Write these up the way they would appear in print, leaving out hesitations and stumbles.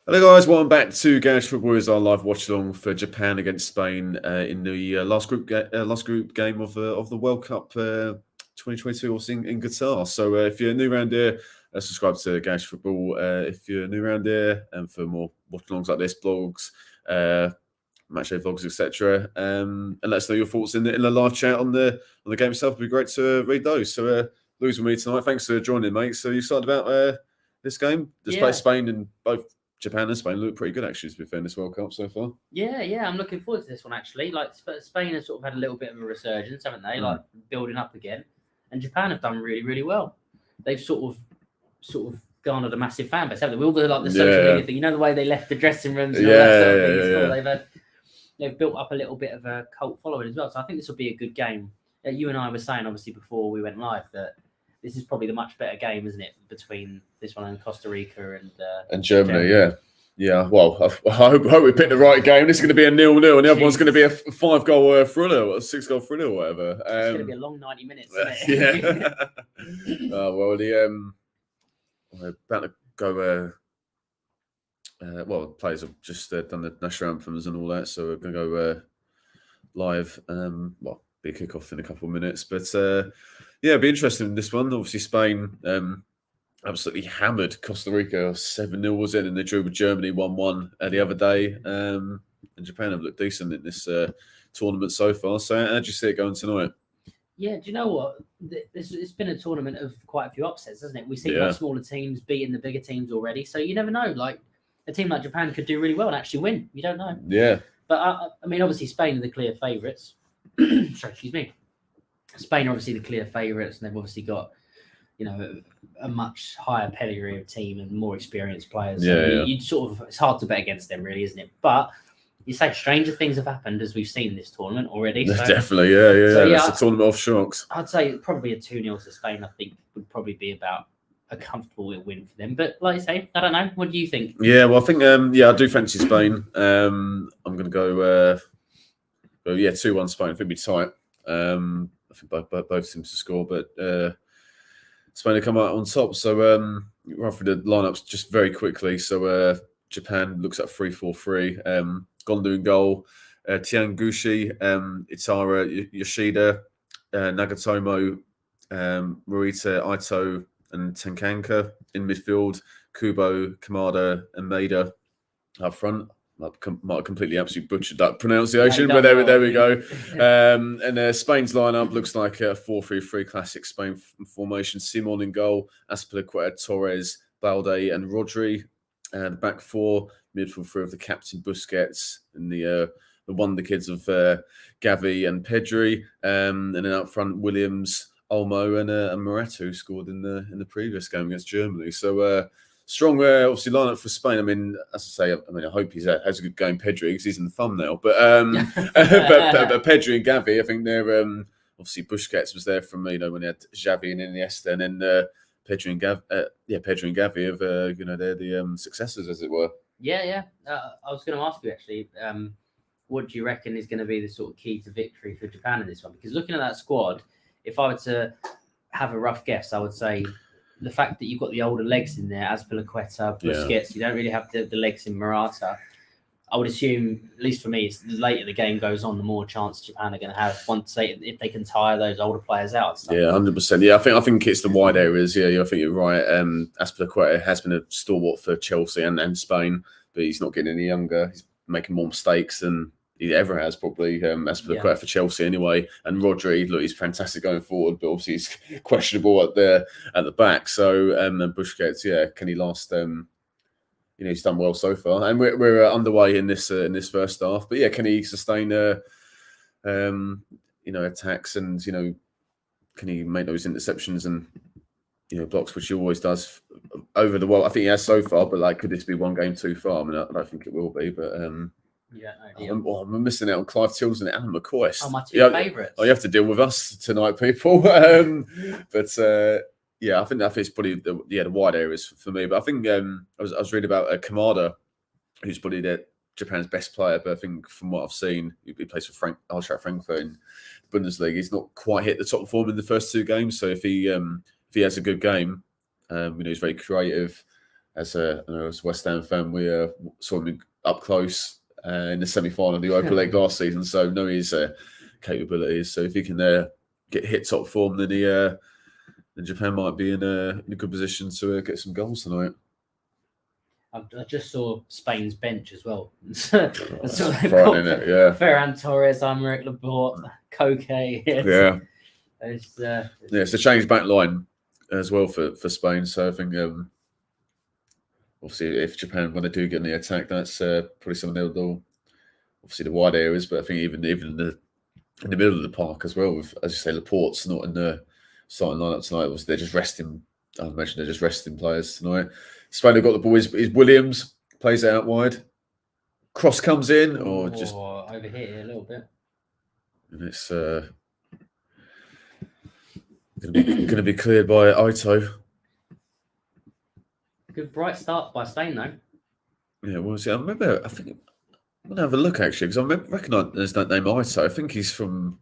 Hello guys, welcome back to Garage Football. Is our live watch along for Japan against Spain in the last group game of the World Cup 2022, also in Qatar. So if you're new around here, subscribe to Garage Football. If you're new around here, and for more watch alongs like this, blogs, matchday vlogs, etc., and let us know your thoughts in the live chat on the game itself. It'd be great to read those. So Louis with me tonight. Thanks for joining, mate. So you started about this game. Despite Spain and both Japan and Spain look pretty good, actually, to be fair, in this World Cup so far. Yeah, I'm looking forward to this one, actually. Like, Spain has sort of had a little bit of a resurgence, haven't they? Like, building up again. And Japan have done really, really well. They've sort of garnered a massive fan base, haven't they? With all the social media thing. You know, the way they left the dressing rooms and all that sort of thing. They've built up a little bit of a cult following as well. So I think this will be a good game. You and I were saying, obviously, before we went live, that this is probably the much better game, isn't it, between this one and Costa Rica and Germany. Yeah. Well, I hope we picked the right game. This is going to be a 0-0, and the other one's going to be a 5-goal thriller, or a 6-goal thriller, or whatever. It's going to be a long 90 minutes, isn't it? Well, we're about to go. The players have just done the national anthems and all that, so we're going to go live. Be a kick-off in a couple of minutes, but it'd be interesting in this one. Obviously, Spain absolutely hammered Costa Rica 7-0 was it, and they drew with Germany 1-1 the other day. And Japan have looked decent in this tournament so far. So how do you see it going tonight? Yeah, do you know what? It's been a tournament of quite a few upsets, hasn't it? We've seen much smaller teams beating the bigger teams already. So you never know. Like, a team like Japan could do really well and actually win. You don't know. Yeah. But, I mean, obviously, Spain are the clear favourites. Sorry, excuse me. Spain are obviously the clear favourites, and they've obviously got, a much higher pedigree of team and more experienced players. You'd it's hard to bet against them, really, isn't it? But you say stranger things have happened, as we've seen this tournament already. So, definitely, it's a tournament of shocks. I'd say probably a 2-0 to Spain, I think, would probably be about a comfortable win for them. But like I say, I don't know. What do you think? Yeah, well, I think, I do fancy Spain. I'm going to go, 2-1 Spain. I think it'll be tight. I think both teams to score, but Spain will come out on top. So run through the lineups just very quickly. So Japan looks at 3-4-3. Gondu in goal. Tianguchi, Itara, Yoshida, Nagatomo, Morita, Ito, and Tenkanka in midfield. Kubo, Kamada, and Maeda up front. Might have completely absolutely butchered that pronunciation, but there we go. And Spain's lineup looks like a 4-3-3 classic Spain formation. Simon in goal, Azpilicueta, Torres, Balde, and Rodri. The back four, midfield three of the captain Busquets, and the wonder kids of Gavi and Pedri. And then up front, Williams, Olmo, and Morata, who scored in the previous game against Germany. So strong, obviously, lineup for Spain. I mean, as I say, I hope he has a good game, Pedri, because he's in the thumbnail. But but Pedri and Gavi, I think they're obviously Busquets was there from when they had Xavi and Iniesta, and then Pedri and Gavi have they're the successors, as it were. Yeah. I was going to ask you actually, what do you reckon is going to be the sort of key to victory for Japan in this one? Because looking at that squad, if I were to have a rough guess, I would say the fact that you've got the older legs in there, Azpilicueta, Busquets, you don't really have the legs in Morata. I would assume, at least for me, it's the later the game goes on, the more chance Japan are going to have if they can tire those older players out. So. Yeah, 100%. Yeah, I think it's the wide areas. Yeah, I think you're right. Azpilicueta has been a stalwart for Chelsea and Spain, but he's not getting any younger. He's making more mistakes than he ever has, probably. Azpilicueta for Chelsea anyway. And Rodri, look, he's fantastic going forward, but obviously he's questionable at the back. So and Busquets, can he last? He's done well so far, and we're underway in this first half. But can he sustain attacks, and can he make those interceptions and blocks, which he always does over the world? I think he has so far, but could this be one game too far? I mean, I don't think it will be, but I'm missing out on Clive Tilden and Alan McCoy. Oh, my two favourites. You have to deal with us tonight, people. I think that is probably the wide areas for me. But I think I was reading about Kamada, who's probably Japan's best player. But I think from what I've seen, he plays for Eintracht Frankfurt in Bundesliga. He's not quite hit the top form in the first two games. So if he has a good game, he's very creative. as a West Ham fan, we saw him up close in the semi-final of the Europa League last season. So know his capabilities. So if he can hit top form, then then Japan might be in a good position to get some goals tonight. I just saw Spain's bench as well. Frightening, it, yeah. Ferran Torres, Aymeric Laporte, Koke. It's a changed back line as well for Spain. So I think obviously if Japan, when they do get in the attack, that's probably something they'll obviously the wide areas, but I think even in the middle of the park as well, with, as you say, Laporte's not in the starting lineup tonight. They're just resting. I imagine they're just resting players tonight. Spain have got the ball. Is Williams plays it out wide. Cross comes in, or just over here a little bit. And it's going to be cleared by Ito. Good bright start by Spain though. Yeah, well, see, I remember. I think I'm going to have a look actually because I recognise that name Ito. I think he's from.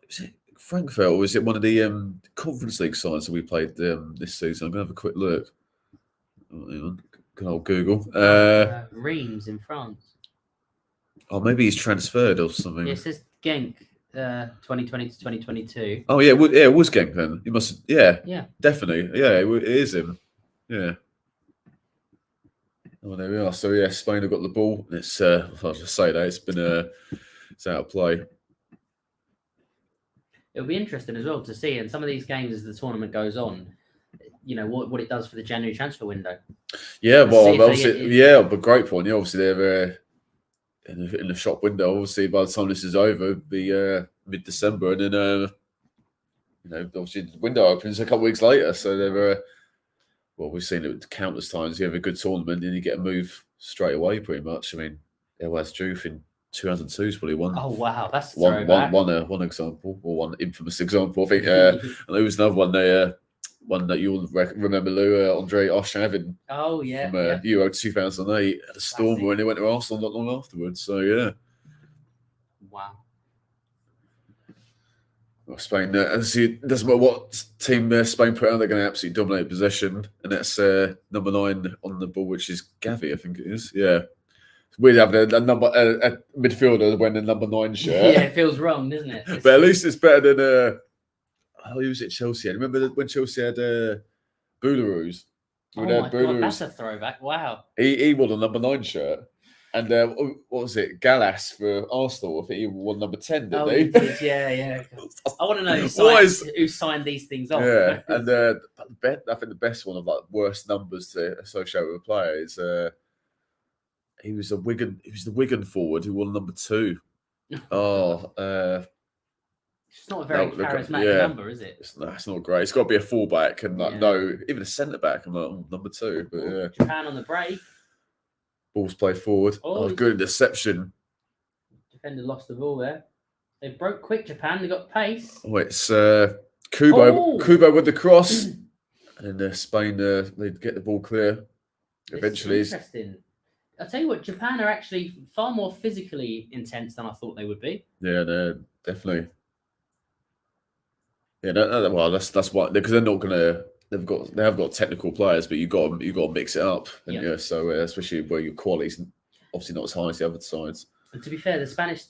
Is it Frankfurt or is it one of the Conference League sides that we played this season? I'm going to have a quick look. Oh, hang on. Good old Google. Reims in France. Oh, maybe he's transferred or something. Yeah, it says Genk, 2020 to 2022. Oh yeah, it was Genk then. He must. Yeah, definitely. Yeah, it is him. Yeah. Oh, there we are. So yeah, Spain have got the ball. It's I'll just say that it's out of play. It'll be interesting as well to see in some of these games as the tournament goes on. You know what it does for the January transfer window. Yeah, well, obviously, but great point. Yeah, obviously they're in the shop window. Obviously, by the time this is over, it'll be mid-December, and then obviously the window opens a couple of weeks later. So they're we've seen it countless times. You have a good tournament, and you get a move straight away, pretty much. I mean, was Juve in 2002 is probably one. Oh wow, that's one example, or one infamous example. I think there was another one. One that you'll remember, Lou, Andre Arshavin. Oh yeah, from Euro 2008 at a Storm when he went to Arsenal not long afterwards. So yeah, wow. Well, Spain, it doesn't matter what team Spain put out, they're going to absolutely dominate possession, and that's number 9 on the ball, which is Gavi, I think it is. Yeah. We'd have a midfielder wearing the number 9 shirt. Yeah, it feels wrong, doesn't it? But at least it's better than who was it? Chelsea. Remember when Chelsea had Boularus? Oh my God, that's a throwback! Wow. He wore the number 9 shirt, and what was it? Gallas for Arsenal. I think he wore number 10. Didn't he? He did, yeah. I want to know who signed these things off. Yeah, and I think the best one of like worst numbers to associate with a player is he was the Wigan forward who wore number 2. It's not a very charismatic number, is it? It's not great. It's got to be a fullback and even a centre back. I'm like, number 2. But yeah. Japan on the break. Ball's played forward. Good interception. Defender lost the ball there. They broke quick, Japan. They got pace. Oh, it's Kubo. Kubo with the cross. And then Spain, they get the ball clear. Eventually. It's interesting. I'll tell you what, Japan are actually far more physically intense than I thought they would be. Yeah, they're definitely. Yeah, well, that's why, because they're not gonna. They have got technical players, but you got to mix it up, and so especially where your quality's obviously not as high as the other sides. And to be fair, the Spanish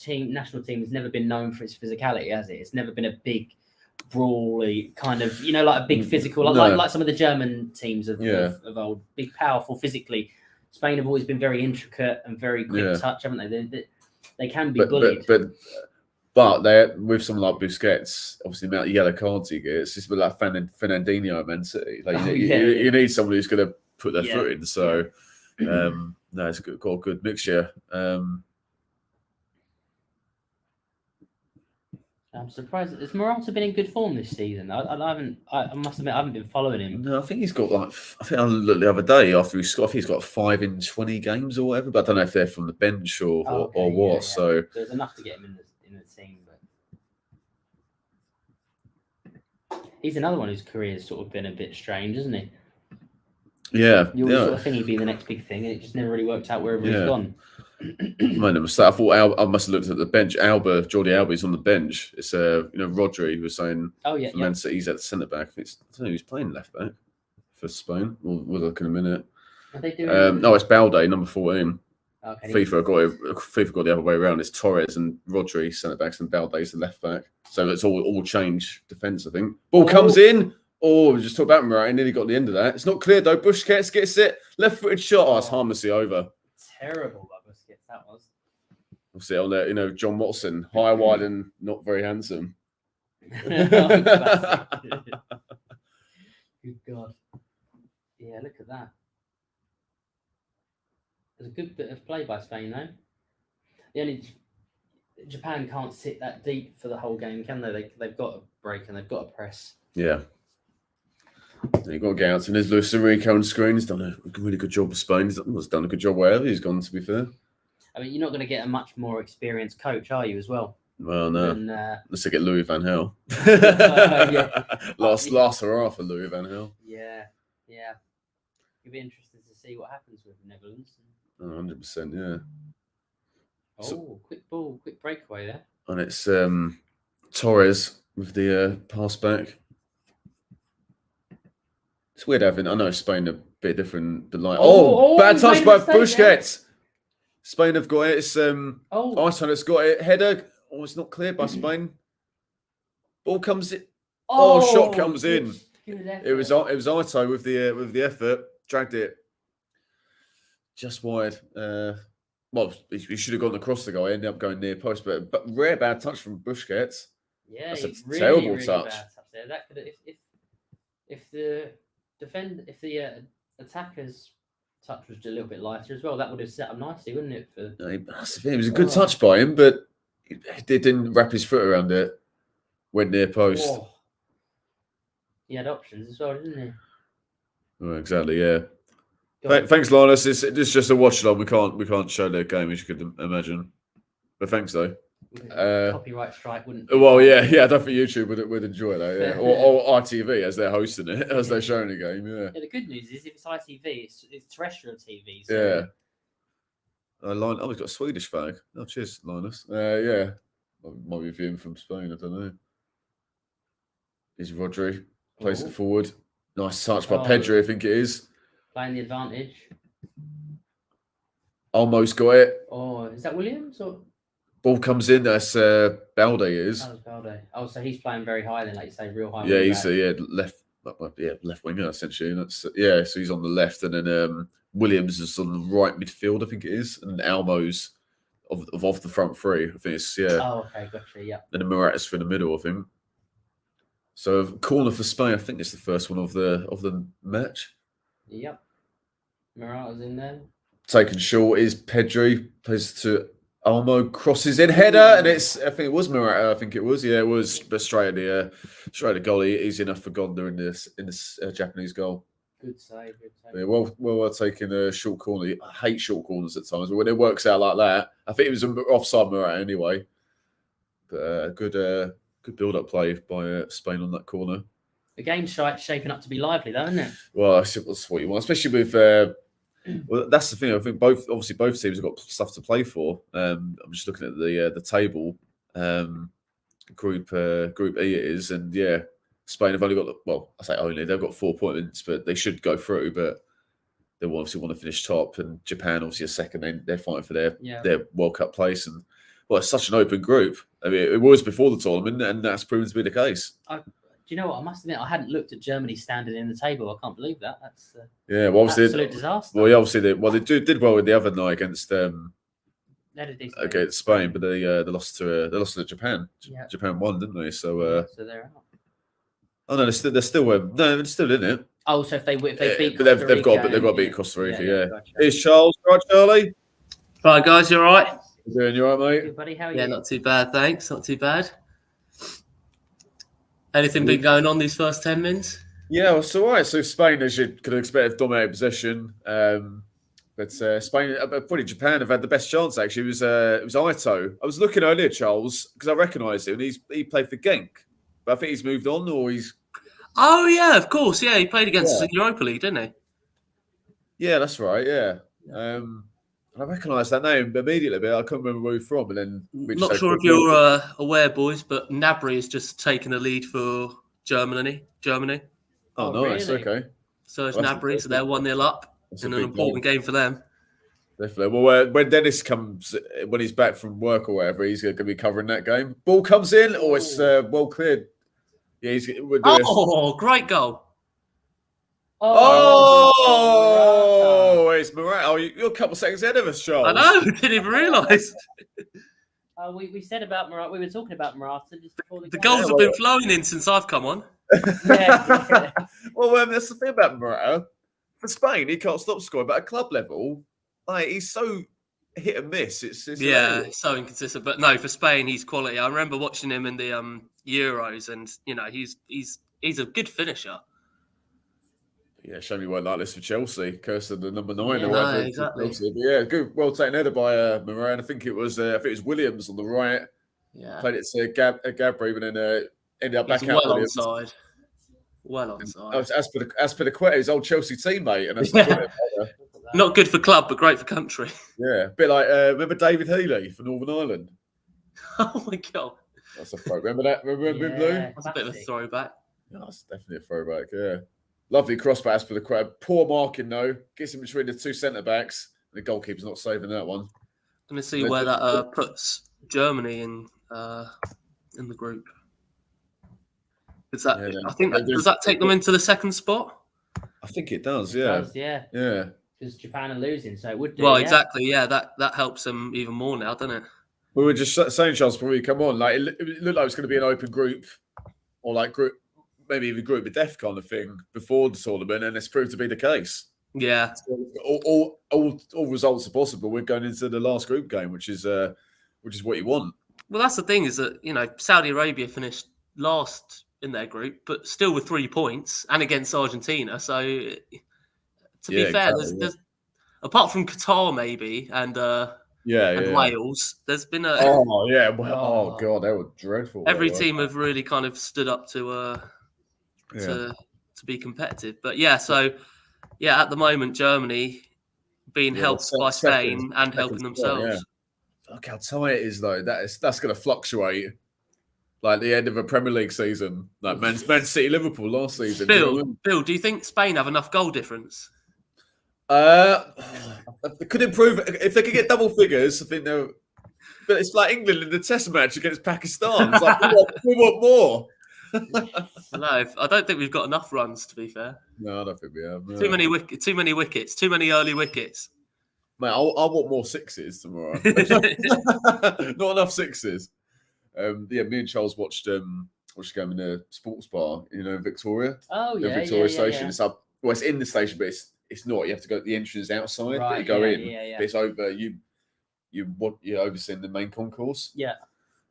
national team has never been known for its physicality, has it? It's never been a big, brawly kind of, like a big physical, like some of the German teams of old, big, powerful physically. Spain have always been very intricate and very quick touch, haven't they? They can be bullied. But they, with someone like Busquets, obviously the amount of yellow cards he gets, it's just like Fernandinho mentally. Like you need someone who's going to put their foot in. So it's got a good mixture. I'm surprised. Has Morata been in good form this season? I must admit, I haven't been following him. No, I think he's got I think I looked the other day after he scored, I think he's got 5 in 20 games or whatever. But I don't know if they're from the bench or what. Yeah. So there's enough to get him in the team. But he's another one whose career has sort of been a bit strange, isn't he? Yeah. You always sort of think he'd be the next big thing, and it just never really worked out wherever he's gone. I thought I must have looked at the bench. Jordi Alba's on the bench. It's Rodri who was saying. Man City, he's at the centre back. I don't know who's playing left back for Spain. We'll look in a minute. Are they doing? No, it's Balde, number 14. Okay. FIFA got the other way around. It's Torres and Rodri centre backs, and Balde's the left back. So it's all change defence, I think. Ball comes in. Oh, we just talked about Morata. Nearly got the end of that. It's not clear though. Busquets gets it. Left-footed shot. Oh, it's harmlessly over. Terrible by Busquets, that was. We'll see on there. John Watson, high, wide, and not very handsome. Good God. Yeah, look at that. There's a good bit of play by Spain, though. Japan can't sit that deep for the whole game, can they? They've got to break and they've got to press. Yeah. You've got to get out. And there's Luis Enrique on screen. He's done a really good job for Spain. He's done a good job wherever he's gone, to be fair. I mean, you're not going to get a much more experienced coach, are you, as well? Well, no. Let's get Louis van Gaal. Last hurrah for Louis van Gaal. Yeah. It'll be interesting to see what happens with the Netherlands. 100%, yeah. Quick breakaway there. And it's Torres with the pass back. It's weird having. I know Spain a bit different than bad touch by Busquets. There. Spain have got it. It's Iceland's got it. Header. Oh, it's not cleared by Spain. Ball comes in. Shot comes in. It was Ito with the effort. Dragged it just wide. Well, he should have gone across the guy. Ended up going near post, but rare bad touch from Busquets. Yeah, that's a really, terrible really touch. Bad touch there. That could if the attacker's touch was a little bit lighter as well, that would have set up nicely, wouldn't it? That's the thing. It was a good touch by him, but he didn't wrap his foot around it. Went near post. Oh. He had options as well, didn't he? Oh, exactly. Yeah. Thanks, Linus. It's just a watch along. We can't show the game, as you could imagine. But thanks though. Copyright strike wouldn't. Well, yeah. I don't think YouTube would enjoy that. Yeah, or ITV as they're hosting it, as they're showing the game. Yeah. The good news is if it's ITV, it's terrestrial TV. So... Yeah. He's got a Swedish flag. Oh, cheers, Linus. Yeah. Might be viewing from Spain. I don't know. Is Rodri plays it forward? Nice touch by Pedri, I think it is. Playing the advantage. Almost got it. Oh, is that Williams or? Ball comes in. That's Balde is. That was Balde. Oh, so he's playing very high then, like you say, real high. Yeah, he's left winger essentially. And that's so he's on the left, and then Williams is on the right midfield, I think it is, and Almo's off the front three. I think it's Oh, okay, gotcha. Yeah. And then Morata's for the middle, I think. So corner for Spain. I think it's the first one of the match. Yep. Morata's in there. Taken short is Pedri. Plays to Olmo. Crosses in header, and I think it was Morata. I think it was. Yeah, it was. But straight at the goal. Easy enough for Gonda in this Japanese goal. Good save. Yeah, well taking a short corner. I hate short corners at times, but when it works out like that, I think it was an offside Morata anyway. But good build-up play by Spain on that corner. The game's shaping up to be lively, though, isn't it? Well, that's what you want, especially with. Well, that's the thing. I think both teams have got stuff to play for. I'm just looking at the table. Group E it is, and yeah, Spain have only got they've got 4 points, but they should go through. But they obviously want to finish top, and Japan obviously a second. They're fighting for their World Cup place, and it's such an open group. I mean, it was before the tournament, and that's proven to be the case. Do you know what? I must admit, I hadn't looked at Germany standing in the table. I can't believe that. That's obviously absolute disaster. Well, yeah, obviously they did well with the other night against Spain, but they lost to Japan. Yeah. Japan won, didn't they? So they're out. Oh no, they're still in it. Oh, so if they beat, but they've got to beat Costa Rica. Yeah. Gotcha. Here's Charles. Right, Charlie. Right, guys, you all right? You doing? You all right, mate? Good, buddy. How are you? Yeah, not too bad, thanks. Not too bad. Anything been going on these first 10 minutes? Yeah, it's all right. So Spain, as you could expect, dominated possession. But Spain, probably Japan, have had the best chance. Actually, it was Ito. I was looking earlier, Charles, because I recognised him. He played for Genk, but I think he's moved on, or he's. Oh yeah, of course. Yeah, he played against us in Europa League, didn't he? Yeah, that's right. Yeah. I recognised that name immediately, but I couldn't remember where he's from. And then not sure if you're aware, boys, but Gnabry has just taken the lead for Germany. Oh, nice. Really? Okay. So it's Gnabry, so they're 1-0 up. That's a in an big important game for them. Definitely. Well, when Dennis comes, when he's back from work or whatever, he's going to be covering that game. Ball comes in, or it's well cleared. Yeah, we'll do Oh, great goal. Oh, it's Morata. Oh, you're a couple of seconds ahead of us, Charles. I know, didn't even realise. We said about Morata. We were talking about Morata just before The goals have been flowing in since I've come on. Yeah. Well, that's the thing about Morata. For Spain, he can't stop scoring, but at club level, like he's so hit and miss. It's hilarious. So inconsistent. But no, for Spain, he's quality. I remember watching him in the Euros, and he's a good finisher. Yeah, shame he weren't like this for Chelsea. Curse of the number 9 Yeah, or whatever. no, exactly. Chelsea. But yeah, good, well taken header by Moran. I think it was Williams on the right. Yeah, Played it to Gabri, but then ended up back he's out. well Williams. onside. Well onside. Aspilicueta, his old Chelsea teammate, and that's Not good for club, but great for country. Yeah, a bit like remember David Healy for Northern Ireland. Oh my god, that's a throw. Remember that? Remember him, Blue? That's a bit of a throwback. Yeah, that's definitely a throwback. Yeah, lovely cross by Aspilicueta. Poor marking though. Gets in between the two centre backs. The goalkeeper's not saving that one. Let me see where that puts Germany in the group. Is that? Yeah, I think does that take them into the second spot? I think it does. It Yeah. does, yeah. Yeah. Because Japan are losing, so it would do. Well, yeah. exactly. Yeah, that helps them even more now, doesn't it? We were just saying, Charles, before we come on, like it looked like it was going to be an open group, or like group, maybe even group of death kind of thing before the tournament, and it's proved to be the case. Yeah. So all results are possible. We're going into the last group game, which is what you want. Well, that's the thing is that Saudi Arabia finished last in their group, but still with 3 points and against Argentina. So to be fair, exactly, there's apart from Qatar maybe and Wales, there's been a oh god, they were dreadful. Every team have really kind of stood up to be competitive. But at the moment Germany being helped by Spain and helping themselves. Look how tight it is though. That's going to fluctuate. Like the end of a Premier League season, like Man City, Liverpool last season. Bill, do you think Spain have enough goal difference? They could improve if they could get double figures. I think they're. But it's like England in the Test match against Pakistan. It's like we want more. No, I don't think we've got enough runs. To be fair, no, I don't think we have. No. Too many wickets. Too many early wickets. Mate, I want more sixes tomorrow. Not enough sixes. Me and Charles watched a game in the sports bar, in Victoria. Oh yeah, Victoria Station. Yeah. It's up. Well, it's in the station, but it's not. You have to go. The entrance is outside, right, but you go in. Yeah. But it's over. You're overseeing the main concourse. Yeah.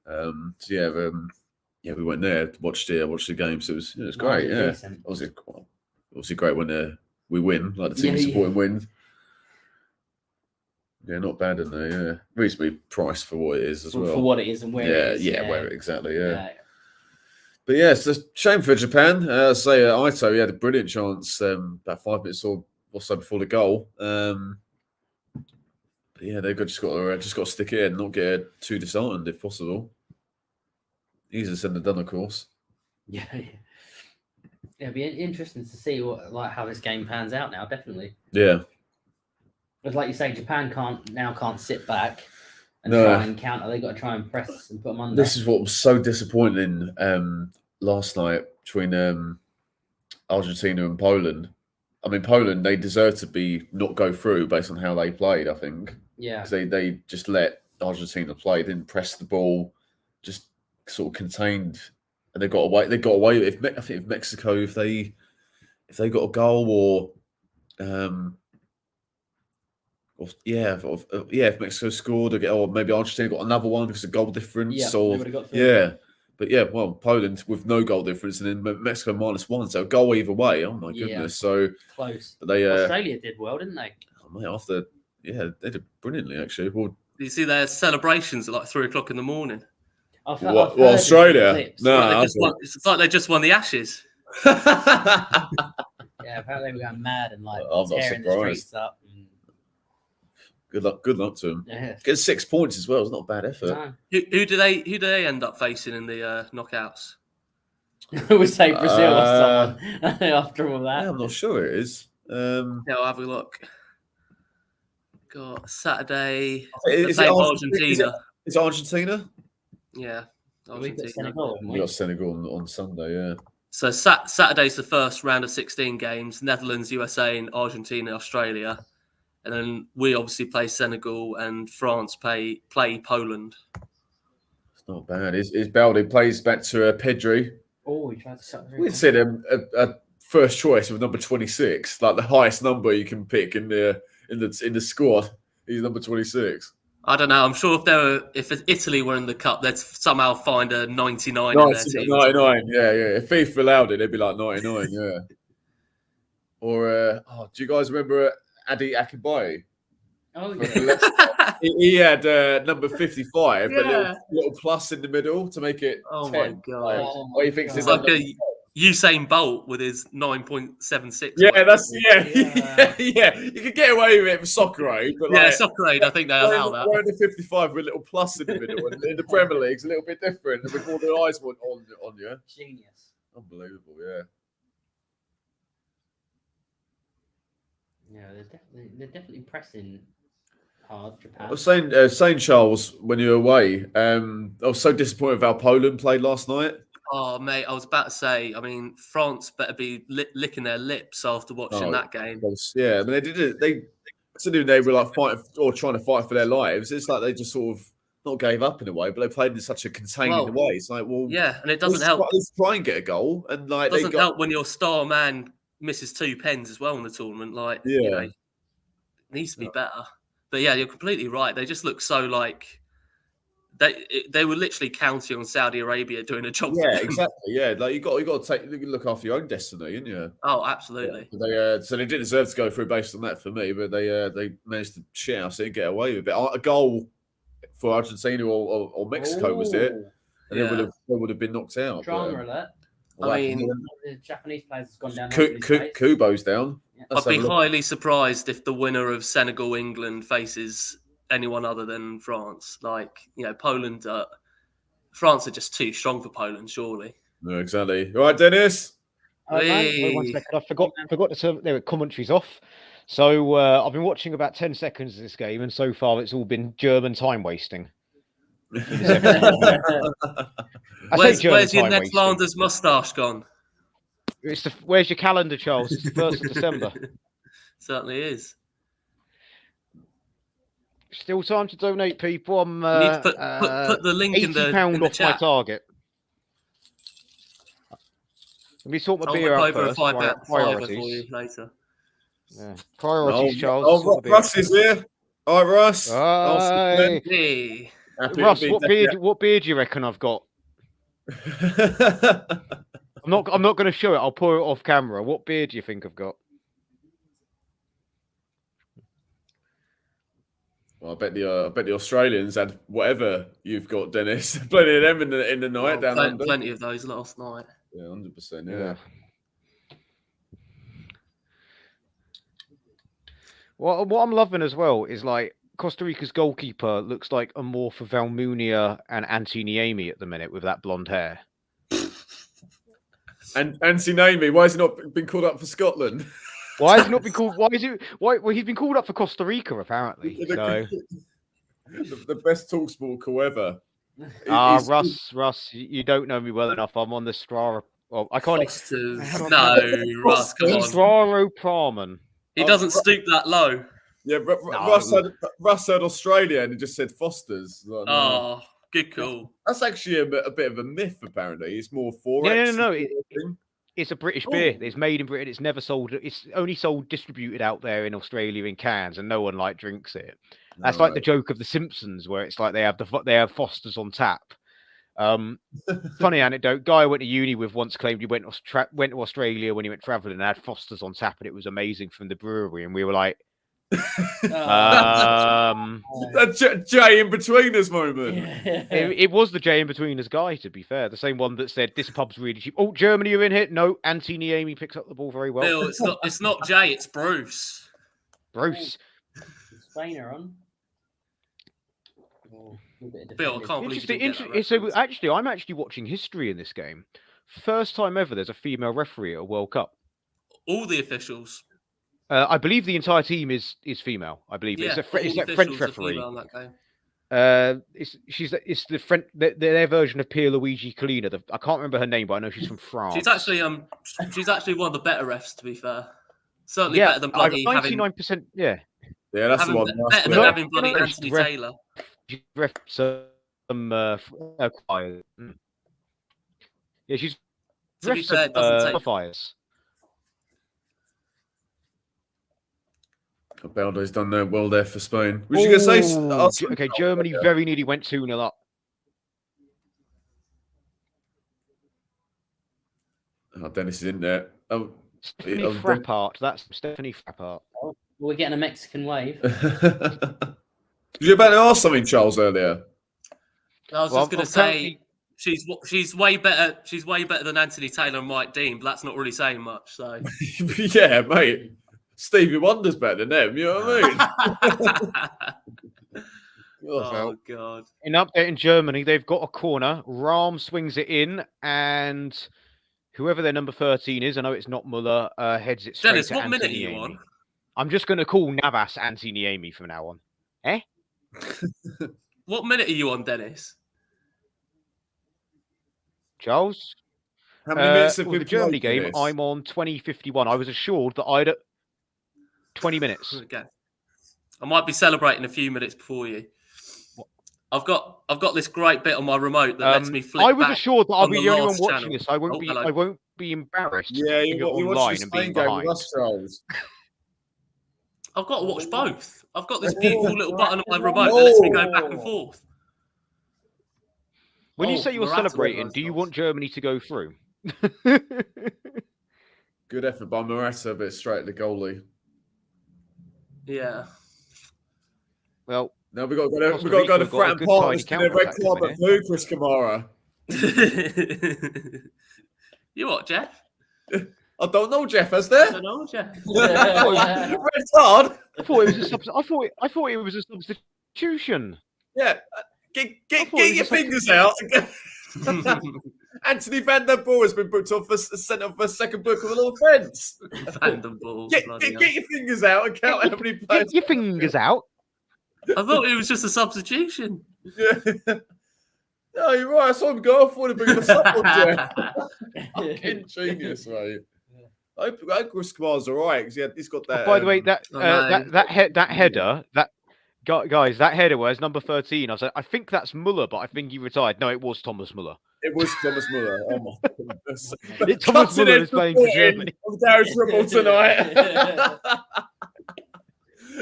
We went there, watched the game. So it was great. Yeah, obviously great when we win, like the team supporting win. Yeah, not bad in there. Yeah, reasonably priced for what it is as well. For what it is and where it is. Where exactly. Yeah. But yeah, it's a shame for Japan. Ito, he had a brilliant chance about 5 minutes or so before the goal. But yeah, they've just got to stick it in, not get too disheartened if possible. Easier said than done, of course. Yeah. It'll be interesting to see how this game pans out now. Definitely. Yeah. But like you say, Japan can't sit back and try and counter. They've got to try and press and put them under. This is what was so disappointing last night between Argentina and Poland. I mean, Poland, they deserve to not go through based on how they played, I think. Yeah. Because they just let Argentina play, didn't press the ball, just sort of contained, and they got away. They got away. I think if Mexico, if they got a goal or if Mexico scored, or maybe Argentina got another one because of goal difference. Well, Poland with no goal difference, and then Mexico -1, so a goal either way. Oh my goodness, so close. But they Australia did well, didn't they? Oh, mate, they did brilliantly actually. Well, you see their celebrations at like 3:00 in the morning. Australia? No, it's like they just won the Ashes. Yeah, apparently they were going mad and I'm tearing the streets up. Good luck to them. Yeah. Get 6 points as well. It's not a bad effort. No. Who do they end up facing in the knockouts? We say Brazil or someone after all that. Yeah, I'm not sure it is. Yeah, I'll have a look. got Saturday. Is it Argentina? Is it Argentina? Yeah, We've got Argentina. Senegal. We got Senegal on Sunday. Yeah. So Saturday's the first round of 16 games: Netherlands, USA, and Argentina, Australia. And then we obviously play Senegal, and France play Poland. It's not bad. Is Balde plays back to Pedri? Oh, he tried to cut through. We'd said a first choice with number 26, like the highest number you can pick in the squad. He's number 26. I don't know. I'm sure if Italy were in the cup, they'd somehow find a 99 in their team. 99, yeah. If FIFA allowed it, they'd be like 99, yeah. Or do you guys remember Adi Akibaye? Oh yeah. He had number 55, but Yeah. little plus in the middle to make it. Oh 10. my god! What he thinks It's is like a Usain Bolt with his 9.76. Yeah. You could get away with it for soccer aid, but Soccer aid. I think they allow that. Wearing the 55 with a little plus in the middle, and in the Premier League's a little bit different. And with all the eyes on you, Genius. unbelievable, yeah. Yeah, they're definitely pressing hard. Japan. I was saying, Charles, when you were away, I was so disappointed with how Poland played last night. Oh, mate, I was about to say, I mean, France better be licking their lips after watching that game. Yeah, I mean, they did it. Considering they were like fighting or trying to fight for their lives, it's like they just sort of not gave up in a way, but they played in such a contained way. It's like, well, yeah, and it doesn't help. Let's try and get a goal, and like, it doesn't help when your star man misses 2 pens as well in the tournament. Like, you know, it needs to be better. But yeah, you're completely right. They just look so like. They were literally counting on Saudi Arabia doing a job. Yeah, exactly. Yeah, like you got to look after your own destiny, didn't you? Oh, absolutely. Yeah. So they didn't deserve to go through based on that for me, but they managed to shit out and get away with it. A goal for Argentina or Mexico was it, and they would have been knocked out. Drama alert. Well, I mean, the Japanese players has gone down. Kubo's down. Yeah. I'd be highly surprised if the winner of Senegal England faces anyone other than France. Like, you know, Poland, France are just too strong for Poland, surely. No, exactly. All right, Dennis. Wait 1 second. I forgot to turn their commentaries off. So I've been watching about 10 seconds of this game, and so far it's all been German time wasting. Where's your Ned Flanders moustache gone? Where's your calendar, Charles? It's the 1st of December. Certainly is. Still time to donate, people. I'm you need to put the link in the £80 off chat. my target. Let me sort my I'll beer out over first. a fiver for Priorities. you later. Yeah. Priorities, Charles. Russ is here. All right, Russ. Hi. Hey. Russ, what beard do you reckon I've got? I'm not going to show it. I'll pour it off camera. What beard do you think I've got? Well, I bet the Australians had whatever you've got, Dennis. Plenty of them in the night down under. Plenty of those last night. Yeah, 100%. Yeah. Well, what I'm loving as well is like Costa Rica's goalkeeper looks like a morph of Almunia and Antiniemi at the minute with that blonde hair. And Antiniemi, why has he not been called up for Scotland? Why has he not been called? Why is it? Why? Well, he's been called up for Costa Rica apparently. So the best talksport call ever. Russ, you don't know me well enough. I'm on the Strara. Oh, I can't. No, Russ, come on. Straro Praman. He doesn't stoop that low. Yeah, Russ heard Australia and he just said Foster's. Like, oh, good call. That's actually a bit of a myth, apparently. It's more 4X. No. It's a British beer. It's made in Britain. It's never sold. It's only distributed out there in Australia in cans, and no one drinks it. That's like the joke of The Simpsons, where it's like they have Foster's on tap. Funny anecdote. Guy I went to uni with once claimed he went to Australia when he went traveling and had Foster's on tap, and it was amazing from the brewery. And we were like, that J in between us moment. It was the J in between us guy, to be fair. The same one that said this pub's really cheap. Oh, Germany are in here. No, Antiniemi picks up the ball very well. Bill, it's not Jay, it's Bruce. Bruce. Spain are on. Bill, I can't believe you didn't get that So actually, I'm actually watching history in this game. First time ever there's a female referee at a World Cup. All the officials. I believe the entire team is female. I believe Yeah, it's all a the French officials are referee. female in that game. It's the French their version of Pierluigi Collina. I can't remember her name, but I know she's from France. She's actually one of the better refs, to be fair. Certainly yeah, better than bloody 99%. Yeah, that's the one. Better than having bloody Anthony Taylor. Yeah, she's To be fair, it doesn't take. fires. Baldo's done well there for Spain. Was you going to say? Okay, Germany very nearly went 2-0 up. Oh, Dennis is in there. Oh, Stephanie Frappart. That's Stephanie Frappart. Oh, we're getting a Mexican wave. You were about to ask something, Charles, earlier. I was just going to say she's way better. She's way better than Anthony Taylor and Mike Dean, but that's not really saying much. So yeah, mate. Stevie Wonder's better than them. You know what I mean? Oh God! In update in Germany, they've got a corner. Rahm swings it in, and whoever their number 13 is, I know it's not Muller, heads it straight Dennis, to what Anthony minute are you on? I'm just going to call Navas Anthony Amy from now on. What minute are you on, Dennis? Charles? How many minutes have for the Germany game, I'm on 20:51. I was assured that I'd 20 minutes. Okay. I might be celebrating a few minutes before you. I've got this great bit on my remote that lets me flip. I was assured that I'll be the only one watching channel. this. I won't be embarrassed. Yeah, you're online and being behind. I've got to watch both. I've got this beautiful little button on my remote that lets me go back and forth. When you say you're celebrating, do you want Germany to go through? Good effort by Morata, but straight at the goalie. Yeah. Well, now we've got to go to Fratton Park and get a red carpet for Chris Kamara. You what, Jeff? I don't know, Jeff. Is there? I don't know, Jeff. Red card. I thought it was a substitution. Yeah. Get your fingers out. Anthony Van Der Boer has been booked off sent off for a second book of an offence. Van Der Boer. Get your fingers out and count how many players. Get your fingers out. I thought it was just a substitution. Yeah. No, you're right. I saw him go off. I thought he'd bring us up on Jeff. Fucking genius, mate. I hope Chris Kamar's all right because he's got that. By the way, that header, guys, that header was number 13. I was like, I think that's Muller, but I think he retired. No, it was Thomas Muller. It was Thomas Muller. Oh my goodness! Thomas Muller is playing for Germany. Darius Ripple tonight.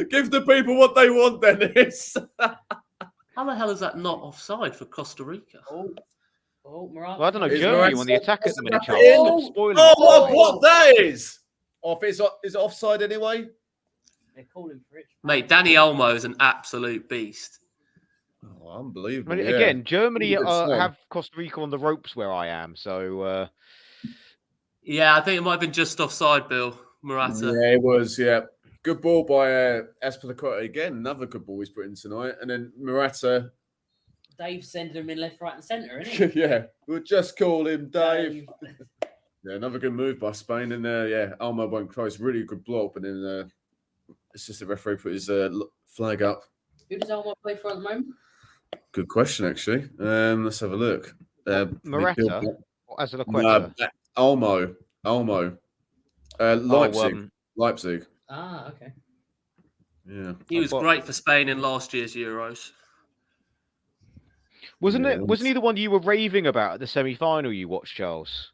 Give the people what they want, Dennis. How the hell is that not offside for Costa Rica? Well, I don't know. Germany on the attack at the minute, Charles. What that is? Is it offside anyway? They're calling for it. Mate, Danny Olmo is an absolute beast. Oh, unbelievable. Again, Germany have Costa Rica on the ropes where I am. So, yeah, I think it might have been just offside, Bill. Morata. Yeah, it was, yeah. Good ball by Azpilicueta again. Another good ball he's put in tonight. And then Morata. Dave's sending him in left, right, and centre, isn't he? Yeah, we'll just call him Dave. Yeah, another good move by Spain. And yeah, Olmo won't close. Really good blow. And then assistant referee put his flag up. Who does Olmo play for at the moment? Good question, actually. Let's have a look. Morata or Azpilicueta? Olmo. Leipzig. Ah, okay. Yeah. He was great for Spain in last year's Euros. Wasn't he the one you were raving about at the semi-final you watched, Charles?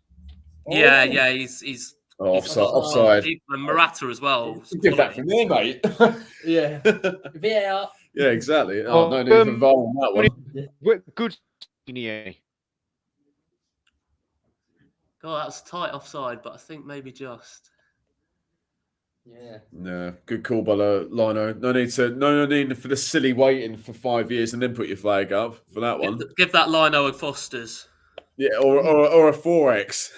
Yeah, he's offside. And Morata as well. Give that from there, mate. Yeah. VAR. Yeah, exactly. No need for VAR on that one. Good. God, that was tight offside, but I think maybe just. Yeah. No, good call by Lino. No need for the silly waiting for 5 years and then put your flag up for that one. Give that Lino a Foster's. Yeah, or a 4X.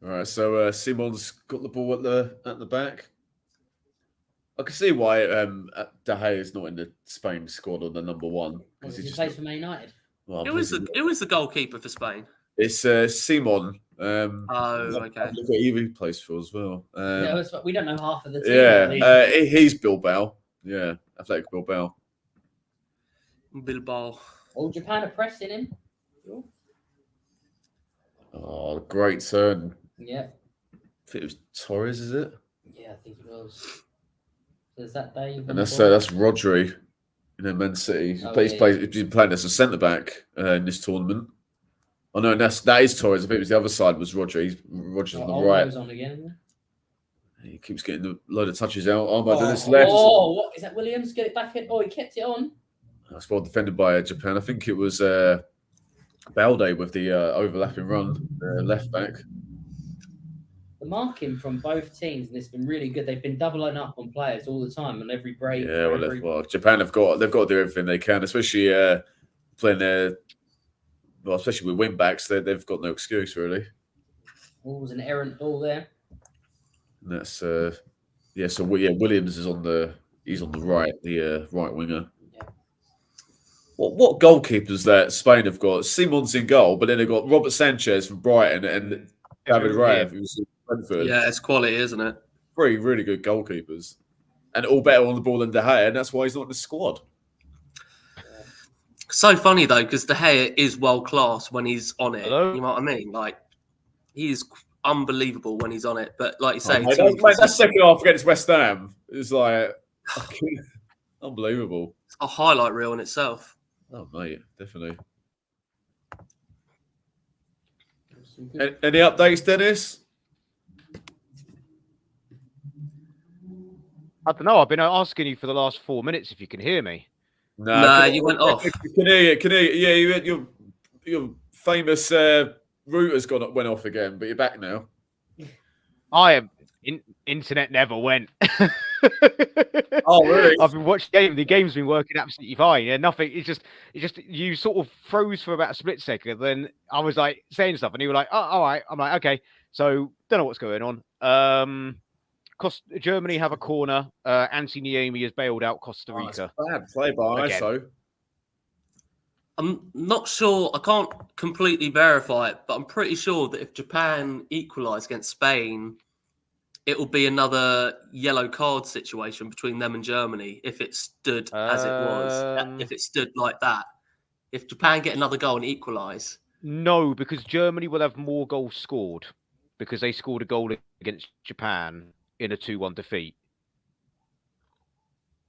All right, so Simon's got the ball at the back. I can see why De Gea is not in the Spain squad on the number one because he plays for Man United. Well, Who was the goalkeeper for Spain? It's Simon. Okay. Look at Evie plays for as well. We don't know half of the team. Yeah, he's Bilbao. Yeah, Athletic Bilbao. Bilbao. Oh, Japan are pressing him. Oh, great turn. Yeah. I think it was Torres, is it? Yeah, I think it was. So is that Dave? And that's Rodri in Man City. He's been playing as a centre back in this tournament. Oh no, that is Torres. I think it was the other side was Rodri. Rodri's on the right. On again. He keeps getting a load of touches out. Oh my goodness, left. Oh, what is that? Williams get it back in. Oh, he kept it on. That's well defended by Japan. I think it was Balde with the overlapping run, left back. The marking from both teams, and it's been really good. They've been doubling up on players all the time on every break. Yeah, well, Japan they've got to do everything they can, especially playing their, especially with wing backs. They've got no excuse really. Oh, it was an errant ball there. And that's Williams is on the right, the right winger. Yeah. What goalkeepers that Spain have got? Simon's in goal, but then they've got Robert Sanchez from Brighton and David Raya, who's Brentford. Yeah, it's quality, isn't it? Three really good goalkeepers, and all better on the ball than De Gea, and that's why he's not in the squad. So funny though, because De Gea is world class when he's on it. Hello? You know what I mean? Like he is unbelievable when he's on it. But like you say, that second half against West Ham is like unbelievable. It's a highlight reel in itself. Oh mate, definitely. Any updates, Dennis? I don't know. I've been asking you for the last 4 minutes if you can hear me. No, you went off. Can hear you. Yeah, your famous router's went off again, but you're back now. I am. Internet never went. Oh, really? I've been watching the game. The game's been working absolutely fine. Yeah, nothing. It's just you sort of froze for about a split second. Then I was like saying stuff, and you were like, "Oh, all right." I'm like, "Okay." So don't know what's going on. Germany have a corner. Anthony Niemi has bailed out Costa Rica. Bad play by ISO. I'm not sure. I can't completely verify it, but I'm pretty sure that if Japan equalise against Spain, it will be another yellow card situation between them and Germany if it stood as it was. If it stood like that. If Japan get another goal and equalise. No, because Germany will have more goals scored because they scored a goal against Japan in a 2-1 defeat.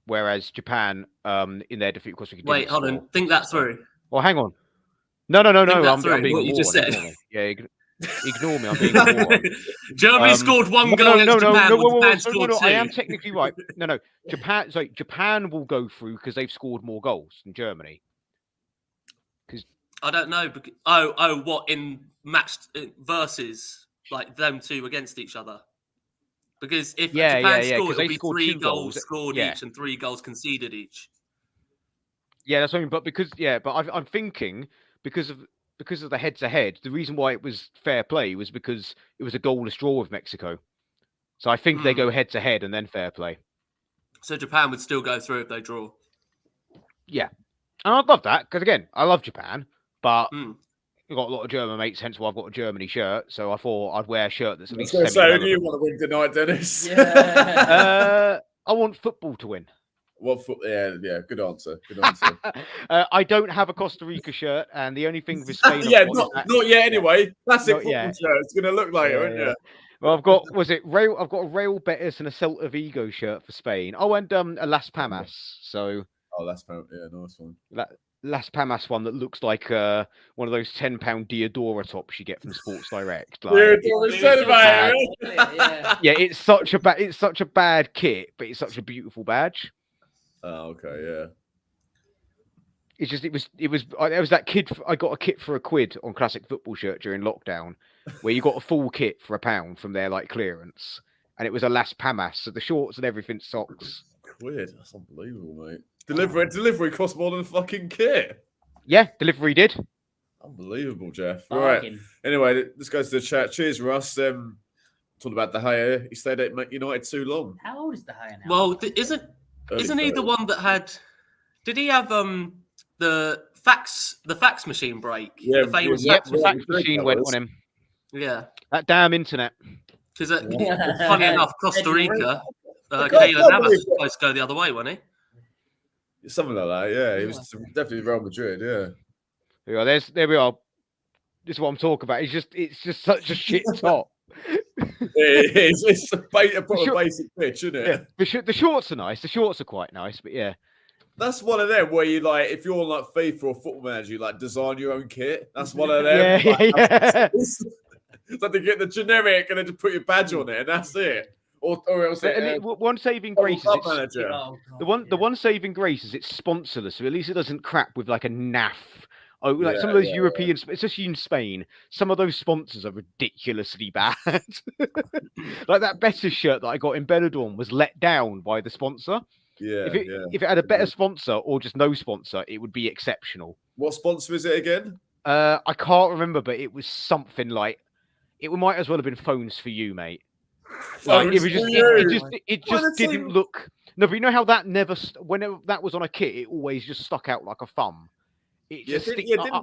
Whereas Japan, in their defeat, of course, wait, hold on. Think that through. Well, hang on. No. I'm being what you just said. Yeah, ignore me. I'm being a moron. Germany scored one goal against Japan. Japan no, I am technically right. No. Japan will go through because they've scored more goals than Germany. Because I don't know. What in match versus like them two against each other? Because if Japan scored, it would be 3 goals scored each and 3 goals conceded each. Yeah, that's what I mean. But I'm thinking because of the head-to-head, the reason why it was fair play was because it was a goalless draw with Mexico. So I think they go head-to-head and then fair play. So Japan would still go through if they draw. Yeah, and I'd love that because again, I love Japan, but I've got a lot of German mates, hence why I've got a Germany shirt. So I thought I'd wear a shirt that's at least. So do you want to win tonight, Dennis? Yeah. I want football to win. Yeah. Good answer. I don't have a Costa Rica shirt, and the only thing with Spain, not yet. Anyway, classic football shirt. It's going to look later, isn't it? Well, I've got a Real Betis and a Celta Vigo shirt for Spain. Oh, and a Las Palmas. So. Oh, Las Palmas. Yeah, nice one. Las Palmas one that looks like one of those £10 Diodora tops you get from Sports Direct. Yeah, it's such a bad kit, but it's such a beautiful badge. Oh, okay, yeah. It was that kid. I got a kit for £1 on Classic Football Shirt during lockdown, where you got a full kit for £1 from their clearance, and it was a Las Palmas, so the shorts and everything, socks. £1, that's unbelievable, mate. Delivery cost more than a fucking kit. Yeah, delivery did. Unbelievable, Jeff. Right. Anyway, this goes to the chat. Cheers, Russ. Talking about De Gea. He stayed at United too long. How old is De Gea now? Well, isn't he the one that had? Did he have the fax machine break? Yeah, the famous the fax machine went on him. Yeah. That damn internet. Because funny enough, Costa Rica, can't Keylor Navas believe was supposed to go the other way, wasn't he? Something like that, yeah. He was definitely Real Madrid, yeah. There we are. This is what I'm talking about. It's just such a shit top. It is. It's a basic pitch, isn't it? Yeah. The shorts are nice. The shorts are quite nice, but yeah. That's one of them where you like, if you're on like FIFA or Football Manager, you like design your own kit. That's one of them. Yeah. So they get the generic and then just put your badge on it, and that's it. Or else one saving grace is the one saving grace is it's sponsorless, so at least it doesn't crap with like a naff. Oh, like some of those European, especially in Spain, some of those sponsors are ridiculously bad. Like that Betis shirt that I got in Benidorm was let down by the sponsor. Yeah, if it had a better sponsor or just no sponsor, it would be exceptional. What sponsor is it again? I can't remember, but it was something like it might as well have been Phones for You, mate. Like it just didn't look. No, but you know how that whenever that was on a kit, it always just stuck out like a thumb. Didn't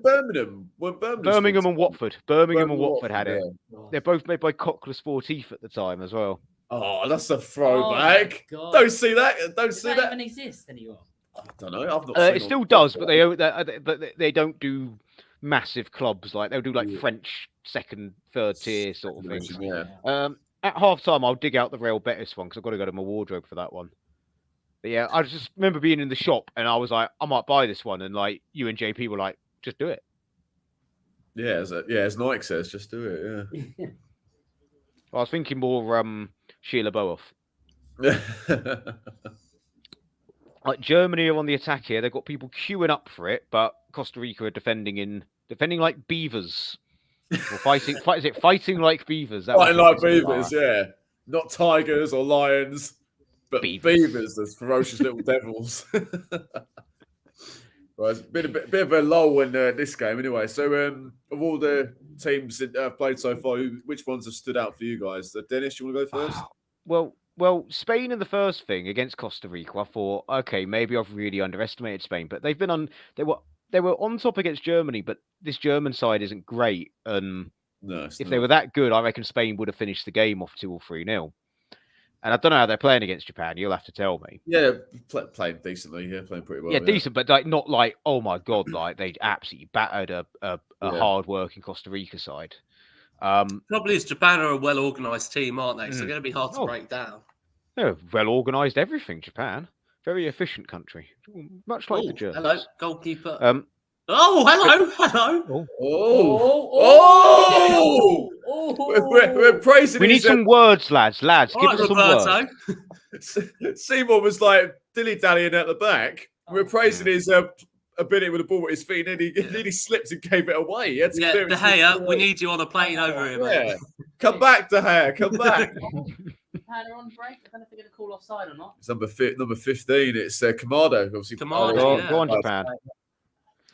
Birmingham and Watford. Birmingham and Watford had it. They're both made by Cochlear Sportif at the time as well. Oh, that's a throwback. Don't see that. Does that even exist anymore? I don't know. I've not seen it still does, but they don't do massive clubs like they'll do like French second, third tier sort of things. Yeah. At half time, I'll dig out the Real Betis one because I've got to go to my wardrobe for that one. But yeah, I just remember being in the shop and I was like, I might buy this one, and like you and JP were like, just do it. Yeah, as Nike says, just do it. Yeah. I was thinking more Sheila Boeth. Like Germany are on the attack here. They've got people queuing up for it, but Costa Rica are defending like beavers. Or fighting like beavers. Fighting like beavers, yeah. Not tigers or lions, but beavers, those ferocious little devils. Well, it's been a bit of a lull in this game anyway. So, of all the teams that have played so far, which ones have stood out for you guys? Dennis, you want to go first? Well, Spain in the first thing against Costa Rica, I thought, okay, maybe I've really underestimated Spain, but they were on top against Germany, but this German side isn't great. No, if they were that good, I reckon Spain would have finished the game off 2 or 3-0. And I don't know how they're playing against Japan. You'll have to tell me. Yeah, playing decently. Yeah, playing pretty well. Yeah, decent, but like not like, oh my god, like they absolutely battered a hard-working Costa Rica side. Probably is Japan are a well-organised team, aren't they? So they're going to be hard to break down. They're well-organised everything, Japan. Very efficient country. Much like the Germans. Hello, goalkeeper. Hello. We're praising. We need some words, lads. Give us some words. Seymour was like dilly-dallying at the back. We're praising his ability with the ball at his feet, and he nearly slipped and gave it away. De Gea, we need you on a plane over here, mate. Come back, De Gea. Come back. They're on break. I don't know if they're going to call offside or not. It's number 15. It's Kamado. Obviously, Kamado. Go on, Japan.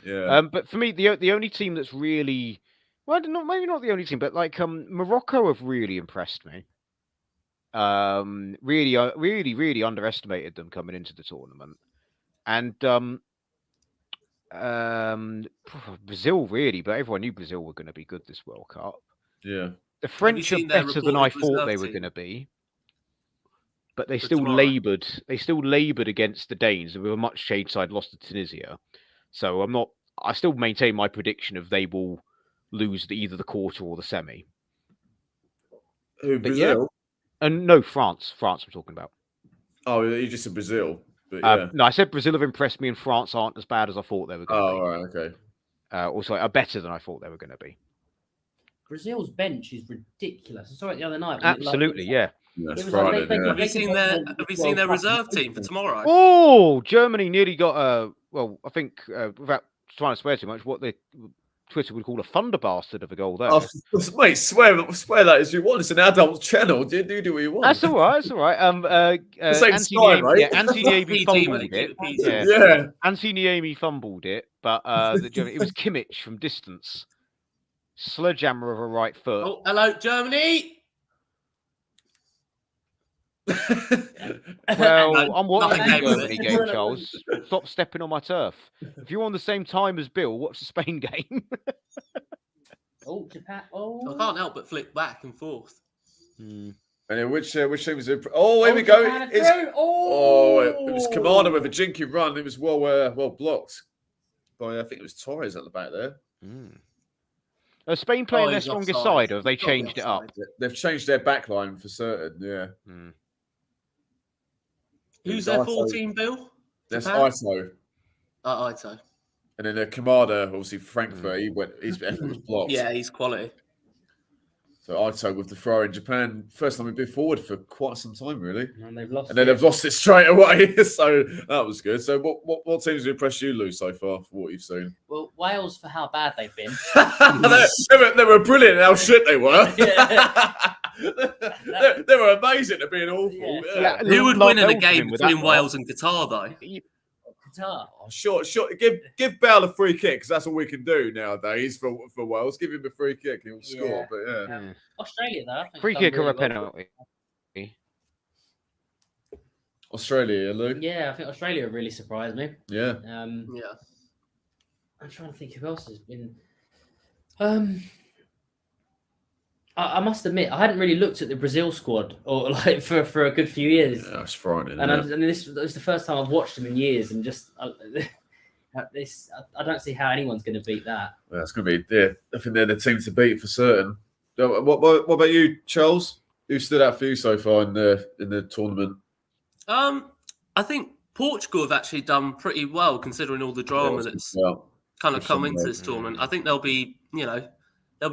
Yeah. But for me, the only team that's really, well, maybe not the only team, but like Morocco have really impressed me. Really underestimated them coming into the tournament, and Brazil really, but everyone knew Brazil were going to be good this World Cup. Yeah. The French are better than I thought they were going to be. But they still laboured. They still laboured against the Danes. With a much changed side, lost to Tunisia. So I still maintain my prediction of they will lose either the quarter or the semi. Who, Brazil? Yeah. And no, France. France, I'm talking about. Oh, you just said Brazil. But yeah. No, I said Brazil have impressed me, and France aren't as bad as I thought they were going to be. Oh, right, okay. Also, are better than I thought they were going to be. Brazil's bench is ridiculous. I saw it the other night. Absolutely, yeah. That's Friday. Have you seen their reserve team for tomorrow? Oh, Germany nearly got well, I think without trying to swear too much, what the Twitter would call a thunder bastard of a goal there. Oh, mate, swear that as you want. It's an adult channel. Do what you want. That's all right. That's all right. Anthony Niemi fumbled it. Yeah. Anthony Niemi fumbled it, but it was Kimmich from distance. Sledgehammer of a right foot. Oh, hello, Germany. Well, I'm watching the Germany game, Charles. Stop stepping on my turf. If you're on the same time as Bill, watch the Spain game. Oh, Japan. I Oh, can't help but flick back and forth. And then which team was it? Oh, here we Japan go. are through. Oh, It was Kamada with a jinky run. It was well blocked by I think it was Torres at the back there. Are Spain playing their he's strongest offside. side, or have they He's got to be changed it up? offside. They've changed their back line for certain. Yeah. Who's their 14, Bill? That's Japan? Ito. Ito. And then Kamada, obviously Frankfurt. His effort was blocked. Yeah, he's quality. So Ito with the throw in Japan. First time we've been forward for quite some time, really. and they've lost. And then they've lost it straight away. So that was good. So what teams have impressed you, Lou, so far for what you've seen? Well, Wales for how bad they've been. they were brilliant. How shit they were. Yeah. they were amazing at being awful. Yeah. Who would win in a game with between that Wales and Qatar, though? Qatar. Oh, sure. Give Bale a free kick because that's all we can do nowadays for Wales. Give him a free kick and he'll score. But yeah. Australia though. I think Free have kick done or a really well. penalty? Australia, Lou. Yeah, I think Australia really surprised me. Yeah. Yeah. I'm trying to think who else has been. I must admit, I hadn't really looked at the Brazil squad or like for a good few years. Yeah, that's frightening. And this was the first time I've watched them in years, and just I don't see how anyone's going to beat that. Well, it's going to be. Yeah, I think they're the team to beat for certain. What about you, Charles? Who stood out for you so far in the tournament? I think Portugal have actually done pretty well considering all the drama that's kind of come into this tournament. I think they'll be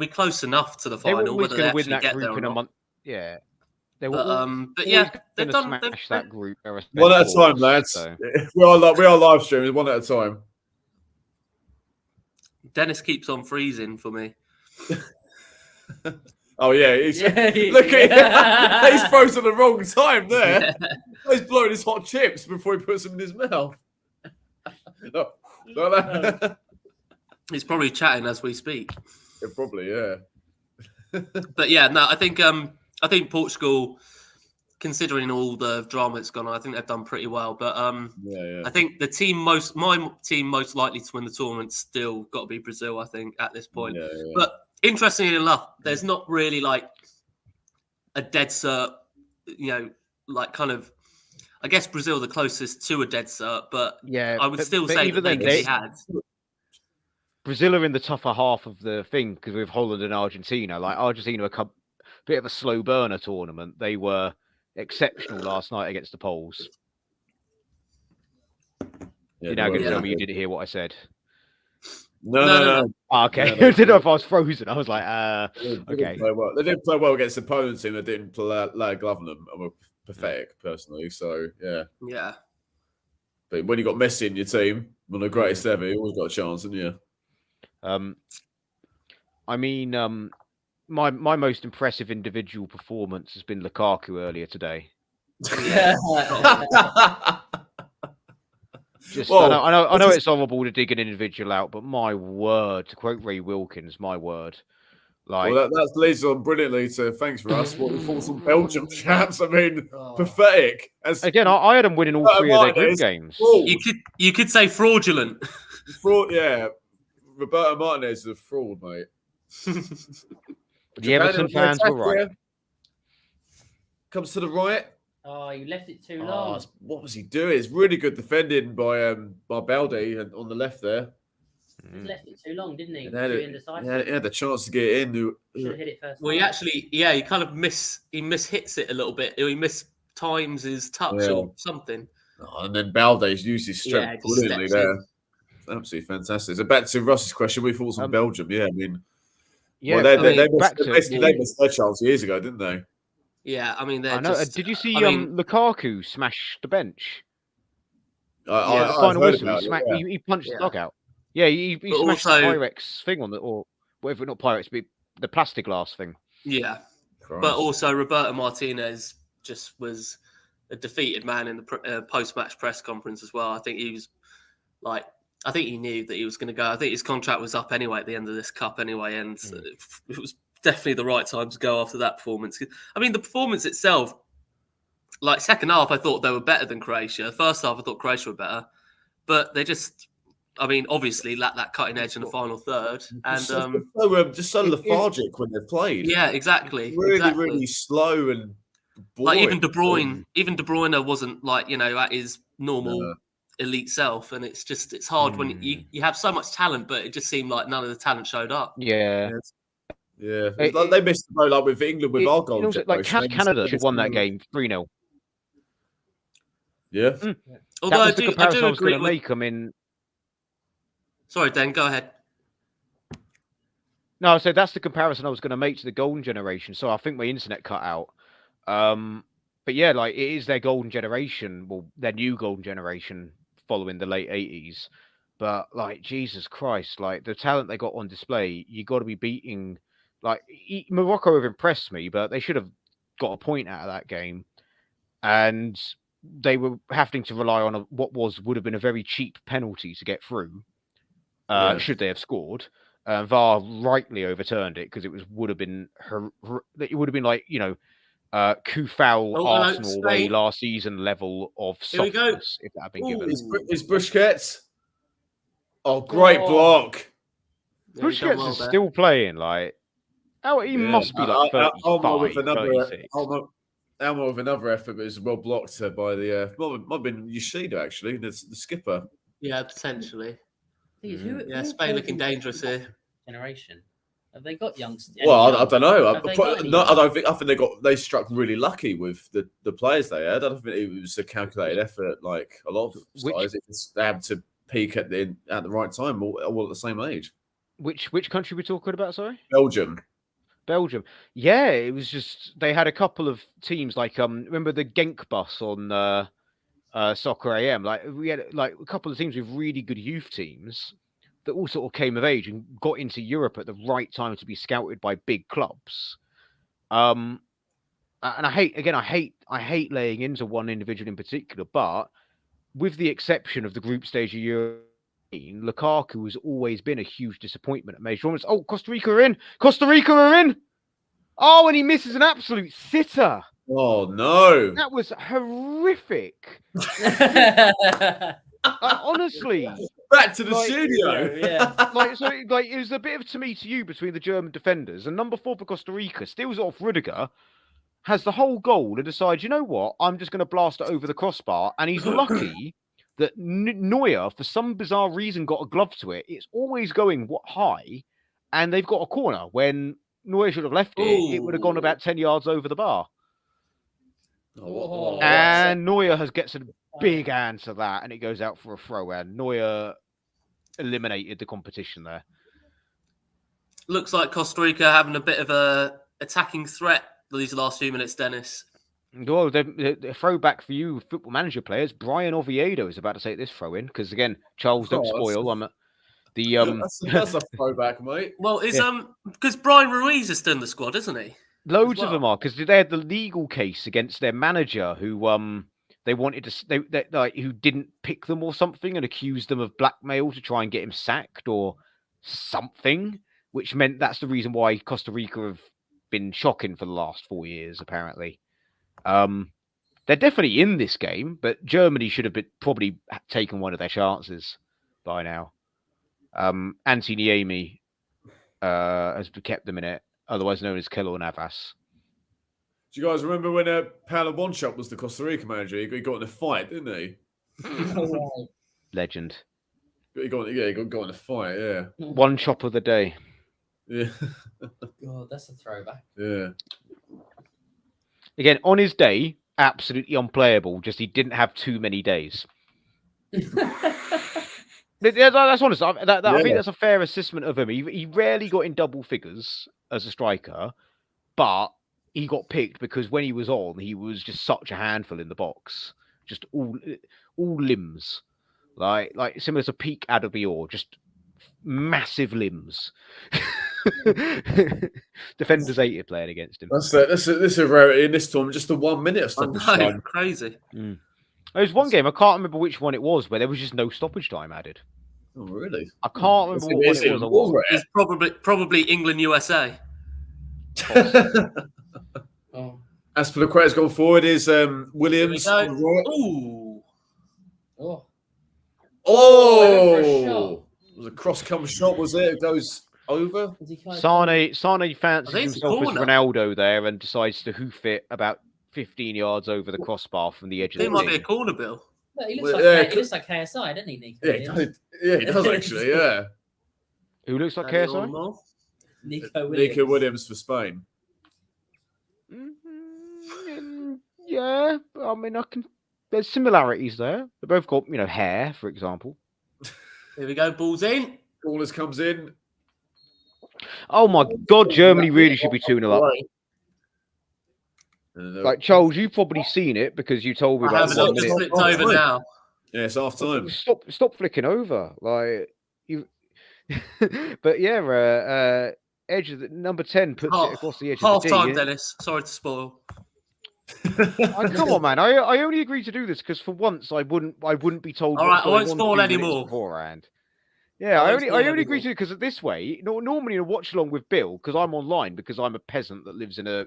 close enough to the They were final. always Whether going they to win actually that get there group or in a not. month. Yeah. They were But yeah, they've done smash that group. One at a time, lads. So. We are live streaming one at a time. Dennis keeps on freezing for me. Oh yeah, look at him. He's frozen the wrong time there. He's blowing his hot chips before he puts them in his mouth. No. He's probably chatting as we speak. Yeah, probably, yeah. But yeah, no, I think Portugal, considering all the drama that's gone on, I think they've done pretty well. But I think my team most likely to win the tournament still got to be Brazil. I think at this point. Yeah. But interestingly enough, there's not really like a dead cert. Like kind of. I guess Brazil are the closest to a dead cert, but yeah, I would still say that they could be had. Brazil are in the tougher half of the thing because with Holland and Argentina. Like Argentina, a bit of a slow burner tournament. They were exceptional last night against the Poles. Yeah, You're now going to tell me you didn't hear what I said. No. Oh, okay. No, I didn't know if I was frozen. I was like, okay. They didn't play well against the opponent team. They didn't lay a glove on them. And were pathetic, personally. So, yeah. Yeah. But when you got Messi in your team, one of the greatest ever, you always got a chance, haven't you? I mean, my most impressive individual performance has been Lukaku earlier today. I know it's honourable to dig an individual out, but my word, to quote Ray Wilkins, my word. Like, well, that leads on brilliantly to thanks, Russ. What the thoughts on Belgium, chaps? I mean, pathetic. Again, I had them winning all three of their group games. You could say fraudulent. Fraud, yeah. Roberto Martinez is a fraud, mate. The Everton fans were right. Comes to the right. Oh, you left it too long. What was he doing? It's really good defending by Balde on the left there. He left it too long, didn't he? He had the chance to get in. Should have hit it first. Well, he kind of mishits it a little bit. He mistimes his touch or something. Oh, and then Balde's used his strength brilliantly there. Absolutely fantastic. So back to Russ's question, we thought on Belgium. Yeah, I mean, they missed their chance years ago, didn't they? Yeah, I mean, did you see Lukaku smash the bench? Final whistle. He punched the dog out. Yeah, he smashed the Pyrex thing on or whatever, not Pyrex, but the plastic glass thing. Yeah, Christ. But also Roberto Martinez just was a defeated man in the post-match press conference as well. I think he was I think he knew that he was going to go. I think his contract was up anyway at the end of this cup anyway, and it was definitely the right time to go after that performance. I mean, the performance itself, like second half, I thought they were better than Croatia. First half, I thought Croatia were better, but they just I mean, obviously lacked that cutting edge in the final third, and just so lethargic when they've played. Yeah, exactly. Really slow and boring. Like even De Bruyne wasn't like at his normal elite self, and it's hard when you have so much talent, but it just seemed like none of the talent showed up. Yeah. It's like they missed the boat like with England with our goal generation. Like Canada should have won that game 3-0. Yeah. Although that was the comparison I was going to make. I mean, sorry, Dan, go ahead. No, so that's the comparison I was going to make to the golden generation. So I think my internet cut out. But yeah, like it is their golden generation, well, their new golden generation following the late 80s. But like Jesus Christ, like the talent they got on display, you got to be beating. Like Morocco have impressed me, but they should have got a point out of that game, and they were having to rely on what would have been a very cheap penalty to get through. Should they have scored? VAR rightly overturned it because it would have been like Kufal Arsenal way last season level of softness if that had been given. Is Busquets? Oh, great block! Busquets is still playing. Like, he must be like 35, 36. Almo with another effort, but it's well blocked by the. Might have been Yoshida actually, the skipper. Yeah, potentially. Spain looking dangerous here. Generation. Have they got youngsters? Well, I don't know. I think they struck really lucky with the players they had. I don't think it was a calculated effort like a lot of guys. They had to peak at the right time, all at the same age. Which country we're talking about? Sorry, Belgium. Yeah, it was just they had a couple of teams like remember the Genk bus on Soccer AM? Like we had like a couple of teams with really good youth teams that all sort of came of age and got into Europe at the right time to be scouted by big clubs. And I hate laying into one individual in particular, but with the exception of the group stage of Europe, Lukaku has always been a huge disappointment at major tournaments. Oh, Costa Rica are in! Oh, and he misses an absolute sitter. Oh no. That was horrific. Honestly. Back to the studio. Yeah. It was a bit of to me to you between the German defenders, and number 4 for Costa Rica steals it off Rudiger, has the whole goal, and decides, you know what, I'm just going to blast it over the crossbar, and he's lucky that Neuer, for some bizarre reason, got a glove to it. It's always going high, and they've got a corner. When Neuer should have left it, it would have gone about 10 yards over the bar. And Neuer gets a big hand to that, and it goes out for a throw, and Neuer eliminated the competition there. Looks like Costa Rica having a bit of a attacking threat these last few minutes, Dennis. Well, the throwback for you Football Manager players, Brian Oviedo is about to take this throw in because again, Charles, don't spoil. That's a throwback, mate. Well, because Brian Ruiz is still in the squad, isn't he? Loads of them are because they had the legal case against their manager who they wanted to who didn't pick them or something and accused them of blackmail to try and get him sacked or something, which meant that's the reason why Costa Rica have been shocking for the last 4 years, apparently. They're definitely in this game, but Germany should have probably taken one of their chances by now. Antti Niemi has kept them in it, otherwise known as Keylor Navas. Do you guys remember when Paolo Bonchop was the Costa Rica manager? He got in a fight, didn't he? Legend. He got in a fight, yeah. One chop of the day. Yeah. God, that's a throwback. Yeah. Again, on his day, absolutely unplayable. Just he didn't have too many days. That's honest. I think that's a fair assessment of him. He rarely got in double figures as a striker, but he got picked because when he was on, he was just such a handful in the box. Just all limbs, like similar to peak Adebayor, just massive limbs. Defenders hated playing against him. This is a rarity in this tournament. Just the 1 minute of stoppage time. Crazy. There was one game, I can't remember which one it was, where there was just no stoppage time added. Oh, really? I can't remember what it was. It's probably England USA. As for the quotes going forward, is Williams. Ooh. went for a shot. It was a cross-come shot, was it? It goes over. Sane fancies think it's himself as corner. Ronaldo there and decides to hoof it about 15 yards over the crossbar from the edge of It the might be a tee. corner, Bill. Look, he Well, looks like KSI, doesn't he, Nico? Yeah, he does actually. Yeah, Who looks like Any KSI? more? Nico Williams. Nico Williams for Spain. Yeah, I mean, there's similarities there. They both got, hair, for example. Here we go. Ball's in. Corners comes in. Oh my God, Germany really should be 2-0 up. Like, Charles, you've probably seen it because you told me I about haven't. it. I've just flipped over now. Yeah, it's half time. Stop flicking over, like you. But yeah, edge of the number 10 puts it across the edge of Half the time, tee. Dennis. Sorry to spoil. Come on, man! I only agreed to do this because for once I wouldn't be told. All right, I won't on spoil 2 any minutes more. beforehand. Yeah, I I won't spoil only any agreed to more. it because this way, normally in a watch along with Bill, because I'm online because I'm a peasant that lives in a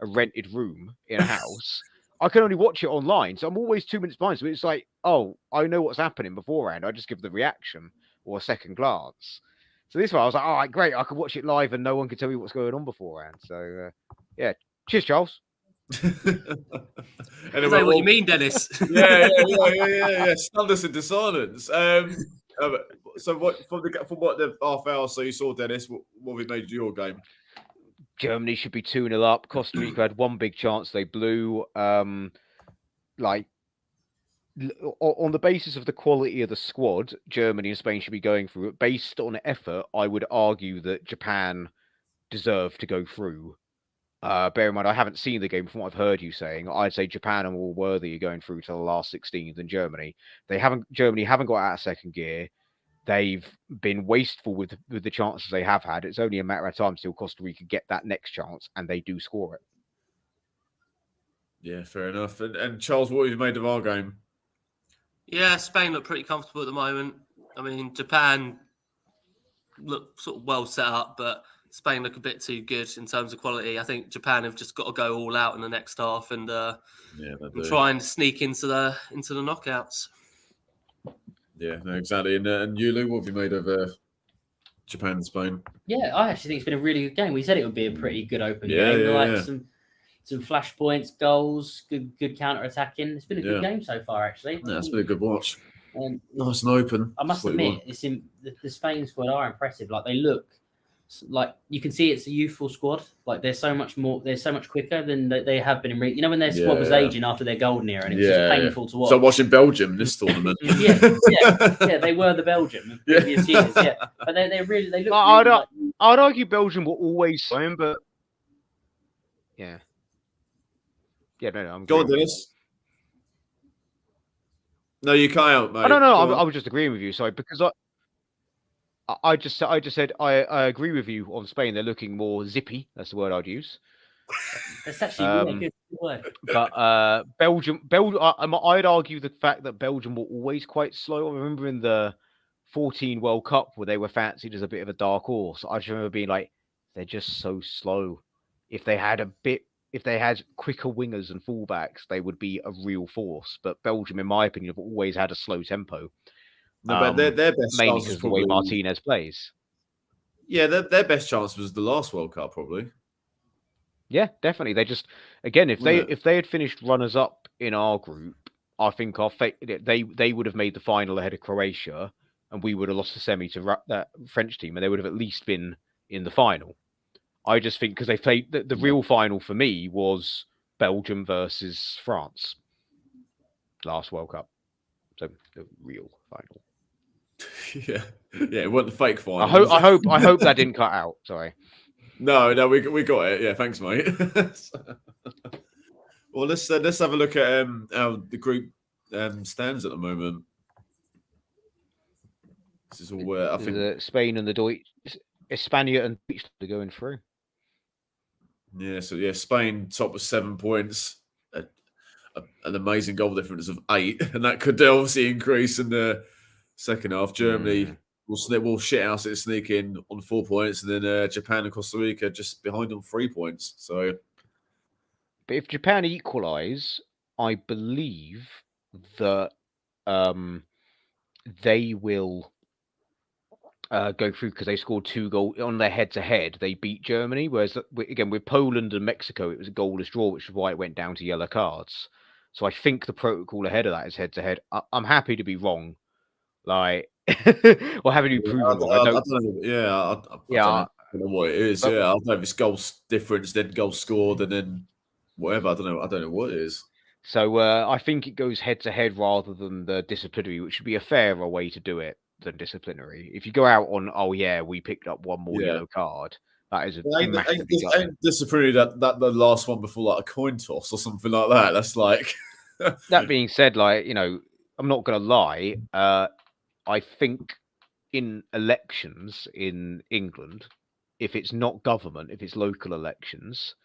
rented room in a house. I can only watch it online, so I'm always 2 minutes behind. So it's like, oh, I know what's happening beforehand. I just give the reaction or a second glance. So this way, I was like, all right, great. I can watch it live, and no one can tell me what's going on beforehand. So yeah, cheers, Charles. Anyway, say what you mean, Dennis. Yeah. Stunned us into silence. So what from what the half hour so you saw, Dennis? What we made your game? Germany should be 2-0 up. Costa Rica had one big chance they blew. Like on the basis of the quality of the squad, Germany and Spain should be going through it. Based on effort, I would argue that Japan deserve to go through. Bear in mind, I haven't seen the game. From what I've heard you saying, I'd say Japan are more worthy of going through to the last 16 than Germany. Germany haven't got out of second gear. They've been wasteful with the chances they have had. It's only a matter of time till Costa Rica get that next chance, and they do score it. Yeah, fair enough. And Charles, what have you made of our game? Yeah, Spain look pretty comfortable at the moment. I mean, Japan look sort of well set up, but Spain look a bit too good in terms of quality. I think Japan have just got to go all out in the next half and try and sneak into the knockouts. Yeah, no, exactly. And Yulu, what have you made of Japan and Spain? Yeah, I actually think it's been a really good game. We said it would be a pretty good open game. Some flashpoints, goals, good counter attacking. It's been a good game so far, actually. Yeah, it's been a good watch. Nice and open. I must admit, the Spain squad are impressive. Like they look like you can see it's a youthful squad. Like they're so much quicker than they have been in. When their squad was aging after their golden era, and it was just painful to watch. So watching Belgium this tournament. yeah, they were the Belgium of previous years. Yeah, but they look. I'd argue Belgium were always fine, but yeah. Yeah, no, I'm go on, Dennis. No, you can't out, mate. No. I was just agreeing with you. Sorry, because I just said I agree with you on Spain. They're looking more zippy. That's the word I'd use. That's actually a good word. But Belgium. I'd argue the fact that Belgium were always quite slow. I remember in the 2014 World Cup where they were fancied as a bit of a dark horse. I just remember being like, they're just so slow. If they had quicker wingers and fullbacks, they would be a real force. But Belgium, in my opinion, have always had a slow tempo. No, but their best mainly chance because was of the way Martinez plays. Yeah, their best chance was the last World Cup, probably. Yeah, definitely. They just if they had finished runners up in our group, I think they would have made the final ahead of Croatia, and we would have lost the semi to that French team, and they would have at least been in the final. I just think because they played the real final for me was Belgium versus France last World Cup. So the real final. Yeah, it wasn't the fake final. I hope that didn't cut out. Sorry. No, we got it. Yeah, thanks, mate. Well, let's have a look at how the group stands at the moment. This is all I think Spain and the Deutsch, Hispania and Deutsch are going through. Yeah, so Spain top with 7 points, an amazing goal difference of 8, and that could obviously increase in the second half. Germany will shit house it, sneak in on 4 points, and then Japan and Costa Rica just behind on 3 points. So, but if Japan equalise, I believe that they will go through because they scored 2 goals on their head-to-head. They beat Germany, whereas again with Poland and Mexico, it was a goalless draw, which is why it went down to yellow cards. So I think the protocol ahead of that is head-to-head. I'm happy to be wrong, like or happy to be proven wrong. I don't know. Yeah, I don't know what it is. But, I don't know if it's goal difference, then goal scored, and then whatever. I don't know what it is. So I think it goes head-to-head rather than the disciplinary, which would be a fairer way to do it than disciplinary. If you go out on, oh yeah, we picked up one more yellow card, that is ain't disciplinary that the last one before like a coin toss or something like that. That's like. That being said, like, you know, I'm not going to lie. I think in elections in England, if it's not government, if it's local elections,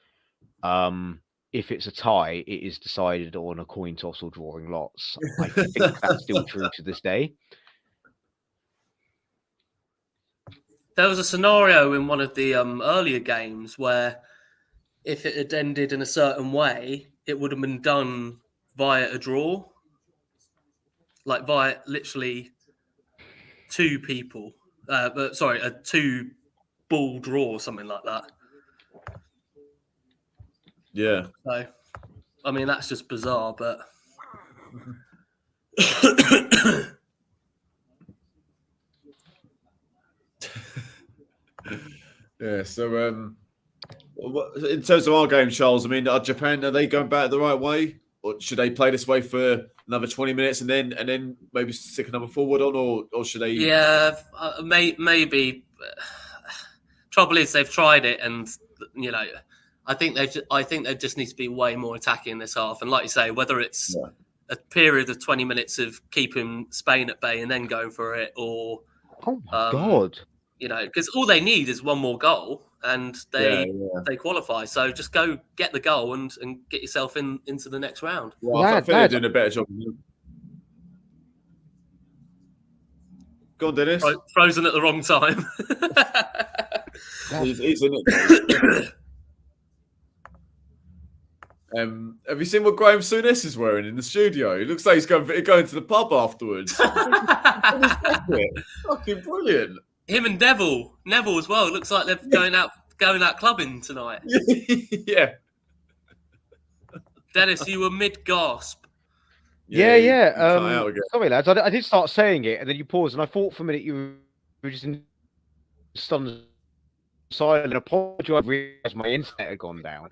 if it's a tie, it is decided on a coin toss or drawing lots. I think that's still true to this day. There was a scenario in one of the earlier games where if it had ended in a certain way, it would have been done via a draw. Like via literally 2 people. A 2-ball draw or something like that. Yeah. So, I mean, that's just bizarre, but... Yeah, so in terms of our game, Charles, I mean, are they going back the right way? Or should they play this way for another 20 minutes and then maybe stick another forward on, or should they? Yeah, maybe. Trouble is, they've tried it, and you know, I think they just need to be way more attacking in this half. And like you say, whether it's a period of 20 minutes of keeping Spain at bay and then going for it, or oh my god, you know, because all they need is one more goal and they qualify. So just go get the goal and get yourself into the next round. Well, I think they're doing a better job. Go on, Dennis. Frozen at the wrong time. He's in it. Have you seen what Graham Souness is wearing in the studio? He looks like he's going to the pub afterwards. Fucking brilliant. Him and Neville as well. It looks like they're going out clubbing tonight. Yeah. Dennis, you were mid gasp. Yeah. Sorry, lads. I did start saying it, and then you paused, and I thought for a minute you were just in stunned silent. Apologize. I realized my internet had gone down.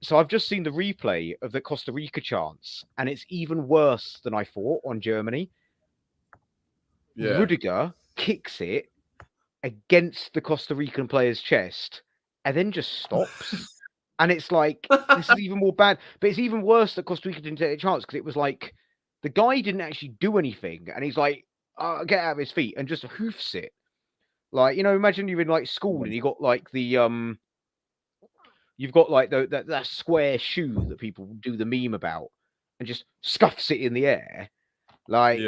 So I've just seen the replay of the Costa Rica chance, and it's even worse than I thought on Germany. Yeah. Rudiger kicks it against the Costa Rican player's chest and then just stops. And it's like, this is even more bad. But it's even worse that Costa Rica didn't take a chance, because it was like the guy didn't actually do anything. And he's like, get out of his feet, and just hoofs it. Like, you know, imagine you're in like school and you got like the you've got like that square shoe that people do the meme about, and just scuffs it in the air. Like,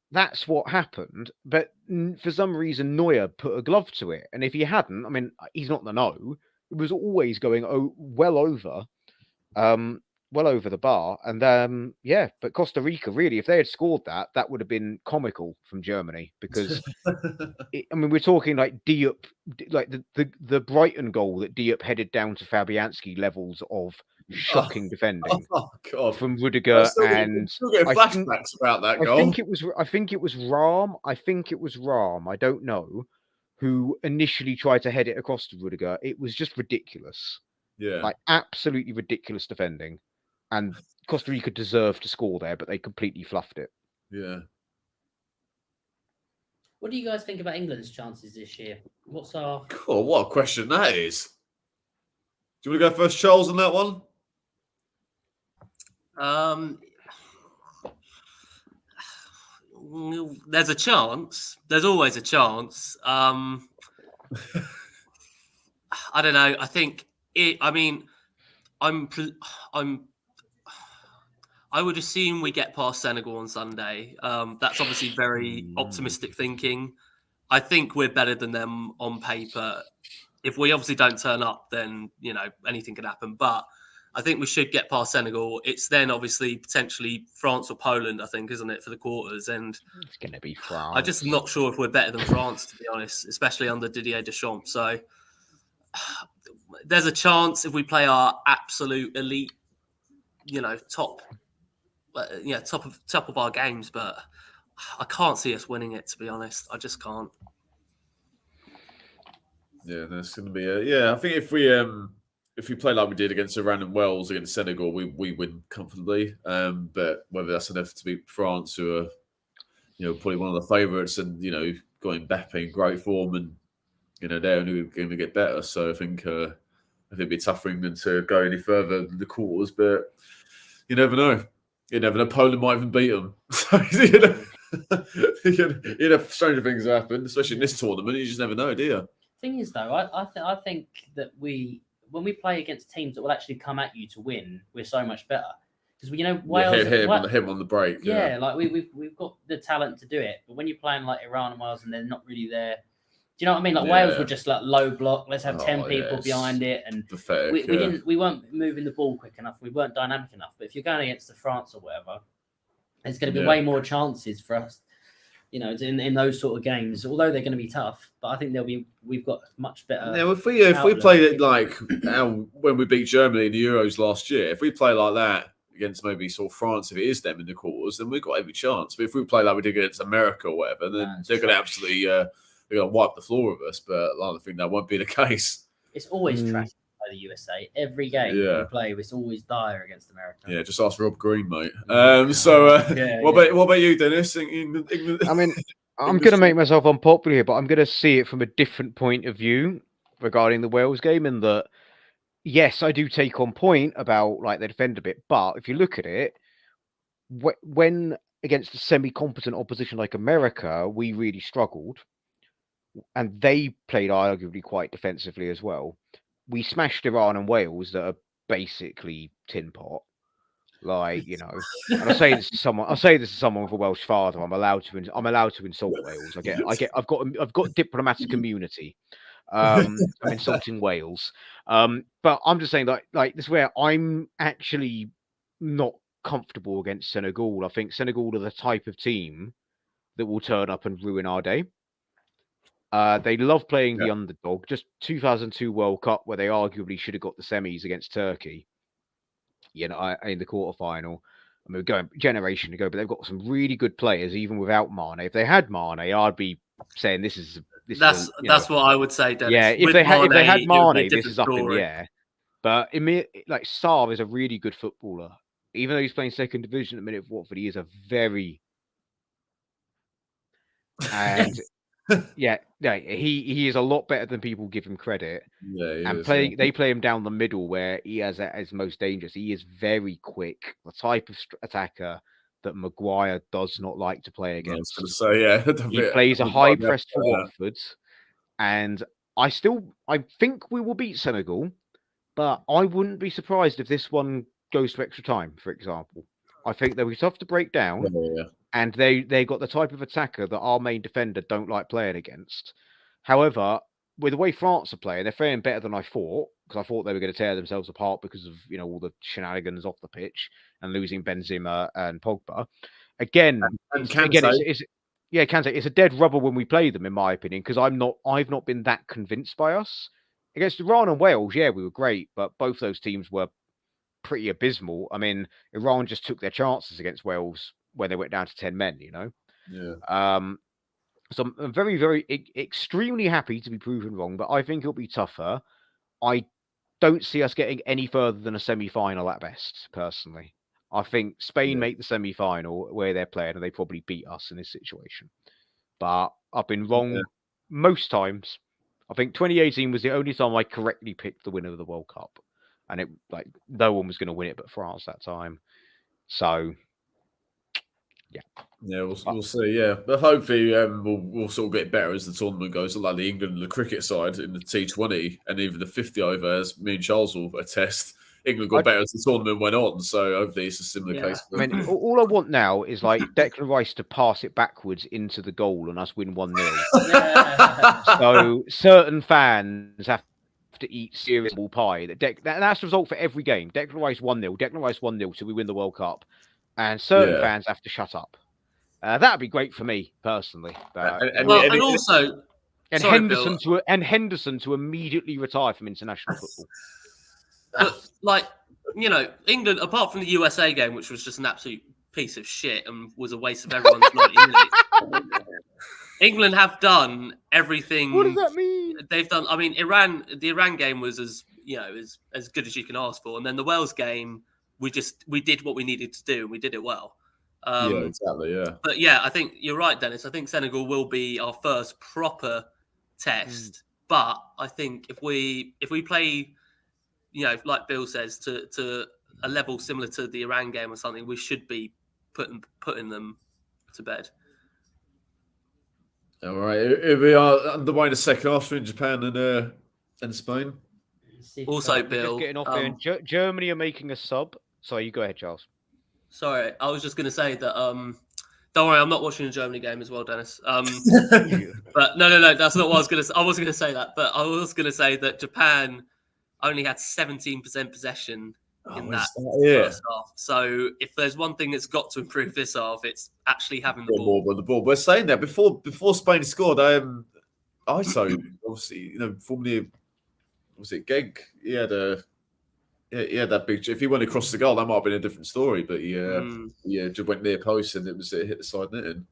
that's what happened. But for some reason, Neuer put a glove to it. And if he hadn't, I mean, he's not the no. It was always going well over the bar. And but Costa Rica, really, if they had scored that would have been comical from Germany, because we're talking like Diop, like the Brighton goal that Diop headed down to Fabianski levels of shocking defending from Rudiger. And still getting flashbacks about that goal. I think it was Rahm. I don't know who initially tried to head it across to Rudiger. It was just ridiculous. Yeah. Like, absolutely ridiculous defending. And Costa Rica deserved to score there, but they completely fluffed it. Yeah. What do you guys think about England's chances this year? What's our... God, what a question that is. Do you want to go first, Charles, on that one? There's a chance. There's always a chance. I don't know. I think I would assume we get past Senegal on Sunday. That's obviously very optimistic thinking. I think we're better than them on paper. If we obviously don't turn up, then, you know, anything could happen. But I think we should get past Senegal. It's then obviously potentially France or Poland, I think, isn't it, for the quarters? And It's going to be France. I'm just not sure if we're better than France, to be honest, especially under Didier Deschamps. So there's a chance if we play our absolute elite, top of our games, but I can't see us winning it, to be honest. I just can't. Yeah, there's going to be I think if we play like we did against Iran and Wales against Senegal, we win comfortably. But whether that's enough to beat France, who are probably one of the favourites, and got Mbappe in great form, and they're only going to get better. So I think it'd be tough for England to go any further than the quarters. But you never know. You never know. Poland might even beat them. So, stranger things have happened, especially in this tournament. You just never know, do you? Thing is, though, I think that when we play against teams that will actually come at you to win, we're so much better because Wales hit him on the break. Yeah, like we've got the talent to do it, but when you're playing like Iran and Wales and they're not really there, do you know what I mean? Like Wales were just like low block. Let's have 10 people behind it, and pathetic, we weren't moving the ball quick enough. We weren't dynamic enough. But if you're going against the France or whatever, there's going to be way more chances for us. In those sort of games, although they're going to be tough, but I think we've got much better. Yeah, if we play it like when we beat Germany in the Euros last year, if we play like that against maybe sort of France, if it is them in the quarters, then we've got every chance. But if we play like we did against America or whatever, then they're going to absolutely they're going to wipe the floor of us. But I think that won't be the case. It's always trash by the USA. Every game we play, it's always dire against America. Yeah, just ask Rob Green, mate. What about you, Dennis? England? I mean, I'm going to make myself unpopular here, but I'm going to see it from a different point of view regarding the Wales game. In that, yes, I do take on point about like they defend a bit, but if you look at it, when against a semi-competent opposition like America, we really struggled, and they played arguably quite defensively as well. We smashed Iran and Wales that are basically tin pot. Like, and I say this to someone with a Welsh father. I'm allowed to insult Wales. I've got diplomatic immunity. I'm insulting Wales. But I'm just saying that like this is where I'm actually not comfortable against Senegal. I think Senegal are the type of team that will turn up and ruin our day. They love playing the underdog. Just 2002 World Cup, where they arguably should have got the semis against Turkey. In the quarterfinal. I mean, we're going a generation ago, but they've got some really good players, even without Mane. If they had Mane, I'd be saying that's what I would say, Dennis. Yeah, if they had Mane, this is up in the air. But like Sarr is a really good footballer, even though he's playing second division at the minute for Watford. He is a very he is a lot better than people give him credit. They play him down the middle where he is most dangerous. He is very quick, the type of attacker that Maguire does not like to play against. He plays a high press for Watford, and I think we will beat Senegal, but I wouldn't be surprised if this one goes to extra time, for example. I think they'll be tough to break down. And they got the type of attacker that our main defender don't like playing against. However, with the way France are playing, they're playing better than I thought, because I thought they were going to tear themselves apart because of all the shenanigans off the pitch and losing Benzema and Pogba. Kante, it's a dead rubber when we play them, in my opinion, because I've not been that convinced by us. Against Iran and Wales, we were great, but both those teams were pretty abysmal. I mean, Iran just took their chances against Wales when they went down to 10 men, So I'm very, very, extremely happy to be proven wrong, but I think it'll be tougher. I don't see us getting any further than a semi-final at best, personally. I think Spain make the semi-final where they're playing, and they probably beat us in this situation. But I've been wrong most times. I think 2018 was the only time I correctly picked the winner of the World Cup. And no one was going to win it but France that time. So... we'll see. But hopefully we'll sort of get better as the tournament goes. Like the England and the cricket side in the T20 and even the 50 over, as me and Charles will attest, England got better as the tournament went on. So hopefully it's a similar case. I mean, all I want now is like Declan Rice to pass it backwards into the goal and us win 1-0. So certain fans have to eat serious pie. That's the result for every game. Declan Rice 1-0, Declan Rice 1-0 till we win the World Cup. And certain fans have to shut up. That'd be great for me, personally. And also... Henderson to immediately retire from international football. But, like, you know, England, apart from the USA game, which was just an absolute piece of shit and was a waste of everyone's 90 minutes, England have done everything. What does that mean? They've done. I mean, the Iran game was as good as you can ask for, and then the Wales game, we did what we needed to do, and we did it well. Yeah, exactly. Yeah. But yeah, I think you're right, Dennis. I think Senegal will be our first proper test. But I think if we play, you know, like Bill says, to a level similar to the Iran game or something, we should be putting them to bed. All right, here we are underway the second half in Japan and Spain. Also, Bill, just getting off here. Germany are making a sub. Sorry, you go ahead, Charles. Sorry, I was just going to say that. Don't worry, I'm not watching the Germany game as well, Dennis. But no, that's not what I was going to say. I wasn't going to say that, but I was going to say that Japan only had 17% possession in that first half. So if there's one thing that's got to improve this half, it's actually having the ball. We're saying that before Spain scored. ISO obviously, you know, formerly was it Geg? He had that big. If he went across the goal, that might have been a different story. But just went near post and it hit the side netting.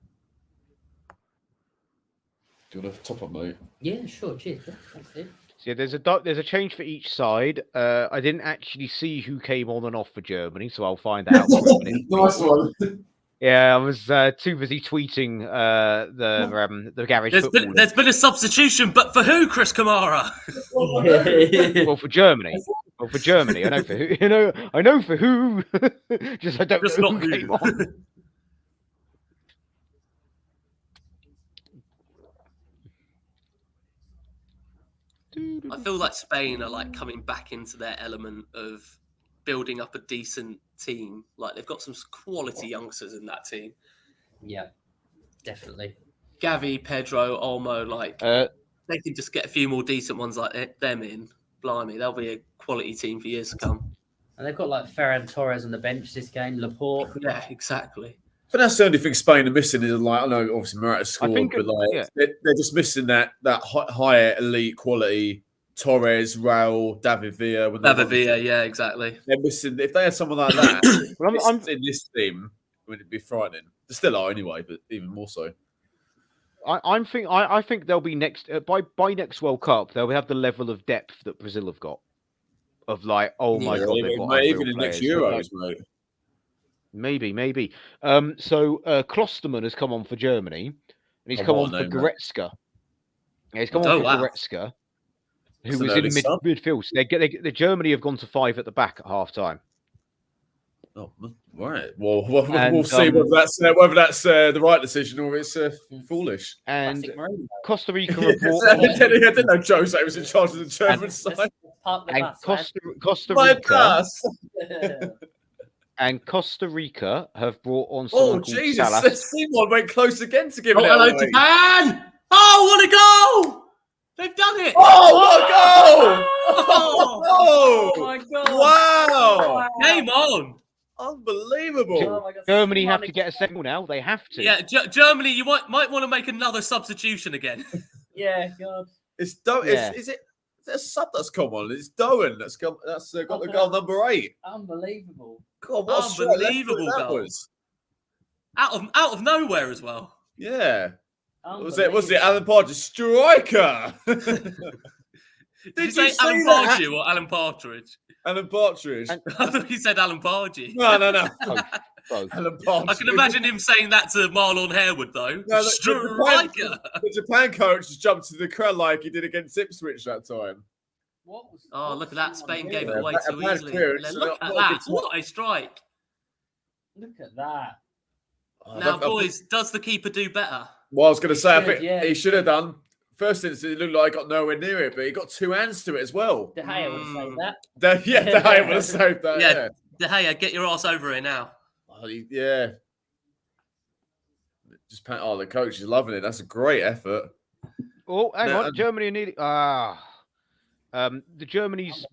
Do you want to top up, mate? Yeah, sure. Cheers. That's it. So there's a change for each side. I didn't actually see who came on and off for Germany, so I'll find out. Nice one. Yeah, I was too busy tweeting the garage. There's been a substitution, but for who, Chris Kamara? Well, for Germany. I know for who. I know for who. Just I don't know who came on. I feel like Spain are like coming back into their element of building up a decent team. Like they've got some quality youngsters in that team. Yeah, definitely. Gavi, Pedro, Olmo, they can just get a few more decent ones like them in. Blimey, they'll be a quality team for years to come. And they've got like Ferran Torres on the bench this game, Laporte. Yeah, exactly. But that's the only thing Spain are missing is I know obviously Morata scored, but they're just missing that higher elite quality. Torres, Raul, David Villa. Yeah, exactly. They're missing. If they had someone like that in this team, would it be frightening? They still are anyway, but even more so. I think they'll be next by next World Cup. They'll have the level of depth that Brazil have got. Of like, oh my god, even in next Euros, mate. Maybe. So Klosterman has come on for Germany, and he's come on for Goretzka. Yeah, he's come on for Goretzka, who was in midfield. So the Germany have gone to 5 at the back at half time. Oh, right. Well, we'll see whether that's the right decision or it's foolish. And Costa Rica I didn't know Jose was in charge of the German side. And Costa Rica. And Costa Rica have brought on someone called Jesus! Salas. Simon went close again to giving it hello, away. Japan! Oh, what a goal! They've done it! Oh, what a goal! Oh my god! Wow! Game on! Unbelievable! Oh my God. Germany have to get a second now. They have to. Yeah, Germany, you might want to make another substitution again. Yeah, God. Is it a sub that's come on? It's Doan that's got the goal number 8. Unbelievable! God, what unbelievable that goal! Was. Out of nowhere as well. Yeah. Was it Alan Partridge striker? Did you say Alan Partridge or Alan Partridge? Alan Partridge. I thought he said Alan Partridge. No. Both. Alan Partridge. I can imagine him saying that to Marlon Harewood, though. No, striker. The Japan coach just jumped to the crowd like he did against Ipswich that time. Look at that. Spain gave it away too easily. Look at that. What a strike. Look at that. Now, boys, does the keeper do better? Well, I was going to say, I think he should have done. First instance, it looked like he got nowhere near it, but he got 2 hands to it as well. De Gea would have saved that. De Gea would have saved that. Yeah, De Gea, get your ass over here now. Yeah. The coach is loving it. That's a great effort. Oh, hang on. Germany are nearly... The Germany's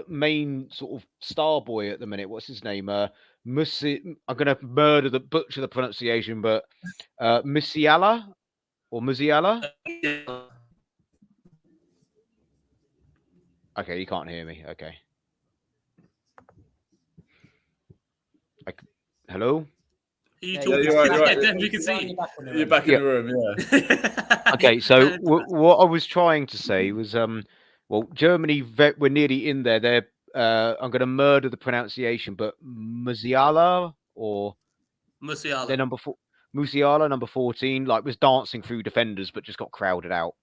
main sort of star boy at the minute. What's his name? I'm going to butcher the pronunciation, but Musiala or Musiala. Okay, you can't hear me. Okay. Hello. You're right. We can see you're back in the room. Yeah. Okay, so what I was trying to say was, well, Germany we're nearly in there. They're I'm going to murder the pronunciation, but Musiala or Musiala. they're Musiala, number 14, like was dancing through defenders, but just got crowded out.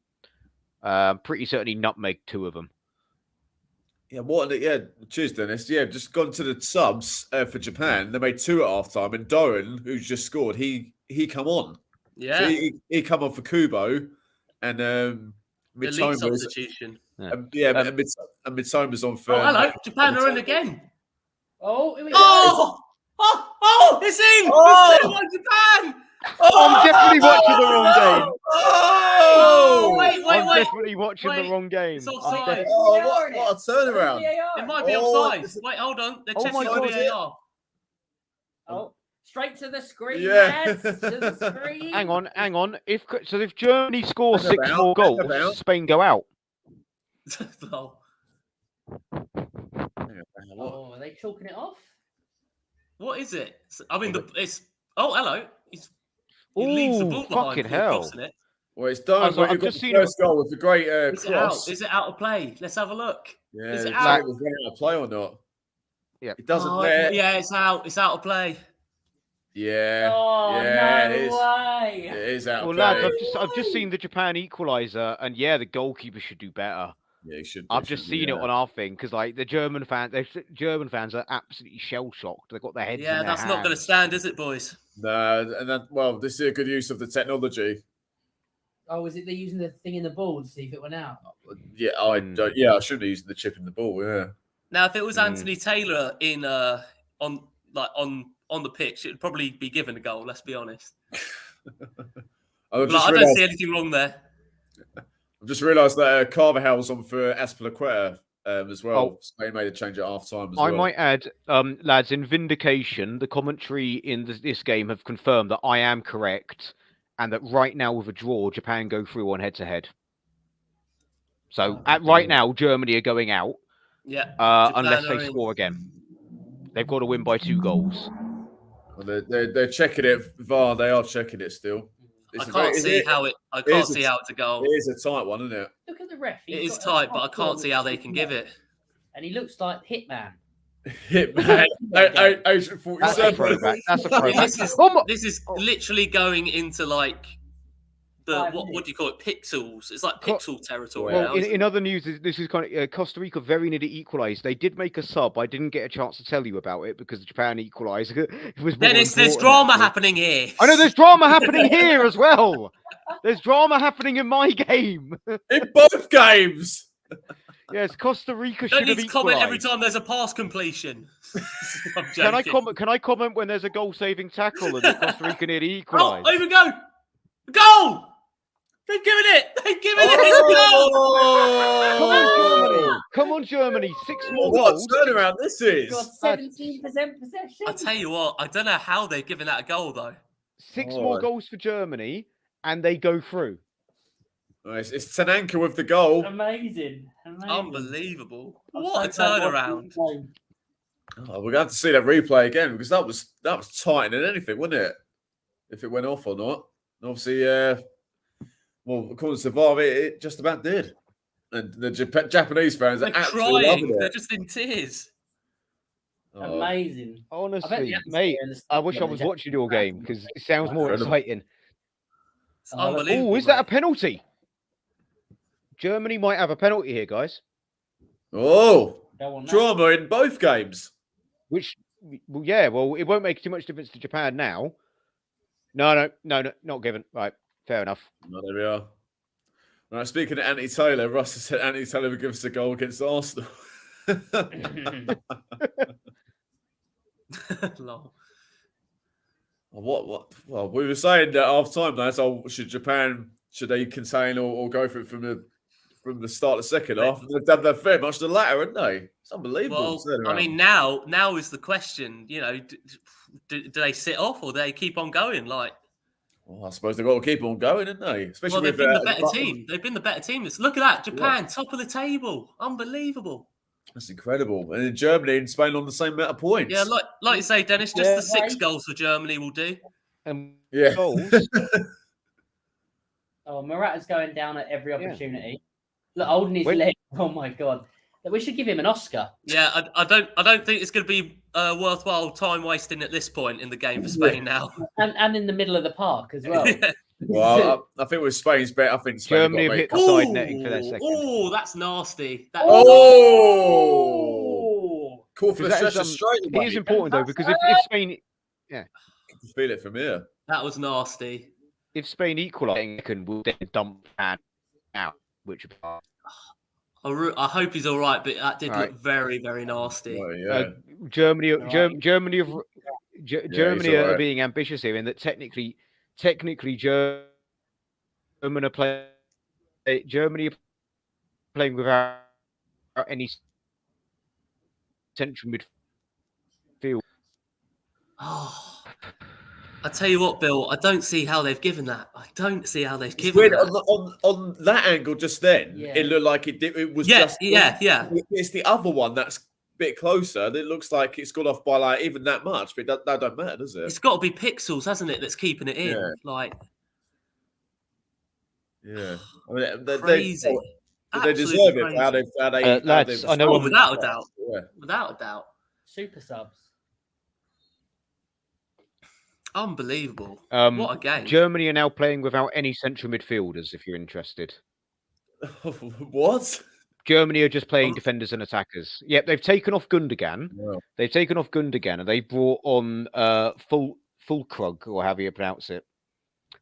Pretty certainly nutmeg 2 of them. Yeah, cheers, Dennis. Yeah, just gone to the subs for Japan. They made 2 at halftime, and Doran, who's just scored, he come on. Yeah, so he come on for Kubo, and elite substitution. And Mitsoma's on for. Oh, hello, Japan are in again. Oh, here we go. It's in! It's 2-1 Japan! I'm definitely watching the wrong game. Oh, wait. I'm definitely watching the wrong game. It's offside. What a turnaround. It might be offside. Wait, hold on. They're checking VAR. Oh, straight to the screen, Yeah. lads. To the screen. Hang on. If Germany scores 6 more goals, Spain go out. Oh. Oh, are they chalking it off? What is it? I mean, it's. Oh, hello. He leaves the ball behind. Fucking hell. It. Well, it's done. I've just seen first goal with the great cross. Is it out of play? Let's have a look. Yeah, is it out? Was running out of play or not? Yeah, it doesn't. Yeah, it's out. It's out of play. Yeah. Oh, yeah, no way. It is out of play. Lads, I've just seen the Japan equaliser, and yeah, the goalkeeper should do better. Yeah, he should. I've just seen it on our thing because, like, the German fans are absolutely shell shocked. They've got their heads. Yeah, in their that's not going to hands. stand, is it, boys? No, and this is a good use of the technology. Oh, is it they're using the thing in the ball to see if it went out? Yeah, I shouldn't have used the chip in the ball. Yeah. Now, if it was Anthony Taylor on the pitch, it'd probably be given a goal. Let's be honest. I don't see anything wrong there. I've just realised that Carvajal's on for Azpilicueta as well. Spain made a change at half time as well. I might add, lads, in vindication, the commentary in this game have confirmed that I am correct, and that right now with a draw, Japan go through on head-to-head. So right now, Germany are going out. Yeah. Unless they score again. They've got to win by 2 goals. Well, they're checking it. VAR, they are checking it still. I can't see how it's a goal. It is a tight one, isn't it? Look at the ref. It is tight, but I can't see how they can give it. And he looks like Hitman. Hitman. Agent 47. That's a throwback. That's a throwback. This is literally going into like the what do you call it? Pixels. It's like pixel territory. Well, in other news, this is kind of Costa Rica very nearly equalised. They did make a sub. I didn't get a chance to tell you about it because Japan equalised. Dennis, there's drama happening here. I know there's drama happening here as well. There's drama happening in my game. In both games. Yes, Costa Rica Don't should have need to comment equalised. every time there's a pass completion. Can I comment when there's a goal-saving tackle and Costa Rica nearly equalised? Oh, here we go. Goal! They've given it. They've given it. Come on, Germany. 6 more What goals. turnaround this is. Got 17% possession. I tell you what, I don't know how they've given that a goal though. 6 more goals for Germany, and they go through. Nice. It's Tananka with the goal. Amazing. Unbelievable. What a turnaround. Oh, we're going to have to see that replay again because that was tighter than anything, wasn't it? If it went off or not. And obviously, well, according to VAR, it just about did. And the Japanese fans are absolutely loving it. They're just in tears. Amazing. Honestly, mate, I wish I was watching your game because it sounds more exciting. It's unbelievable. Oh, is that a penalty? Germany might have a penalty here, guys. Oh, drama in both games. Which, well, it won't make too much difference to Japan now. No, not given. Right, fair enough. No, there we are. Right, speaking of Anthony Taylor, Russ has said Anthony Taylor would give us a goal against Arsenal. What? Well, we were saying that half time, lads. Should they contain or go for it from from the start of the second half. They've done that very much the latter, haven't they? It's unbelievable. Well, I mean, now is the question. You know, do they sit off or do they keep on going? Like, well, I suppose they've got to keep on going, haven't they? Especially well, they've with been the better team. They've been the better team. Look at that, Japan, top of the table, unbelievable. That's incredible. And in Germany and Spain on the same amount of points. Yeah, like you say, Dennis, just the 6 goals for Germany will do. Yeah. Goals. Oh, Morata's going down at every opportunity. Look, holding his leg. Oh my god, we should give him an Oscar. Yeah, I don't think it's going to be worthwhile time wasting at this point in the game for Spain now. And in the middle of the park as well. Well, I think with Spain's better. I think Spain Germany have hit the side netting for their second. Oh, that's nasty. Call for the stretcher straight. It is important though, because if Spain, you can feel it from here. That was nasty. If Spain equalise, we'll then dump out, which. I hope he's all right, but that did look very, very nasty. Oh, yeah. Germany are being ambitious here in that technically Germany are playing without any central midfield. Oh, I tell you what, Bill, I don't see how they've given that. I don't see how they've given that. On that angle just then, it looked like it was just... Yeah. It's the other one that's a bit closer. It looks like it's gone off by like even that much, but that don't matter, does it? It's got to be pixels, hasn't it, that's keeping it in? Yeah. Like... Yeah. I mean, crazy. They deserve it. How they lads, I know. Without a doubt. Yeah. Without a doubt. Super subs. Unbelievable. What a game. Germany are now playing without any central midfielders, if you're interested. What? Germany are just playing defenders and attackers. Yep, they've taken off Gundogan. Wow. They've taken off Gundogan and they brought on Fulkrug, or however you pronounce it.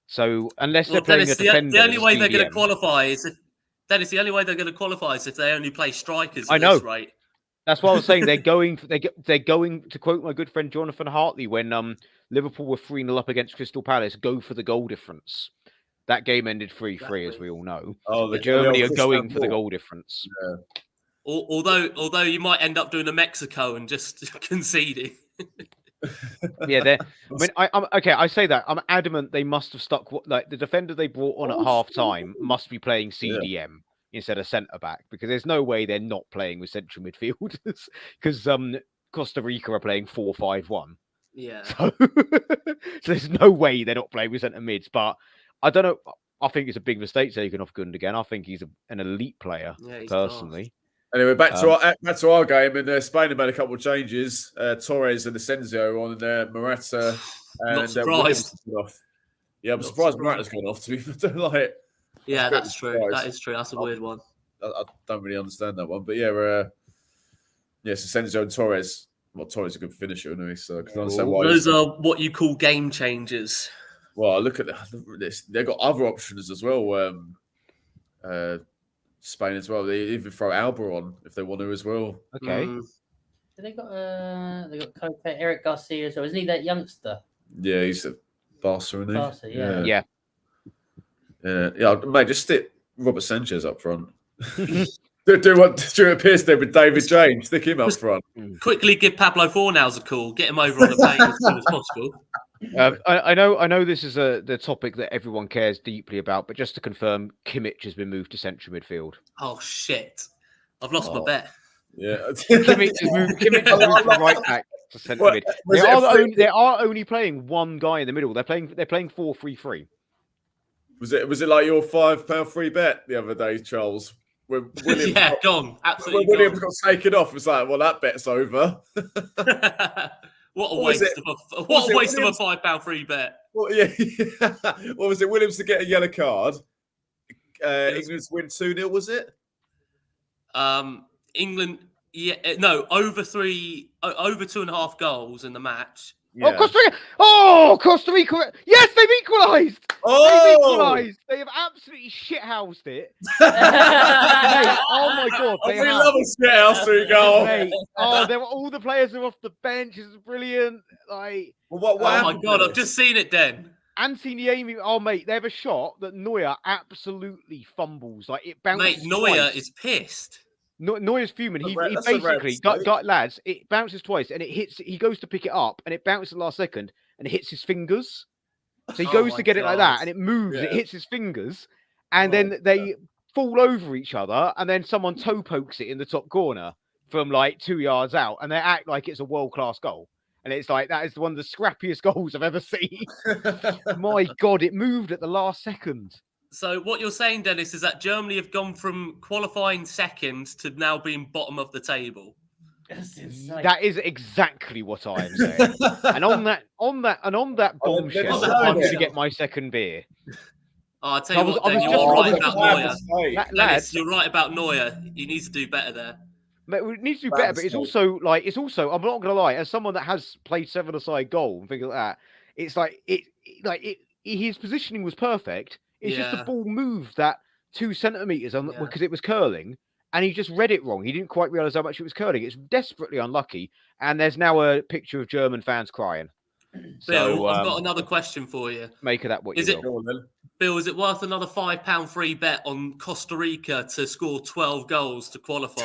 So unless they're playing Dennis, a defender, the only way they're going to qualify is if Dennis. The only way they're going to qualify is if they only play strikers. I know. This rate. That's what I was saying. They're going to quote my good friend Jonathan Hartley when Liverpool were 3-0 up against Crystal Palace. Go for the goal difference. That game ended 3-3, as we all know. Oh, Germany are going for the goal difference. Yeah. Although you might end up doing a Mexico and just conceding. Yeah, I say that. I'm adamant they must have stuck. Like the defender they brought on at half time must be playing CDM instead of centre back, because there's no way they're not playing with central midfielders, because Costa Rica are playing 4-5-1. Yeah. So there's no way they're not playing with centre mids. But I don't know. I think it's a big mistake taking off Gundogan. I think he's an elite player, personally. Anyway, back to our game. And Spain have made a couple of changes. Torres and Asensio on Morata. Not surprised. Yeah, I'm surprised Morata's gone off, to be like. Yeah, that's true. That is true. That's a weird one. I don't really understand that one. But yeah, Asensio and Torres. Well, Torres is a good finisher, anyway, so I can understand why. Those are what you call game changers. Well, look at this. They've got other options as well. Spain as well. They even throw Alba on if they want to as well. Okay. They got Eric Garcia as well. Isn't he that youngster? Yeah, he's a Barca, isn't he? Barca, yeah. Mate, just stick Robert Sanchez up front. Do what Stuart Pearce did with David James. Stick him up front. Quickly give Pablo Fornals a call. Get him over on the plane as soon as possible. I know this is the topic that everyone cares deeply about, but just to confirm, Kimmich has been moved to central midfield. Oh shit! I've lost my bet. Yeah, Kimmich has moved from right back to central mid. They are only playing one guy in the middle. They're playing 4-3-3. Was it like your £5 free bet the other day, Charles? When William gone. Absolutely. When William got taken off, it's like, well, that bet's over. What a waste of a £5 free bet. Well, yeah. What was it? Williams to get a yellow card. England's win 2-0, was it? England, over 2.5 goals in the match. Yeah. Costa Rica! Yes, they've equalised. They have absolutely shithoused it. Mate, oh my god! We love a shithouse goal. Mate, all the players are off the bench. It's brilliant. Like, what oh my god! I've just seen it. Then Niemi, oh mate, they have a shot that Neuer absolutely fumbles. Like it bounces. Mate, Neuer twice. is pissed. Neuer's fuming. He That's a rare basically, lads, it bounces twice and it hits. He goes to pick it up and it bounces the last second and it hits his fingers. So he goes to get it like that and it moves. Yeah. It hits his fingers and then they fall over each other and then someone toe pokes it in the top corner from like 2 yards out and they act like it's a world-class goal. And it's like, that is one of the scrappiest goals I've ever seen. My God, it moved at the last second. So what you're saying, Dennis, is that Germany have gone from qualifying second to now being bottom of the table. That is exactly what I am saying. and on that bombshell, I'm going to get my second beer. Oh, I'll tell you what, then, you're right about Neuer. Dennis, you're right about Neuer. He needs to do better there. It needs to do better, but it's also, I'm not going to lie, as someone that has played 7-a-side goal and things like that, it's his positioning was perfect. It's just the ball moved that 2 centimeters because it was curling, and he just read it wrong. He didn't quite realize how much it was curling. It's desperately unlucky, and there's now a picture of German fans crying. Bill, I've got another question for you. Make of that what you will. Bill, is it worth another £5 free bet on Costa Rica to score 12 goals to qualify?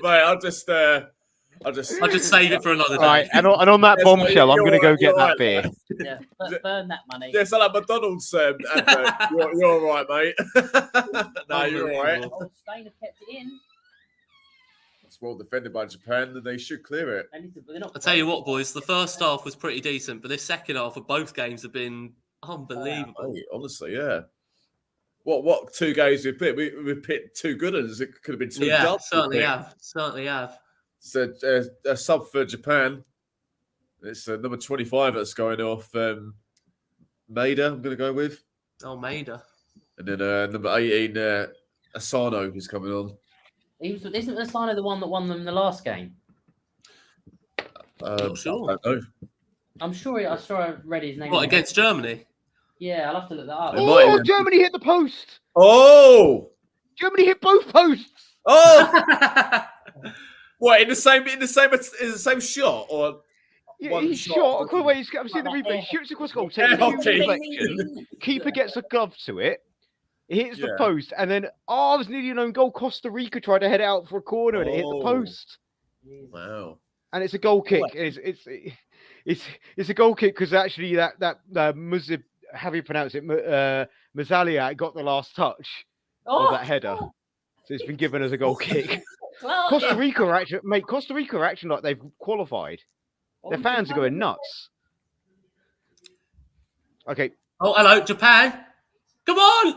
Right, I'll just save it for another day. Right, and on that bombshell, I'm going to go get that beer. Yeah, burn that money. Yeah, it's like McDonald's advert. You're all right, mate. No, you're all right. Oh, Spain have kept it in. It's well defended by Japan, and they should clear it. I'll tell you what, boys, the first half was pretty decent, but this second half of both games have been unbelievable. Oh, honestly, yeah. What 2 games we picked? We picked 2 good ones. It could have been 2 duds. Certainly have. So a sub for Japan. It's number 25 that's going off. Maida, I'm going to go with. Oh, Maida. And then number 18, Asano, is coming on. Isn't Asano the one that won them the last game? Sure. I don't know. I'm sure I read his name. What, against Germany? Yeah, I'll have to look that up. Oh, Germany hit the post. Oh! Germany hit both posts. Oh! What, in the same shot, or he shot? I'm seeing the replay. He shoots across goal, takes a huge deflection. Keeper gets a glove to it. It hits the post, and then it was nearly an own goal. Costa Rica tried to head it out for a corner, and it hit the post. Wow! And it's a goal kick. It's a goal kick because actually that Muzib, how do you pronounce it? Mazalia got the last touch of that header, so it's been given as a goal kick. Costa Rica are actually like they've qualified. Their fans are going nuts. Okay. Oh, hello, Japan. Come on!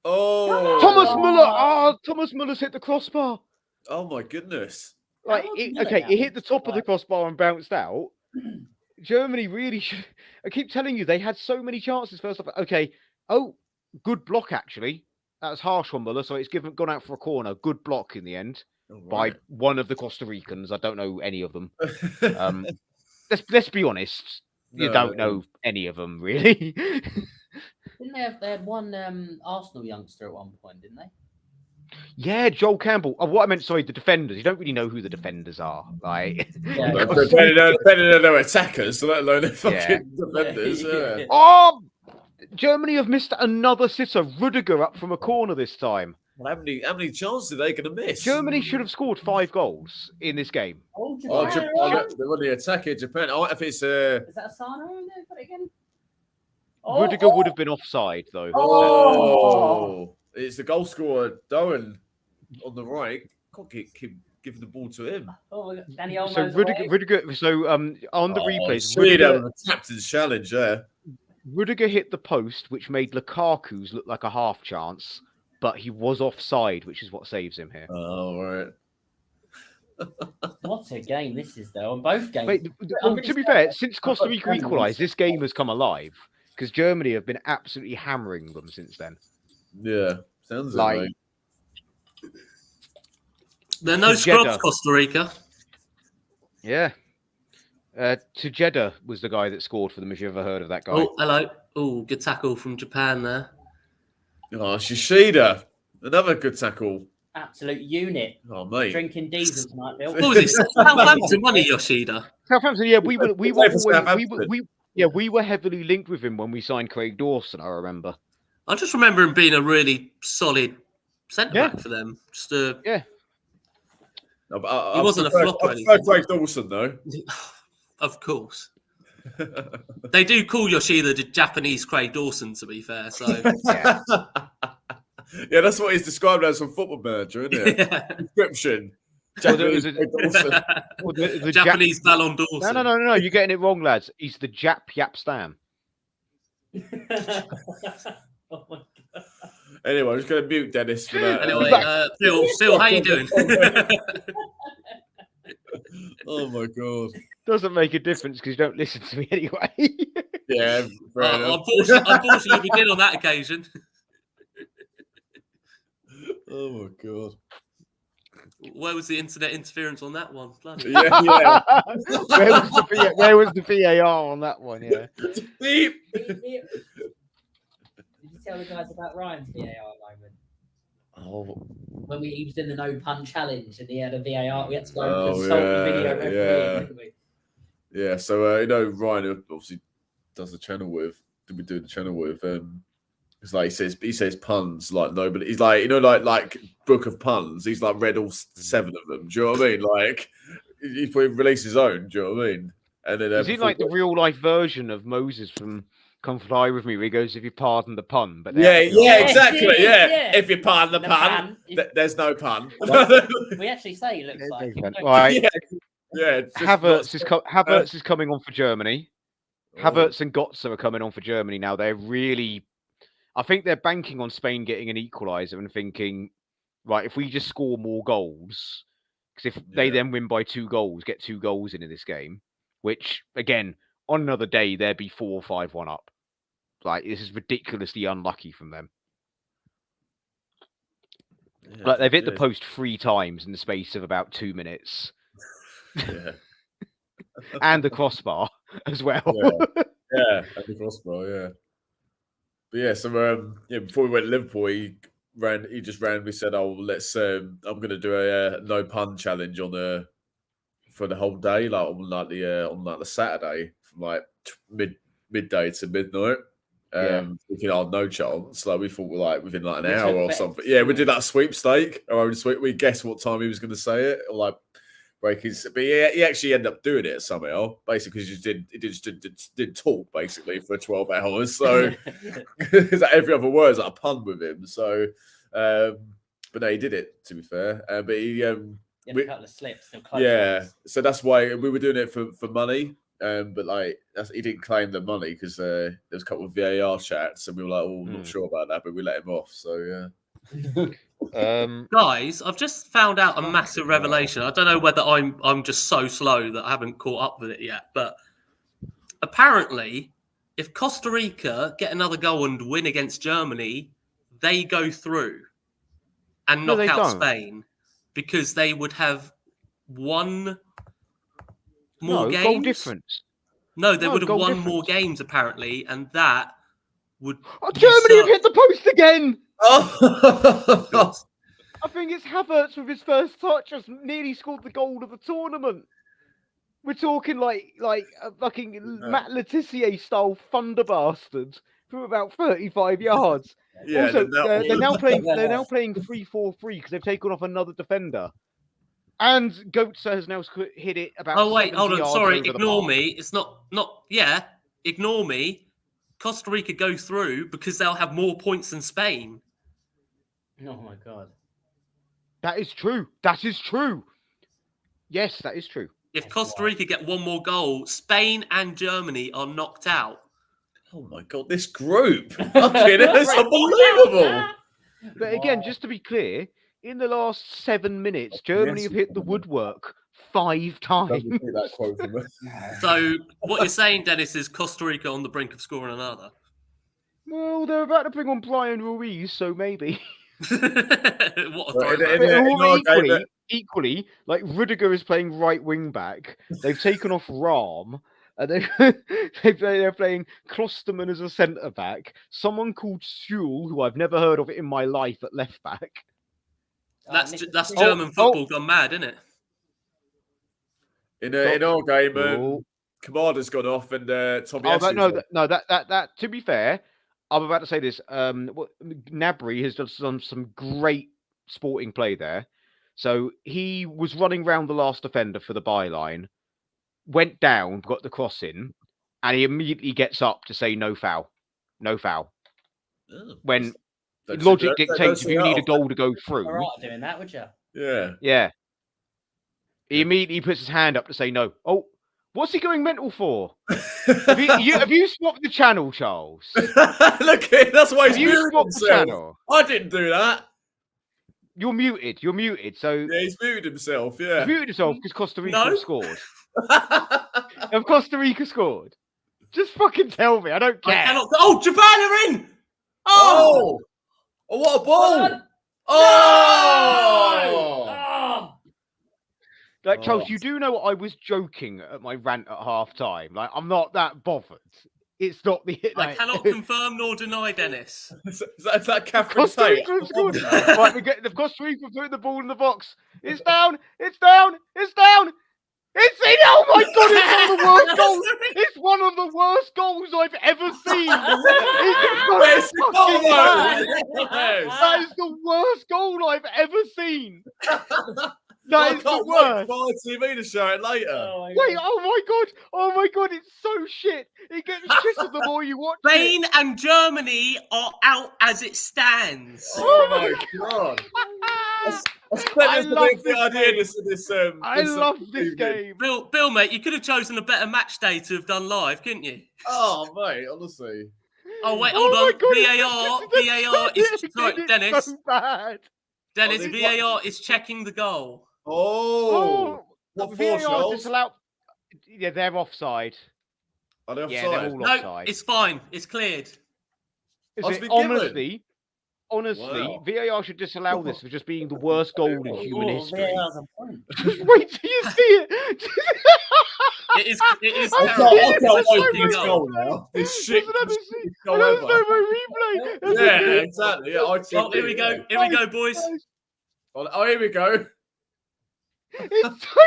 Oh! Thomas Muller! Thomas Muller's hit the crossbar. Oh my goodness! Like, it hit the top of the crossbar and bounced out. Germany really should. I keep telling you, they had so many chances first off. Okay. Oh, good block actually. That was harsh from Muller, so it's gone out for a corner. Good block in the end by one of the Costa Ricans. I don't know any of them. Let's be honest. You don't know any of them, really. Didn't they had one Arsenal youngster at one point, didn't they? Yeah, Joel Campbell. Oh, what I meant, sorry, the defenders. You don't really know who the defenders are. Like, better than their attackers, let alone their fucking defenders. Yeah. Oh, Germany have missed another sitter. Rudiger up from a corner this time. Well, how many chances are they going to miss? Germany should have scored 5 goals in this game. Japan, they're on the attack in Japan. Oh, if it's is that Asano in there? Put it again. Rudiger would have been offside though. Oh, it's the goal scorer Doan on the right. Can't keep giving the ball to him. Oh, Danny Olmo's so Rudiger. So on the replays, Rudiger, the captain's challenge there. Rudiger hit the post, which made Lukaku's look like a half chance, but he was offside, which is what saves him here. Oh, right. What a game this is, though, on both games. Wait, to be fair, since Costa Rica equalised, this game has come alive because Germany have been absolutely hammering them since then. Yeah, sounds like. There are no scrubs, Costa Rica. Yeah. Tejeda was the guy that scored for them, if you ever heard of that guy. Oh, hello. Oh, good tackle from Japan there. Oh, Shishida. Another good tackle. Absolute unit. Oh, mate. Drinking diesel tonight, Bill. What was it? Southampton, wasn't it, Yoshida? Southampton, yeah, we were Play for always, Southampton. we were heavily linked with him when we signed Craig Dawson. I remember. I just remember him being a really solid centre Yeah. back for them. Just Yeah. He wasn't a flop or I anything. Craig Dawson, though. Of course. They do call Yoshida the Japanese Craig Dawson, to be fair. So Yeah. Yeah, that's what he's described as from Football Manager, isn't it? yeah. Description. Well, there Japanese was Craig Dawson. Well, the Japanese Ballon Dawson. No, you're getting it wrong, lads. He's the Jap Yap Stam. Oh my God. Anyway, I'm just going to mute Dennis for that. Anyway, Phil, how you doing? Oh my God. Doesn't make a difference because you don't listen to me anyway. Yeah, fair enough. Unfortunately, we did on that occasion. Oh my God. Where was the internet interference on that one? Bloody Yeah. Where was the VAR on that one? Yeah. Beep. Did you tell the guys about Ryan's VAR moment? Oh, When he was in the no pun challenge and he had a VAR, we had to go Oh, and consult yeah, the video referee, yeah. didn't we? yeah. So Ryan who obviously does the channel with. Did we do the channel with? It's like he says puns like nobody. He's like like book of puns. He's like read all 7 of them. Do you know what I mean? Like he released his own. Do you know what I mean? And then Is he like the real life version of Moses from Come Fly With Me, where he goes, "If you pardon the pun," but Yeah, exactly. Yeah. Yeah. If you pardon the The pun, pun. there's no pun. We actually say he looks like him. Right. Yeah. Havertz is coming on for Germany. Oh. Havertz and Götze are coming on for Germany now. They're really, I think they're banking on Spain getting an equaliser and thinking, right, if we just score more goals, because if they then win by 2 goals, get 2 goals in this game, which again on another day they'd be 4-5-1 up. Like this is ridiculously unlucky from them. Yeah, Like they've hit the post 3 times in the space of about 2 minutes. Yeah. And the crossbar as well. Yeah, and the crossbar, yeah. But yeah, so before we went to Liverpool, he just randomly said, "Oh, let's I'm gonna do a no pun challenge for the whole day, like on the Saturday from like midday to midnight." Thinking, "Oh, no chance." Like we thought, like within like an hour or something. Yeah, we did that sweepstake. Our own sweep. We guessed what time he was going to say it, or like break his. But he actually ended up doing it somehow. Basically, he just did talk basically for 12 hours. So every other word is like a pun with him. So, but no, he did it. To be fair, but he a couple of slips. So that's why we were doing it for money. But like he didn't claim the money because there was a couple of VAR chats, and we were like, "Oh, not sure about that," but we let him off. So yeah. Guys, I've just found out a massive revelation. I don't know whether I'm just so slow that I haven't caught up with it yet, but apparently, if Costa Rica get another goal and win against Germany, they go through and knock out Spain because they would have won more games. Goal difference. No, they would have won more games apparently, and that would. Germany have hit the post again. Oh, I think it's Havertz with his first touch has nearly scored the goal of the tournament. We're talking like a fucking Matt Letitia style thunder bastard from about 35 yards. Yeah, also, they're now playing 3-4-3 because they've taken off another defender. And Götze has now hit it about. Oh wait, hold on. Sorry, ignore me. It's not. Yeah, ignore me. Costa Rica go through because they'll have more points than Spain. Oh my God. That is true. Yes, that is true. If Costa Rica get one more goal, Spain and Germany are knocked out. Oh my God, this group! It's unbelievable. But again, just to be clear, in the last 7 minutes, Germany have hit the woodwork 5 times. That quote from us. So what you're saying, Dennis, is Costa Rica on the brink of scoring another? Well, they're about to bring on Brian Ruiz, so maybe. Equally, like Rudiger is playing right wing back. They've taken off Rahm. And they're playing Klosterman as a centre back. Someone called Sewell, who I've never heard of in my life, at left back. That's German football gone mad, isn't it? In our game, Oh. Kamada's gone off and Tommy. That. To be fair, I'm about to say this. Nabry has done some great sporting play there. So he was running round the last defender for the byline, went down, got the cross in, and he immediately gets up to say no foul, no foul. When logic dictates if you need a goal to go through. All right, doing that, would you? Yeah. Yeah. He immediately puts his hand up to say no. Oh, what's he going mental for? have you swapped the channel, Charles? Look, that's why he's muted swapped the channel. I didn't do that. You're muted. You're muted. So yeah, he's muted himself. Yeah, he's muted himself because Costa Rica scored. Have Costa Rica scored? Just fucking tell me. I don't care. Oh, Japan are in. Oh, what a ball! Oh! Like, Charles, you do know I was joking at my rant at half time. Like, I'm not that bothered. It's not the hit. I cannot confirm nor deny, Dennis. Is that Catherine Tate? Right, the Costa Rica putting the ball in the box. It's down. It's down. It's down. It's in. Oh my God! It's one of the worst goals. It's one of the worst goals I've ever seen. That is the worst goal I've ever seen. That is the worst. I can't wait for TV to show it later. Oh my God, it's so shit. It gets shitter the more you watch Spain and Germany are out as it stands. Oh my God. I love this game. Bill, mate, you could have chosen a better match day to have done live, couldn't you? Oh, mate, honestly. Oh, wait, hold on. God, VAR is... Sorry, Dennis. So bad. Dennis, VAR is checking the goal. Oh. What for, Charles? Yeah, they're offside. Are they offside? Yeah, they're all offside. No, it's fine. It's cleared. Honestly, wow. VAR should disallow this for just being the worst goal in human history. VAR's a point. Just wait till you see it. It is I can't wait terrible. this goal now. This shit. Another slow-mo replay. Yeah, exactly. Yeah, Well, here we go. Here we go, boys. Oh, here we go. It's so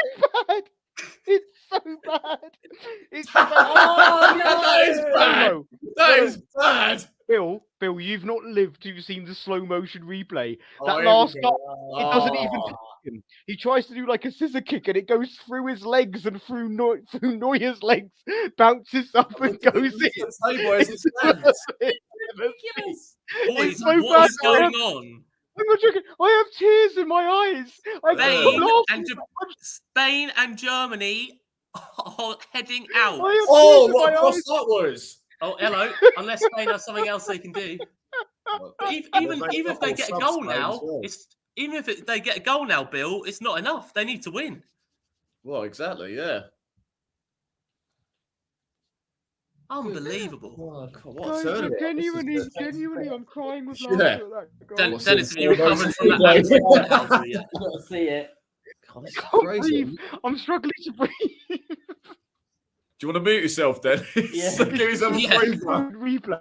bad. It's so bad. It's so bad. That is bad. That is bad. Bill, you've not lived to seen the slow motion replay. That last goal, it doesn't even touch him. He tries to do like a scissor kick and it goes through his legs and through Neuer's legs, bounces up and goes in. Boys, so what is going on? I'm not joking. I have tears in my eyes. Spain and Germany are heading out. Oh, what a cross that was. Oh, hello. Unless Spain has something else they can do. Even if they get a goal now, they get a goal now, Bill, it's not enough. They need to win. Well, exactly, yeah. Unbelievable. Oh, God, what a genuinely, I'm crying with laughter. Dennis, have you recovered from that? I've got to see it. God, I can't breathe. I'm struggling to breathe. Do you want to mute yourself, Dennis? Yeah. Give yourself a replay.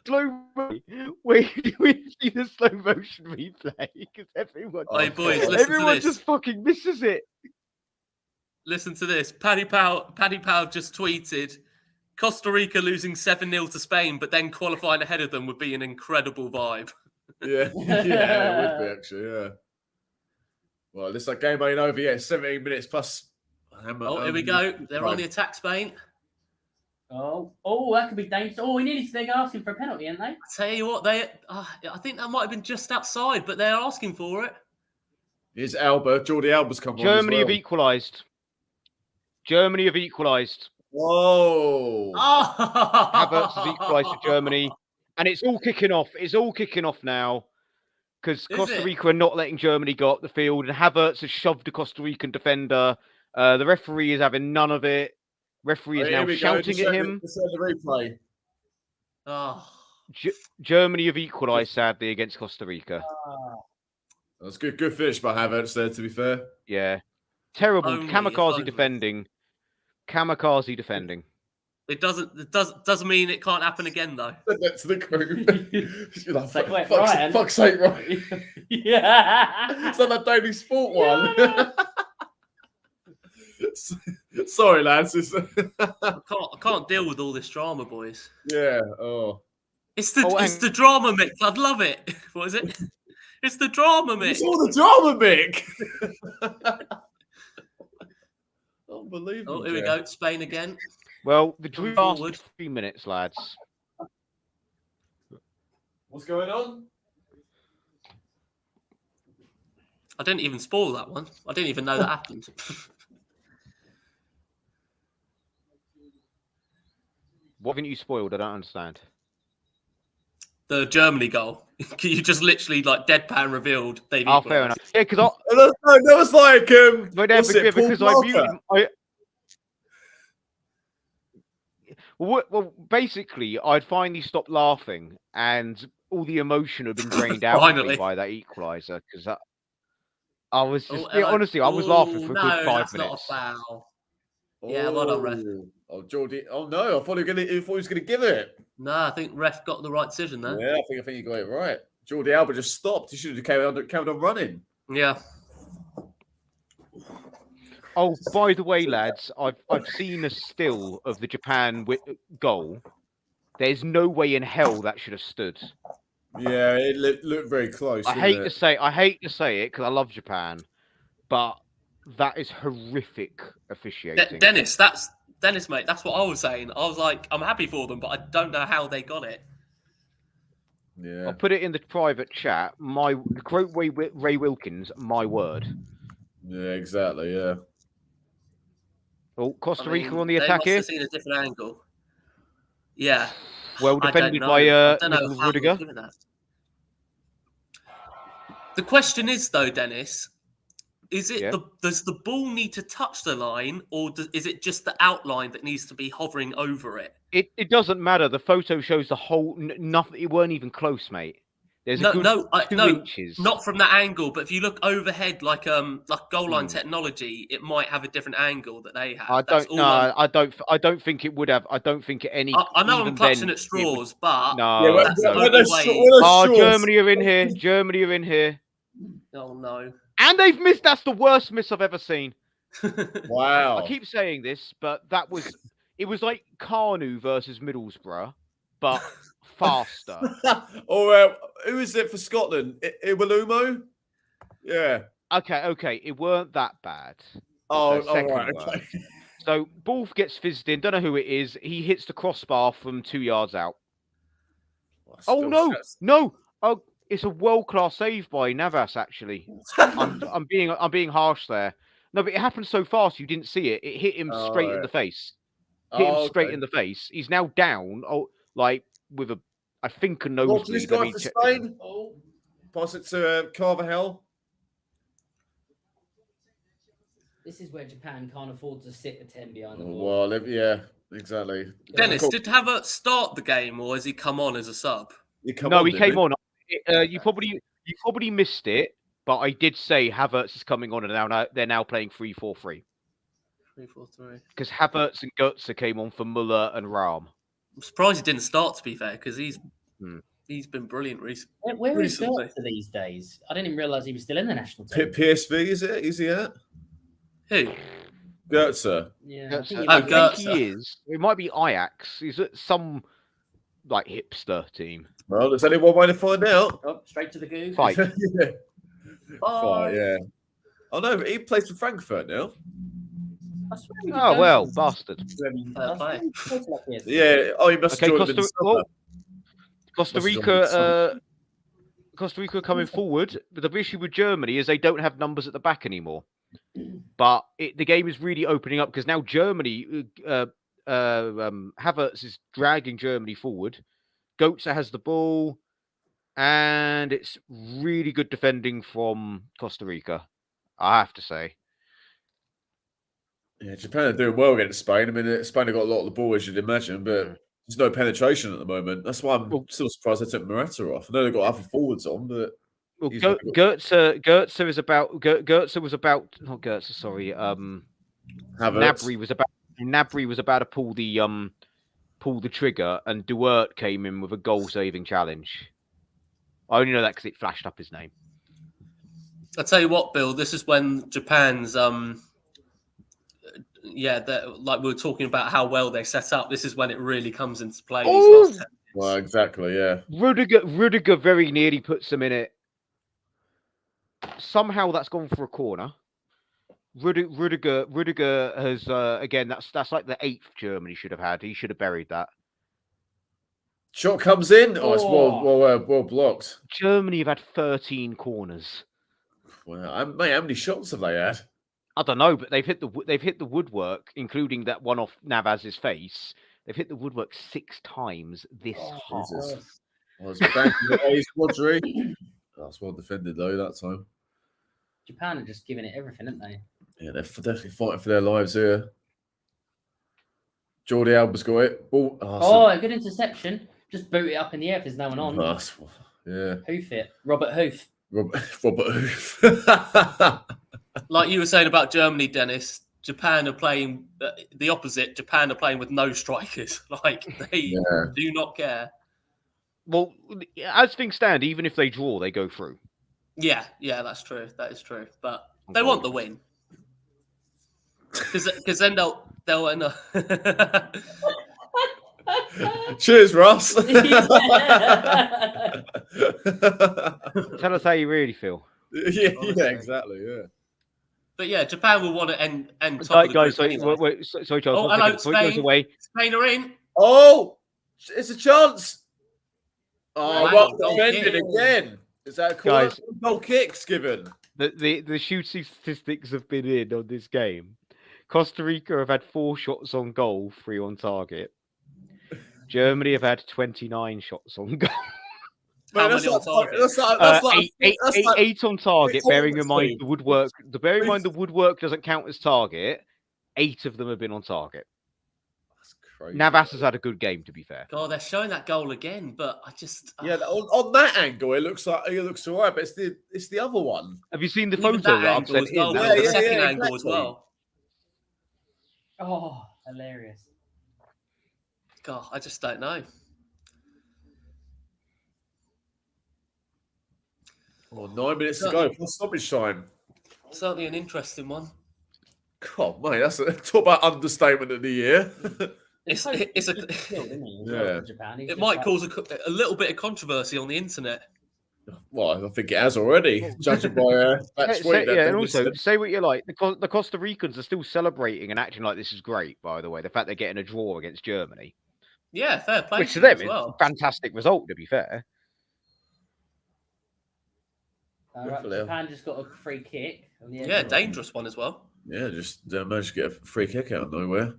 Slow motion. Wait, we see the slow motion replay because everyone just fucking misses it. Listen to this. Paddy Powell just tweeted, Costa Rica losing 7-0 to Spain, but then qualifying ahead of them would be an incredible vibe. Yeah, it would be actually, yeah. Well, this game ain't over yet. 17 minutes plus. Here we go. They're on the attack, Spain. Oh, that could be dangerous. Oh, they're asking for a penalty, aren't they? I tell you what, I think that might have been just outside, but they're asking for it. Here's Alba. Jordi Alba's come on. Germany have equalised. Whoa. Havertz has equalised for Germany. And it's all kicking off. It's all kicking off now. Because Costa Rica are not letting Germany go up the field. And Havertz has shoved a Costa Rican defender. The referee is having none of it. Referee is now shouting at him. The replay. Germany have equalised, sadly, against Costa Rica. That's good finish by Havertz there, to be fair. Yeah. Terrible. Kamikaze defending. It doesn't mean it can't happen again though. That's the group. You're like, like, wait, fuck's sake, right? Yeah. It's not that Daily Sport one. Yeah, Sorry, lads. I can't deal with all this drama, boys. Yeah. Oh. It's the drama mix. I'd love it. What is it? It's the drama mix. It's all the drama, Mick. Unbelievable. Oh, here we go. Spain again. Well, the drew lasted 3 minutes, lads. What's going on? I didn't even spoil that one. I didn't even know that happened. What haven't you spoiled? I don't understand. The Germany goal. You just literally like deadpan revealed. They've Fair enough. Yeah, because that was like because I muted. Well, basically, I'd finally stopped laughing, and all the emotion had been drained out of me by that equaliser. Because I was just honestly, I was laughing for a good 5 minutes. Not a foul. Yeah, well done, ref. Oh, Jordy. Oh no, I thought he was gonna give it. No, I think ref got the right decision there. Yeah, I think you got it right. Jordi Alba just stopped. He should have carried on running. Yeah. Oh, by the way, lads, I've seen a still of the Japan goal. There's no way in hell that should have stood. Yeah, it looked very close. I hate to say it because I love Japan, but that is horrific officiating. Dennis, mate. That's what I was saying. I was like, I'm happy for them, but I don't know how they got it. Yeah, I'll put it in the private chat. Quote Ray Wilkins, my word. Yeah, exactly. Yeah. Oh, Costa Rica on the attack here. They must have seen a different angle. Yeah. Well defended by Rudiger. The question is, though, Dennis, is it does the ball need to touch the line, or is it just the outline that needs to be hovering over it? It doesn't matter. The photo shows the whole nothing. It weren't even close, mate. There's no, a good no, 2 no, inches. not from that angle. But if you look overhead, like goal line technology, it might have a different angle that they have. I don't think it would have. I don't think any. I know I'm clutching at straws, but no. Germany are in here. Germany are in here. Oh no! And they've missed. That's the worst miss I've ever seen. Wow. I keep saying this, but it was like Carnu versus Middlesbrough, but faster. Or who is it for Scotland? Iwalumo? Yeah. Okay. It weren't that bad. Oh, right. Okay. So ball gets fizzed in. Don't know who it is. He hits the crossbar from 2 yards out. No! Oh, it's a world-class save by Navas. Actually, I'm being harsh there. No, but it happened so fast you didn't see it. It hit him straight in the face. Straight in the face. He's now down. With I think a nosebleed. For Spain. Pass it to Carvajal. This is where Japan can't afford to sit a 10 behind the ball. Well, yeah, exactly. Dennis, did Havertz start the game, or has he come on as a sub? He came on. You probably missed it, but I did say Havertz is coming on, and they're now playing 3-4-3. 3-4-3. Because Havertz and Götze came on for Muller and Rahm. I'm surprised he didn't start, to be fair, because he's been brilliant recently. Where is Götze these days? I didn't even realise he was still in the national team. PSV, is it? Is he at? Who? Götze. Yeah, I think he is. It might be Ajax. He's at some hipster team. Well, there's only one way to find out. Oh, straight to the goo. Fight. Yeah. Fight, yeah. Oh no, he plays for Frankfurt now. Oh well, bastard. Yeah. Oh, he must have joined Costa Rica. Costa Rica coming forward, but the issue with Germany is they don't have numbers at the back anymore. But the game is really opening up because now Germany, Havertz is dragging Germany forward. Götze has the ball, and it's really good defending from Costa Rica, I have to say. Yeah, Japan are doing well against Spain. I mean, Spain have got a lot of the ball, as you'd imagine, but there's no penetration at the moment. That's why I'm still surprised they took Morata off. I know they've got other forwards on, but Götze was about. Nabry was about to pull the pulled the trigger, and Duert came in with a goal-saving challenge. I only know that because it flashed up his name. I tell you what, Bill. This is when Japan's like we were talking about how well they set up. This is when it really comes into play. These last 10 minutes. Well, exactly, yeah. Rudiger very nearly puts them in it. Somehow that's gone for a corner. Rudiger has again. That's like the 8th Germany should have had. He should have buried that. Shot comes in. Oh, it's well blocked. Germany have had 13 corners. Wow, mate, how many shots have they had? I don't know, but they've hit the woodwork, including that one off Navas's face. They've hit the woodwork 6 times this half. Jesus. Well, it's back in the Rodri. That's well defended though that time. Japan are just giving it everything, aren't they? Yeah, they're definitely fighting for their lives here. Jordi Alba's got it. Ball. A good interception. Just boot it up in the air if there's no one on. Yeah. Hoof it. Robert Hoof. Robert Hoof. Like you were saying about Germany, Dennis, Japan are playing the opposite. Japan are playing with no strikers. Like, they do not care. Well, as things stand, even if they draw, they go through. Yeah, that's true. That is true. But they want the win. Because then they'll end up... Cheers, Ross. Tell us how you really feel. Yeah, exactly. Yeah. But yeah, Japan will want to end top of the guys. group anyway. Sorry, Charles. Oh, hello, Spain. Spain. Spain are in. Oh, it's a chance. Oh, Wow, well defended again. Is that a corner? Guys, no kicks given? The shooting statistics have been in on this game. Costa Rica have had 4 shots on goal, 3 on target. Germany have had 29 shots on goal. How many on target? That's like 8 on target. Bearing in mind the woodwork. The woodwork doesn't count as target. 8 of them have been on target. That's crazy. Navas has had a good game, to be fair. God, they're showing that goal again, but I just on that angle, it looks all right, but it's the other one. Have you seen the even photo that that I've angle sent as well? in? The second angle as well. Oh, hilarious. God, I just don't know. Oh, 9 minutes to go. Plus stoppage time. Certainly an interesting one. God, mate, talk about understatement of the year. It might cause a little bit of controversy on the internet. Well, I think it has already, judging by that tweet. And also, say what you like. The Costa Ricans are still celebrating and acting like this is great, by the way. The fact they're getting a draw against Germany. Yeah, fair play. Which to them is a fantastic result, to be fair. Japan just got a free kick. Yeah, dangerous one as well. Yeah, just managed to get a free kick out of nowhere.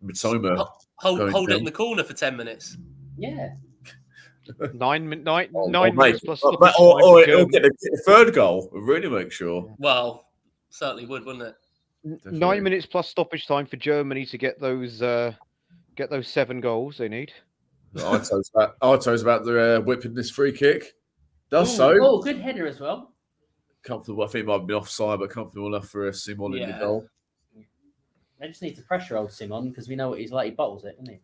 Mitoma. Hold it in the corner for 10 minutes. Yeah. 9 minutes plus it'll get a third goal. Really make sure. Well, certainly would, wouldn't it? Definitely. 9 minutes plus stoppage time for Germany to get those 7 goals they need. Ito's about the whipping this free kick. Oh, good header as well. Comfortable. I think it might have been offside, but comfortable enough for Simon in the goal. They just need to pressure old Simon because we know what he's like. He bottles it, doesn't he?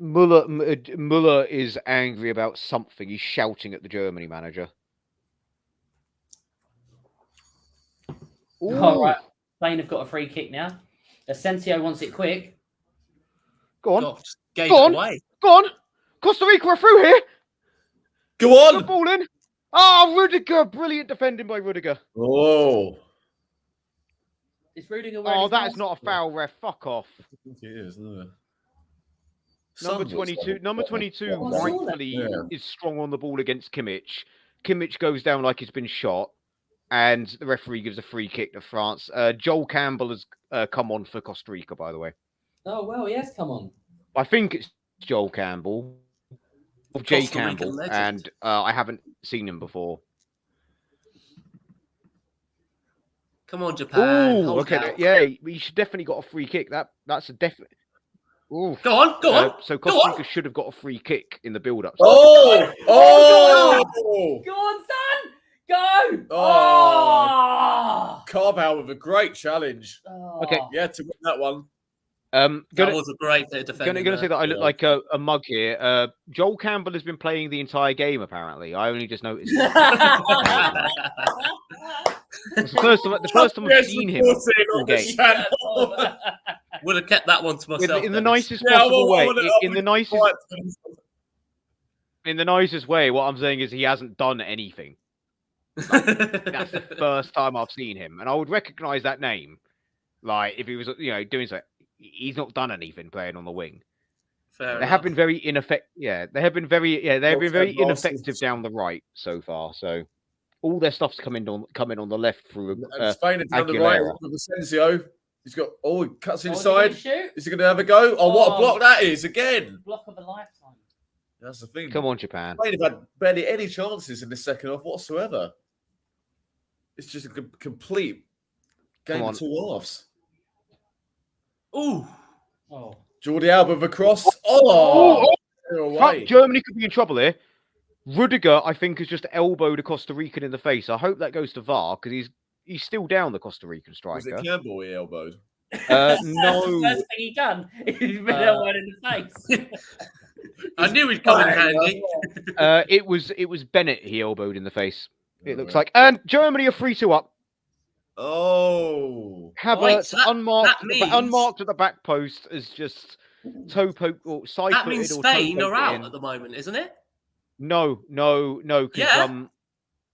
Muller is angry about something. He's shouting at the Germany manager. All right. Spain have got a free kick now. Asensio wants it quick. Go on. Go on. Costa Rica are through here. Go on. Good ball in. Oh, Rudiger. Brilliant defending by Rudiger. Oh. Is Rudiger that is not a foul, ref. Fuck off. I think it is, isn't it? Number 22 rightfully is strong on the ball against Kimmich. Kimmich goes down like he's been shot, and the referee gives a free kick to France. Joel Campbell has come on for Costa Rica, by the way. Oh, well, he has come on. I think it's Joel Campbell. Or Jay Campbell, and I haven't seen him before. Come on, Japan. Oh, okay. Yeah, he should definitely got a free kick. That's a definite. Ooh. Go on. So Costa Rica should have got a free kick in the build-up. Oh! Go on, son! Go! Oh! Carve out with a great challenge. Oh. Okay. Yeah, to win that one. That was a great bit of defending. Gonna say that I look like a mug here. Joel Campbell has been playing the entire game. Apparently, I only just noticed. It's the first time I've seen him all game. Would have kept that one to myself. In the nicest possible way. In the nicest way. What I'm saying is he hasn't done anything. Like, that's the first time I've seen him, and I would recognise that name. Like if he was, doing so, he's not done anything playing on the wing. They have been very ineffective. Yeah, they have been very ineffective down the right so far. So all their stuff's coming on the left through. Spain down the right with Asensio. He's got he cuts inside. Is he going to have a go? Oh, what a block that is again! Block of a lifetime. That's the thing. Come on, Japan. Spain have had barely any chances in the second half whatsoever. It's just a complete game of two halves. Ooh. Oh. Jordi Alba with a cross. Oh! Germany could be in trouble here. Rudiger, I think, has just elbowed a Costa Rican in the face. I hope that goes to VAR because he's still down, the Costa Rican striker. Was it Campbell he elbowed? No. That's the first thing he done. He's been elbowed in the face. I knew he'd come in handy. It was Bennett he elbowed in the face. It looks like. And Germany are 3-2 up. Oh. Havertz unmarked at the back post as just toe poke or side footed. That means Spain are out at the moment, isn't it? No. Yeah.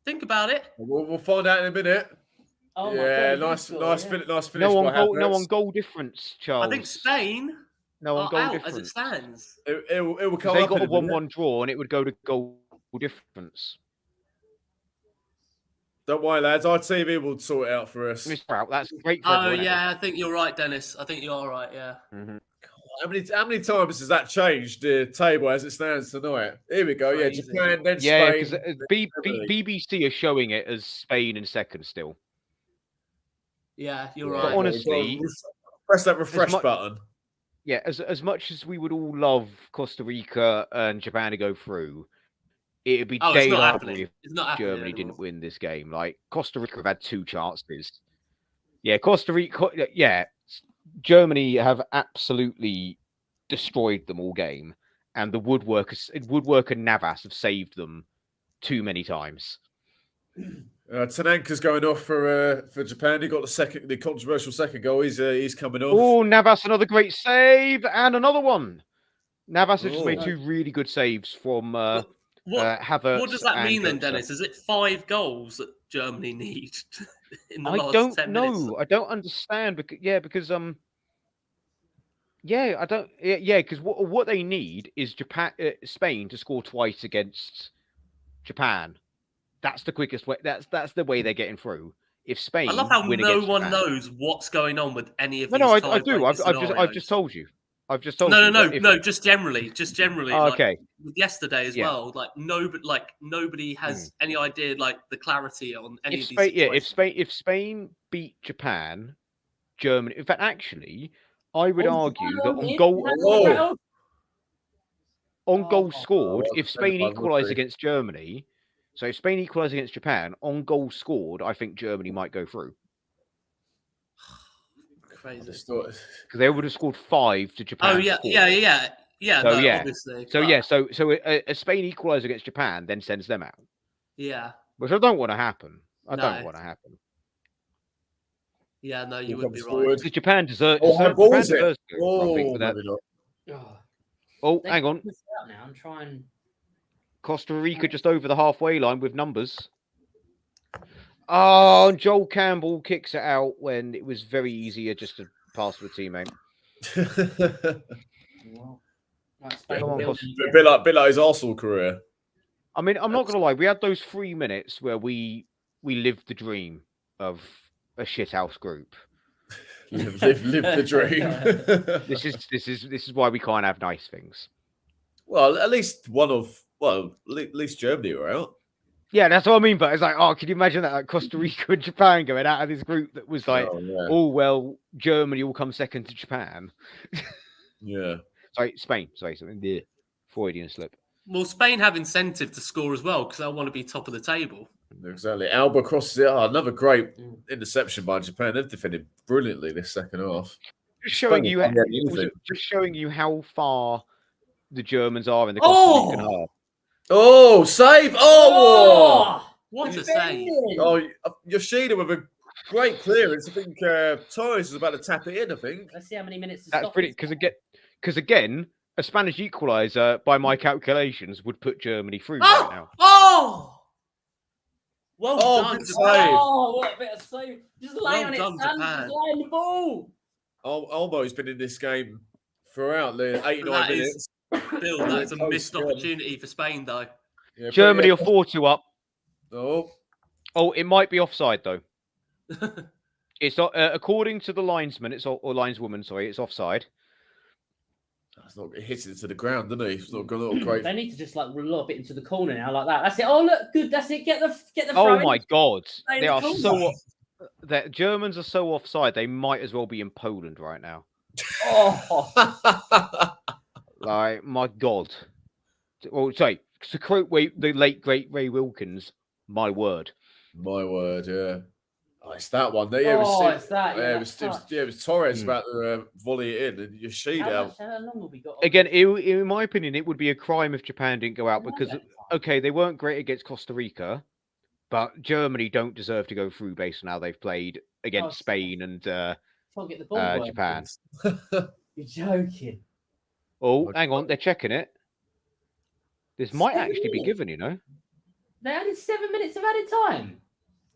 Think about it. We'll find out in a minute. Oh yeah, God, nice finish. No on goal difference, Charles. I think Spain are out difference. As it stands. It will come they up got a 1-1 draw and it would go to goal difference. Don't worry, lads. Our TV will sort it out for us. That's great. Oh yeah, I think you're right, Dennis. I think you're right. Yeah. Mm-hmm. How many times has that changed the table as it stands tonight? Here we go. Crazy. Yeah, Japan, then Spain. Spain. Because BBC are showing it as Spain in second still. Yeah, you're But right. honestly, press that refresh button. Yeah, as much as we would all love Costa Rica and Japan to go through, it'd be daylight if Germany didn't win this game. Like Costa Rica have had 2 chances. Yeah, Costa Rica. Yeah, Germany have absolutely destroyed them all game, and the Woodworker Navas have saved them too many times. Tananka's going off for Japan. He got the controversial second goal. He's coming off. Oh, Navas, another great save, and another one. Navas has just made 2 really good saves from Havertz. What does that mean then, Dennis? Is it 5 goals that Germany need in the last 10 minutes? No, I don't understand. Because what they need is Spain to score twice against Japan. That's the quickest way. That's the way they're getting through. If Spain, I love how no one Japan, knows what's going on with any of these. No, I do. I've just told you. Just generally. Okay. Like, yesterday as well. Like nobody has any idea like the clarity on any of these. If Spain beat Japan, Germany. In fact, actually, I would argue that on goal scored, if Spain equalise against Germany. So if Spain equalise against Japan, on goal scored, I think Germany might go through. Crazy. Because they would have scored 5 to Japan. Oh yeah. Obviously. So Spain equalise against Japan, then sends them out. Yeah. Which I don't want to happen. Don't want to happen. Yeah, no, you would be right. Because Japan deserves. Hang on. Now and try and. Costa Rica just over the halfway line with numbers. Oh, and Joel Campbell kicks it out when it was very easier just to pass to a teammate. A bit like his Arsenal career. I mean, I'm not going to lie. We had those 3 minutes where we lived the dream of a shithouse group. live the dream. This is why we can't have nice things. Well, at least at least Germany were out. Yeah, that's what I mean. But it's like, can you imagine that? Like Costa Rica and Japan going out of this group that was like, Germany will come second to Japan. Yeah. Spain. Sorry, something there. Freudian slip. Well, Spain have incentive to score as well because they want to be top of the table. Exactly. Alba crosses it. Another great interception by Japan. They've defended brilliantly this second half. Just showing you, Spain, just showing you how far the Germans are in the Costa Rican half. Oh, save! Oh, what a save! Oh, Yoshida with a great clearance. I think Torres is about to tap it in. I think. Let's see how many minutes. That's brilliant because again, a Spanish equaliser, by my calculations, would put Germany through right now. Well done, good Japan. save. Oh, what a bit of save! Just lay on it, done, son. Japan. Just lay on the ball. Olmo's been in this game throughout the 89 minutes. Bill, that is a missed opportunity for Spain, though. Yeah, Germany are 4-2 up. Oh, it might be offside though. It's according to the linesman, or lineswoman. Sorry, it's offside. That's not hitting it to the ground, doesn't he? It's not got a little great. They need to just like lob it into the corner now, like that. That's it. Oh look, good. That's it. Get the. Oh my God, Stay they in are the corner. so. The Germans are so offside. They might as well be in Poland right now. Oh, Like my God. Well, sorry. To quote the late great Ray Wilkins, my word. My word, yeah. Oh, it's that one. Yeah, it's that. Yeah, it was Torres about to volley it in, and Yoshida. How long have we got? Again, in my opinion, it would be a crime if Japan didn't go out because, okay, they weren't great against Costa Rica, but Germany don't deserve to go through based on how they've played against Spain and Japan. You're joking. Oh, hang on, they're checking it. This might actually be given, you know. They added 7 minutes of added time.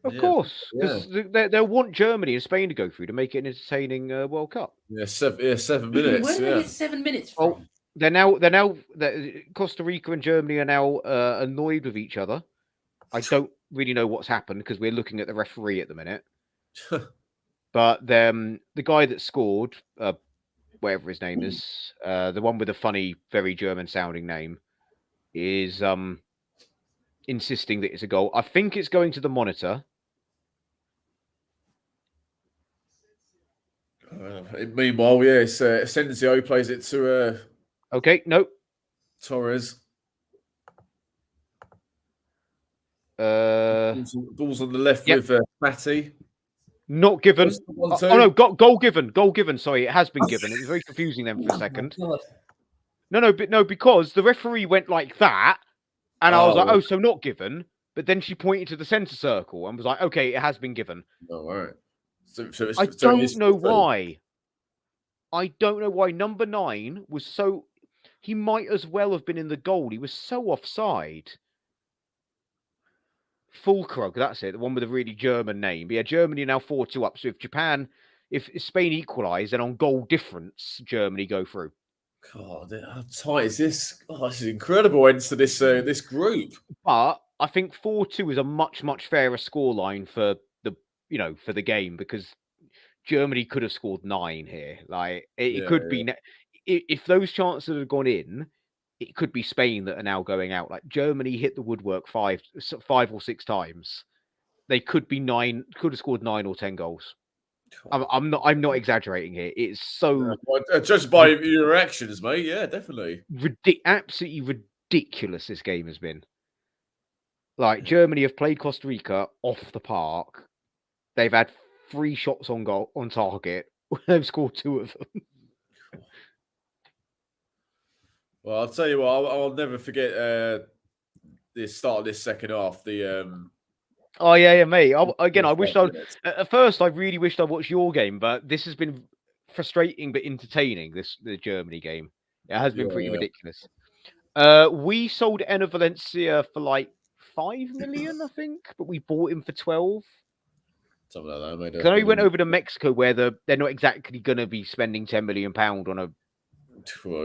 Of course, because they'll want Germany and Spain to go through to make it an entertaining World Cup. Yeah, 7 minutes. Where did they get 7 minutes from? Oh, they're now Costa Rica and Germany are now annoyed with each other. I don't really know what's happened because we're looking at the referee at the minute. But the guy that scored, whatever his name is, the one with the funny, very German-sounding name, is insisting that it's a goal. I think it's going to the monitor. Meanwhile, it's Ascencio plays it to Okay, no. Torres. Balls on the left with Matty. Not given. Oh no, goal given. Goal given. Sorry, it has been given. It was very confusing then for a second. No, because the referee went like that, and I was like, oh, so not given. But then she pointed to the centre circle and was like, okay, it has been given. Oh, all right. I don't know why. I don't know why number 9 was so. He might as well have been in the goal. He was so offside. Fulkrug, that's it. The one with a really German name. But yeah, Germany are now 4-2 up. So if Spain equalise, then on goal difference, Germany go through. God, how tight is this? Oh, this is incredible end to this group. But I think 4-2 is a much fairer scoreline for the game because Germany could have scored 9 here. Like it could be if those chances had gone in, it could be Spain that are now going out. Like Germany hit the woodwork 5 or 6 times. They could have scored 9 or 10 goals. I'm not exaggerating here. It's so judged by your actions, mate. Yeah, definitely. Absolutely ridiculous. This game has been. Like Germany have played Costa Rica off the park. They've had 3 shots on goal on target. They've scored 2 of them. Well, I'll tell you what. I'll never forget the start of this second half. Oh yeah, mate. I wished at first I really wished I watched your game, but this has been frustrating but entertaining. The Germany game. It has been pretty ridiculous. We sold Enner Valencia for like 5 million, I think, but we bought him for 12. Something like that. Because I know he went over to Mexico where they're not exactly going to be spending £10 million on a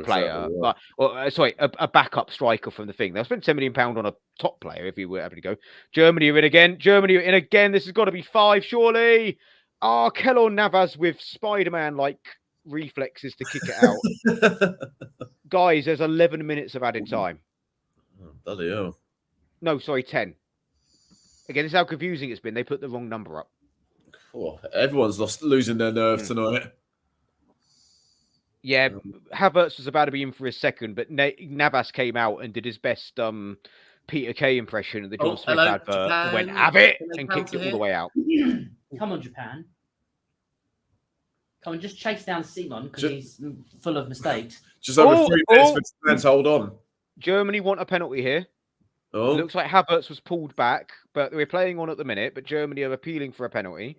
player, but a backup striker from the thing. They'll spend £10 million on a top player if you were able to go. Germany are in again. This has got to be 5, surely. Keylor Navas with Spider-Man like reflexes to kick it out. Guys, there's 11 minutes of added time. Oh, bloody hell. No, sorry, 10. Again, this is how confusing it's been. They put the wrong number up. Oh, everyone's losing their nerve tonight. Yeah, Havertz was about to be in for his second, but Navas came out and did his best Peter Kay impression of the John Smith advert. And went, have it! And kicked it all the way out. Come on, Japan. Come on, just chase down Simon because he's full of mistakes. Just over 3 minutes for fans. Hold on. Germany want a penalty here. Oh. Looks like Havertz was pulled back, but we're playing on at the minute. But Germany are appealing for a penalty.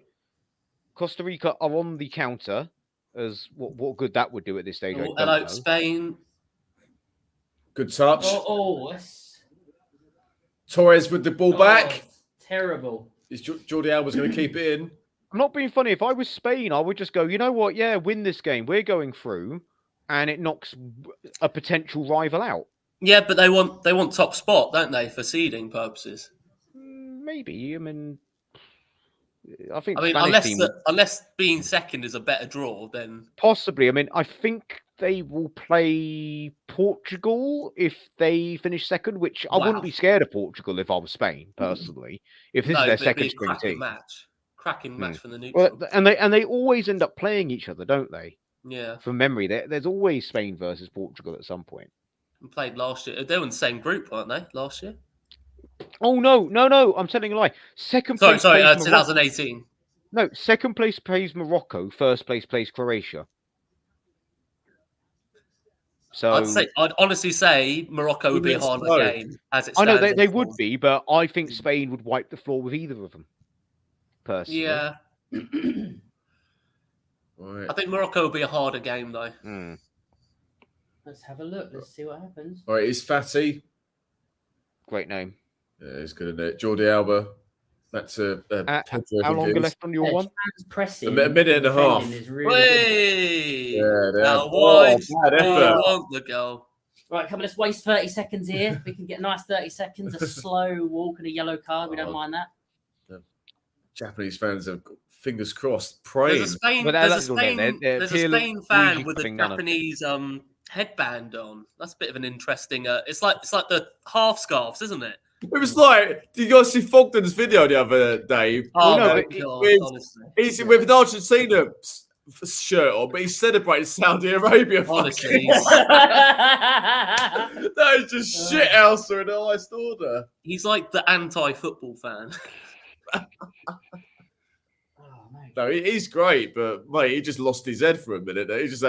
Costa Rica are on the counter. As what good that would do at this stage. I don't know. Spain. Good touch. That's... Torres with the ball back. Terrible. Is Jordi Alba's going to keep it in? I'm not being funny. If I was Spain, I would just go, you know what? Yeah, win this game. We're going through, and it knocks a potential rival out. Yeah, but they want top spot, don't they, for seeding purposes? Maybe. I mean, unless being second is a better draw, then possibly. I mean, I think they will play Portugal if they finish second, which I wouldn't be scared of Portugal if I was Spain personally. If this is their second string team, cracking match for the neutral. Well, and they always end up playing each other, don't they? Yeah. From memory, there's always Spain versus Portugal at some point. We played last year. They were in the same group, weren't they? Last year. Oh no! I'm telling a lie. Second place. Sorry, 2018. No, second place plays Morocco. First place plays Croatia. So I'd honestly say Morocco would be a harder game as it stands. I know they would be, but I think Spain would wipe the floor with either of them. Personally, yeah. I think Morocco would be a harder game though. Let's have a look. Let's see what happens. All right, is Fatty. Great name. Yeah, it's good, isn't it? Jordi Alba. That's how long left on your one? Pressing. A minute and a half. Really bad effort. Want the goal. Right, come on, let's waste 30 seconds here. We can get a nice 30 seconds, a slow walk and a yellow card. We don't mind that. The Japanese fans have fingers crossed, praying. There's a Spain fan with a Japanese headband on. That's a bit of an interesting. It's like the half scarves, isn't it? It was like, did you guys see Fogden's video the other day? Oh, no, God, honestly. He's with an Argentina shirt on, but he's celebrating Saudi Arabia. Honestly. That is just shit house in the highest order. He's like the anti-football fan. No, he's great, but mate, he just lost his head for a minute. His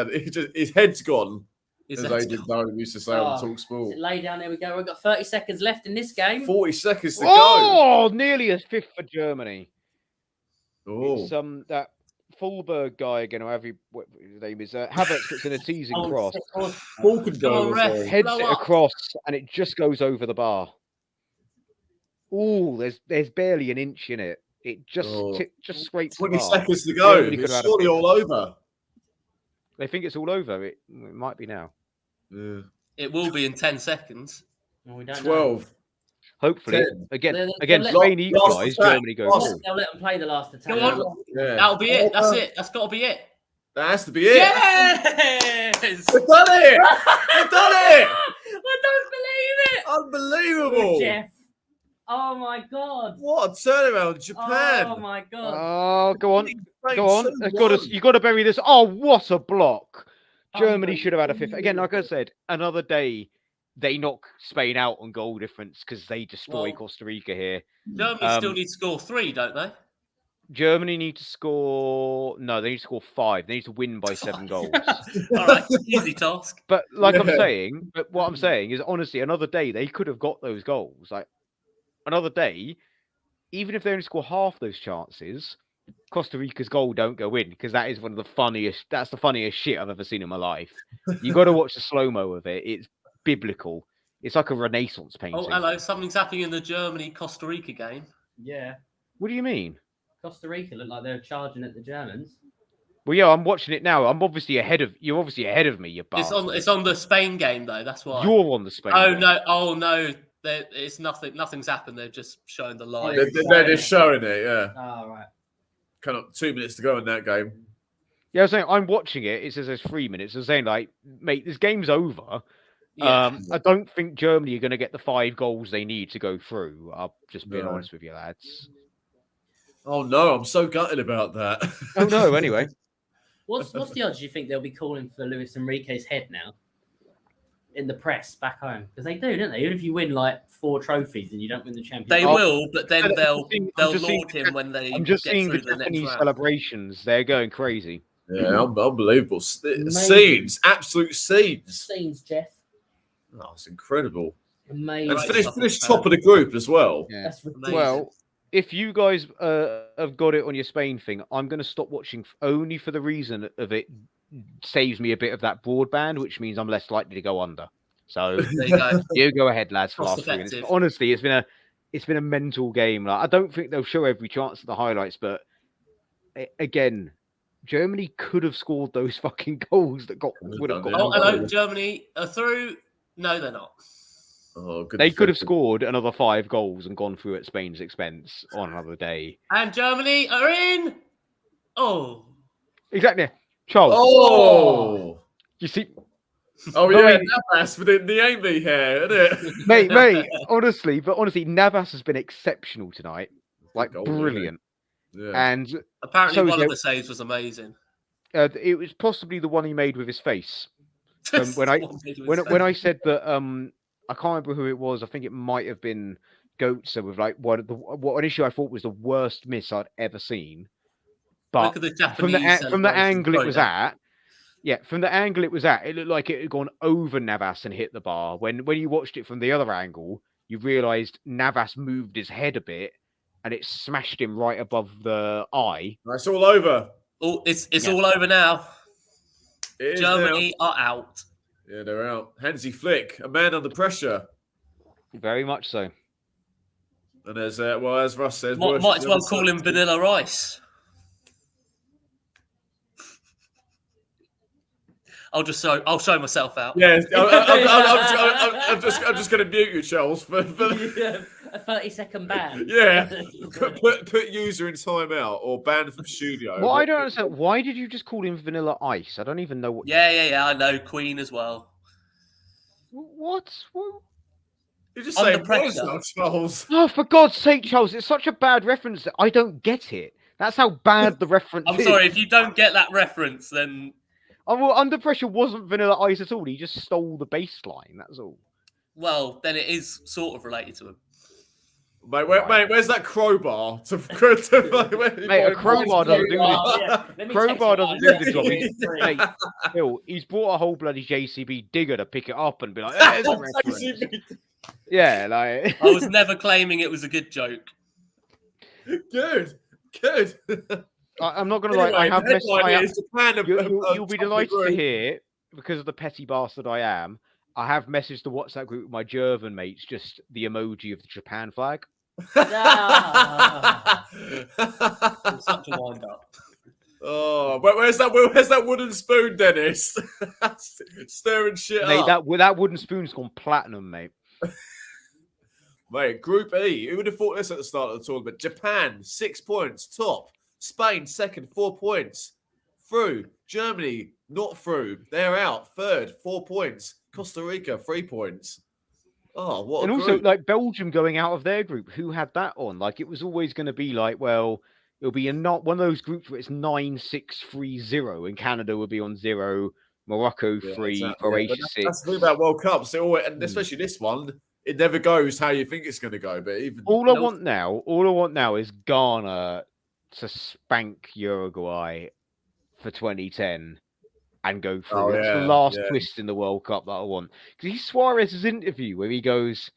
head's gone. As they did know, we used to say on Talk Sport. Lay down, there we go. We've got 30 seconds left in this game. 40 seconds to go. Oh, nearly a fifth for Germany. Oh. It's that Fulberg guy again, or his name is. Havertz puts in a teasing cross. Heads it across, and it just goes over the bar. Oh, there's barely an inch in it. It just scrapes 20 the bar. seconds to go. It's surely all over. They think it's all over. It might be now. Yeah. It will be in 10 seconds. Well, we don't 12. Know. Hopefully. 10. Again, Spain equalised, Germany goes. They'll let them play the last attack. Yeah. That'll be it. That's it. That's got to be it. That has to be it. Yes! We've done it! We've done it! I don't believe it! Unbelievable! Jeff. Oh my God! What a turnaround, Japan! Oh my God! Oh, go on. You've got to bury this. Oh, what a block! Germany should have had a fifth. Again, like I said, another day they knock Spain out on goal difference because they destroy Costa Rica here. Germany still need to score 3, don't they? Germany need to score. No, they need to score 5. They need to win by 7 goals. All right, easy task. But what I'm saying is, honestly, another day they could have got those goals. Like another day, even if they only score half those chances, Costa Rica's goal don't go in because that is one of the funniest. That's the funniest shit I've ever seen in my life. You got to watch the slow mo of it. It's biblical. It's like a Renaissance painting. Oh, hello! Something's happening in the Germany-Costa Rica game. Yeah. What do you mean? Costa Rica look like they're charging at the Germans. Well, yeah, I'm watching it now. I'm obviously ahead of you're. Obviously ahead of me. You bastard. It's on the Spain game though. That's why you're on the Spain. Oh game. no! Oh no! It's nothing. Nothing's happened. They're just showing the live. They're just showing it. Yeah. Oh right. Kind of 2 minutes to go in that game. Yeah, I was saying I'm watching it. It says there's 3 minutes. I was saying like, mate, this game's over. Yeah. I don't think Germany are going to get the 5 goals they need to go through. I'll just be honest with you, lads. Oh no, I'm so gutted about that. Oh no, anyway. What's the odds you think they'll be calling for Luis Enrique's head now? In the press back home. Because they do, don't they? Even if you win like 4 trophies and you don't win the championship. They will, but then they'll laud him when they I'm just get seeing through the the next Japanese round. celebrations. They're going crazy. Yeah, unbelievable. Amazing. Scenes, absolute scenes. Scenes, Jeff. Oh, it's incredible. Amazing. And finished top of the group as well. Yeah. That's ridiculous. Well, if you guys have got it on your Spain thing, I'm going to stop watching only for the reason of it saves me a bit of that broadband, which means I'm less likely to go under. So There you go. you go ahead, lads. For Cost last 3 minutes. effective. Honestly, it's been a mental game. Like, I don't think they'll show every chance of the highlights, but again, Germany could have scored those fucking goals that would have got. Oh, hello, Germany are through. No, they're not. Oh, good They could have defense. scored another 5 goals and gone through at Spain's expense on another day. And Germany are in. Oh. Exactly, Charles. Oh, You see, yeah, Navas with the Amy hair, isn't it? mate. Honestly, Navas has been exceptional tonight. Like Goal, brilliant. Yeah. And Apparently, So one is of the saves was amazing. it was possibly the one he made with his face. When I said that, I can't remember who it was. I think it might have been Goetze with like what an issue I thought was the worst miss I'd ever seen. But Look at the Japanese from the angle it was throwdown. at, it looked like it had gone over Navas and hit the bar. When you watched it from the other angle, you realised Navas moved his head a bit, and it smashed him right above the eye. It's all over. Oh, it's all over now. It is Germany are out. now. Yeah, they're out. Hansi Flick, a man under pressure. Very much so. And as as Russ says, Might worse as than well the call him Celtics. Vanilla Ice. I'll show myself out. Yeah, I'm just going to mute you, Charles. For Yeah, a 30-second ban. yeah, put user in timeout or ban from studio. Well, I don't understand. Why did you just call him Vanilla Ice? I don't even know what. Yeah. I know Queen as well. What? You just Under say pressure. Charles. Oh, for God's sake, Charles! It's such a bad reference that I don't get it. That's how bad the reference I'm is. sorry if you don't get that reference. Then Oh, well, Under Pressure wasn't Vanilla Ice at all. He just stole the bass line. That's all. then it is sort of related to him. Mate, where's that crowbar? Mate, a crowbar doesn't do this. Crowbar doesn't do the job. Mate, Phil, he's brought a whole bloody JCB digger to pick it up and be like, "There's a reference." Yeah, like I was never claiming it was a good joke. Good. I'm not gonna lie. I have the headline is Japan of you'll be top delighted of the to group. hear, because of the petty bastard I am. I have messaged the WhatsApp group with my German mates just the emoji of the Japan flag. Ah. It's such a wind up. Oh, where's that wooden spoon, Dennis? Stirring shit Mate, up. that wooden spoon's gone platinum, mate. Mate, Group E. Who would have thought this at the start of the tournament? Japan, 6 points, top. Spain, second, 4 points. Through. Germany, not through. They're out. Third, 4 points. Costa Rica, 3 points. Oh, what And a also, group. like, Belgium going out of their group, who had that on? Like, it was always going to be like, well, it'll be not one of those groups where it's 9-6-3-0, and Canada will be on 0, Morocco 3, exactly. Croatia But 6. that's the thing about World Cups. And especially this one, it never goes how you think it's going to go. But even All I want now is Ghana to spank Uruguay for 2010 and go through. Oh, That's yeah, the last yeah. twist in the World Cup that I want. Because he's Suarez's interview where he goes,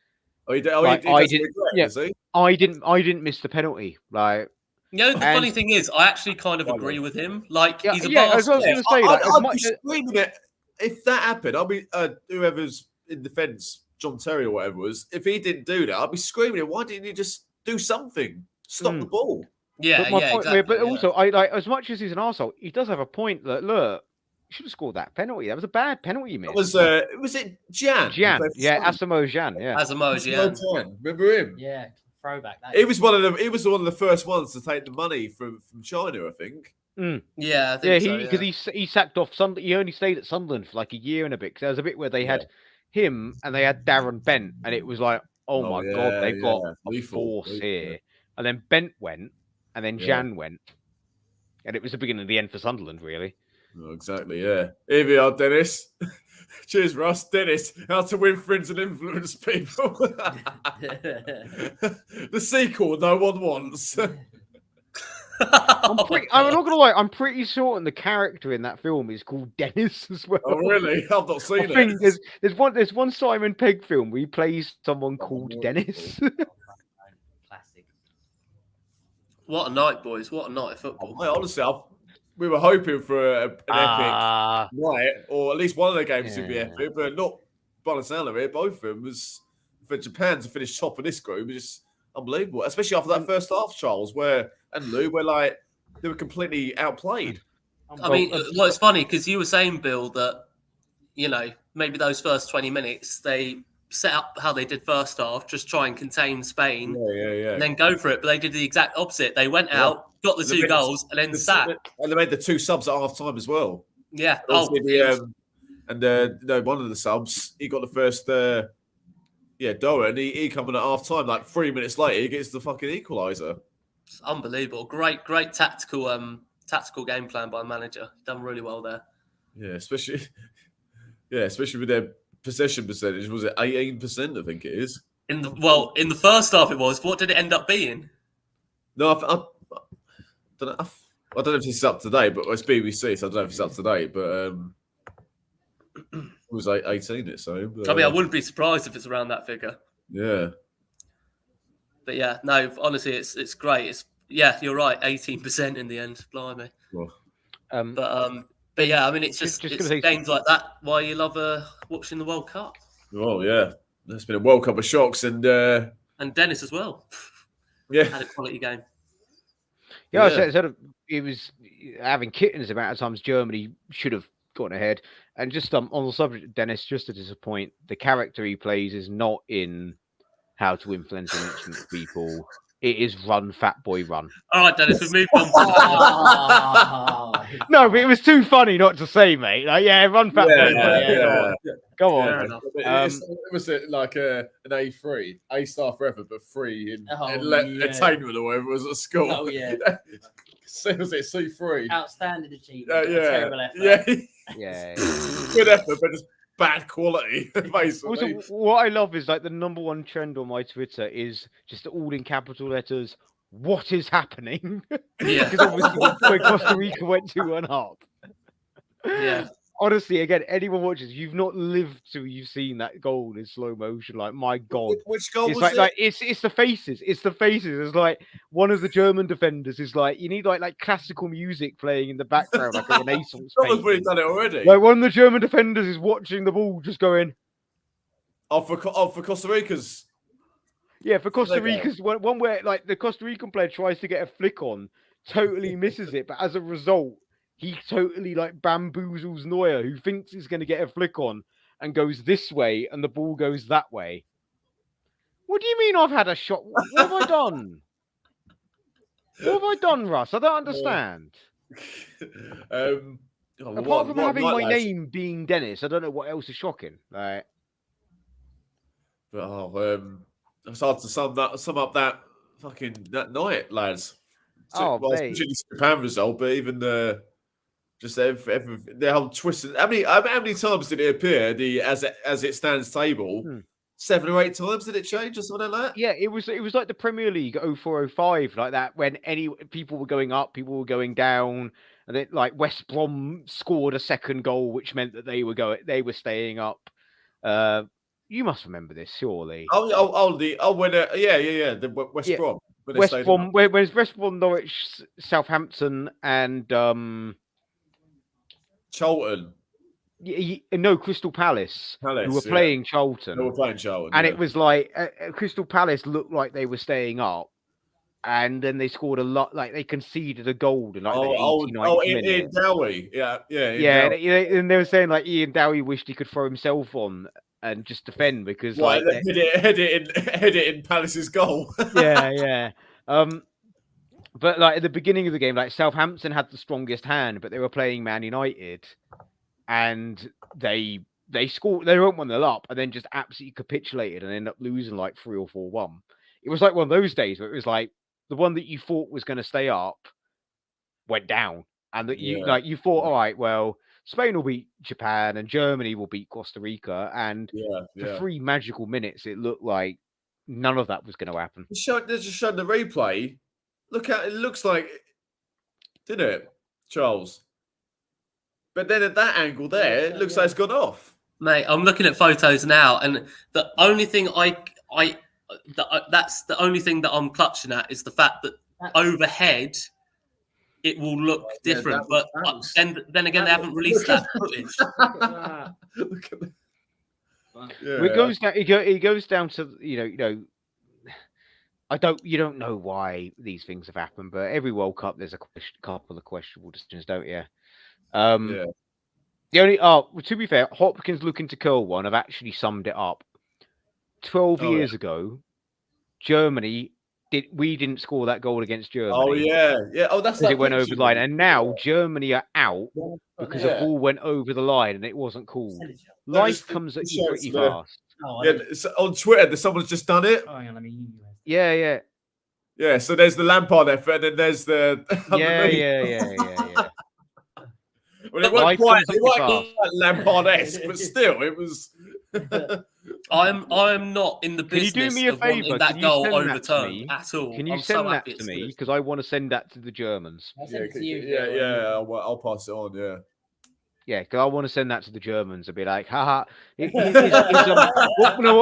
he like, doesn't didn't- regret, yeah. does he? I didn't miss the penalty. Like, You know, the And- funny thing is, I actually kind of agree with him. Like, yeah, he's a yeah, as I was bastard. going to say, like, as I'd much be as- screaming it if that happened. I'd be whoever's in defence, John Terry or whatever it was. If he didn't do that, I'd be screaming it. Why didn't you just do something? Stop the ball. Yeah, but my yeah, point, exactly. but also, I like, as much as he's an arsehole, he does have a point that, look, you should have scored that penalty. That was a bad penalty miss. That was it Jan? Jan, Who played for yeah, Sunderland? Asamoah Jan, yeah. As a emoji, yeah. Asamoah Jan. Remember him? Yeah, throwback. That He is. was one of the first ones to take the money from China, I think. Yeah, I Yeah, think because he sacked off Sunderland. He only stayed at Sunderland for like a year and a bit. Because there was a bit where they had him and they had Darren Bent, and it was like, oh my god, they've got a Lethal, force here. And then Bent went, and then Yeah. Jan went, and it was the beginning of the end for Sunderland, really. Oh, exactly, yeah. Here we are, Dennis. Cheers, Russ. Dennis, how to win friends and influence people. The sequel no one wants. I'm not gonna lie, I'm pretty certain the character in that film is called Dennis as well. Oh, really? I've not seen I think there's one Simon Pegg film where he plays someone called Dennis. Classic. What a night, boys! What a night of football. Honestly, we were hoping for an epic night, or at least one of the games to be epic, but not by the sound of it. Both of them was for Japan to finish top of this group was just unbelievable, especially after that first half, Charles, and Lou, where like they were completely outplayed. I mean, well, it's funny because you were saying, Bill, that maybe those first 20 minutes they set up how they did first half, just try and contain Spain, and then go for it. But they did the exact opposite. They went out, got the 2 goals, and then sat. And they made the 2 subs at half time as well. Yeah. And one of the subs, he got the first. Dora, and he coming at half time. Like 3 minutes later, he gets the fucking equaliser. It's unbelievable. Great tactical game plan by the manager. Done really well there. Yeah, especially with their possession percentage. Was it 18%? I think it is. In the first half it was. What did it end up being? No, I don't know. I don't know if this is up to date, but it's BBC, so I don't know if it's up to date. But it was 18. It's so. I mean, I wouldn't be surprised if it's around that figure. Yeah. But yeah, no. Honestly, it's great. You're right. 18% in the end. Blimey. Well, but yeah, I mean, it's just games like that why you love watching the World Cup. Oh yeah, there's been a World Cup of shocks, and Dennis as well. Yeah, had a quality game. Yeah, so it was having kittens about at times Germany should have gotten ahead. And just on the subject of Dennis, just to disappoint, the character he plays is not in How to Influence and Influence People. It is Run, Fat Boy, Run. All right, Dennis, we've moved on. No, but it was too funny not to say, mate. Like, Run, Fat Boy, Run. Go on. Was it like an A3, A star for effort, but 3 in attainment or whatever it was at school? Oh yeah. Was it C3? Outstanding achievement. Terrible effort. Yeah. Good effort, but just bad quality. Basically. Also, what I love is like the number one trend on my Twitter is just all in capital letters. What is happening? Yeah, because obviously when Costa Rica went 2-1 up. Yeah. Honestly, again, anyone watches, you've not lived till you've seen that goal in slow motion. Like, my God. Which goal it's was it? Like, it's the faces. It's the faces. It's like one of the German defenders is like, you need like classical music playing in the background, like a Renaissance Someone's really done it already. Like one of the German defenders is watching the ball, just going. For Costa Rica's. Yeah, for Costa Rica's one where like the Costa Rican player tries to get a flick on, totally misses it, but as a result, he totally like bamboozles Neuer, who thinks he's going to get a flick on, and goes this way, and the ball goes that way. What do you mean I've had a shot? What have I done? What have I done, Russ? I don't understand. Apart from having my name being Dennis, I don't know what else is shocking. Like, it's hard to sum up that night, lads. Mate. The Japan result, but even the whole twist. How many times did it appear as it stands table? 7 or 8 times did it change or something like that? Yeah, it was like the Premier League 04-05, like that, when people were going up, people were going down, and then like West Brom scored a second goal, which meant that they were staying up. You must remember this, surely. When the West Brom. When West Brom, Norwich, Southampton, and Charlton. No, Crystal Palace who were playing Charlton. They were playing Charlton. And it was like Crystal Palace looked like they were staying up. And then they scored a lot, like they conceded a goal in like the 89th minute. Ian Dowie. And they were saying like Ian Dowie wished he could throw himself on and just defend because head it in Palace's goal. Yeah. But like at the beginning of the game, like Southampton had the strongest hand, but they were playing Man United, and they scored. They went 1-0 up, and then just absolutely capitulated and ended up losing like 3 or 4-1. It was like one of those days where it was like the one that you thought was going to stay up went down, and that you thought, all right, well, Spain will beat Japan and Germany will beat Costa Rica, and for 3 magical minutes, it looked like none of that was going to happen. They just showed the replay. Look at it. Looks like didn't it, Charles? But then at that angle there, it looks like it's gone off. Mate, I'm looking at photos now, and the only thing that's the only thing that I'm clutching at is the fact that overhead it will look different. But then again, they haven't released that footage. Look at that. Yeah. It goes down to you know. You don't know why these things have happened, but every World Cup there's a couple of questionable decisions, don't you? Yeah. The only to be fair, Hopkins looking to curl one have actually summed it up. 12 years ago, Germany didn't score that goal against Germany. Oh yeah. Oh, that's it went over the line, and now Germany are out because the ball went over the line and it wasn't called. Life comes at you pretty fast. So on Twitter, someone's just done it. Oh, hang on, let me. Yeah. So there's the Lampard effort, and then there's the Yeah. Well, it wasn't quite Lampard-esque, but still, it was. I'm not in the business Can you do me a of wanting favour? that goal overturned at all. Can you I'm send so that happy to it's me? good. Because I want to send that to the Germans. I'll pass it on. Yeah. Yeah, because I want to send that to the Germans and be like, haha. What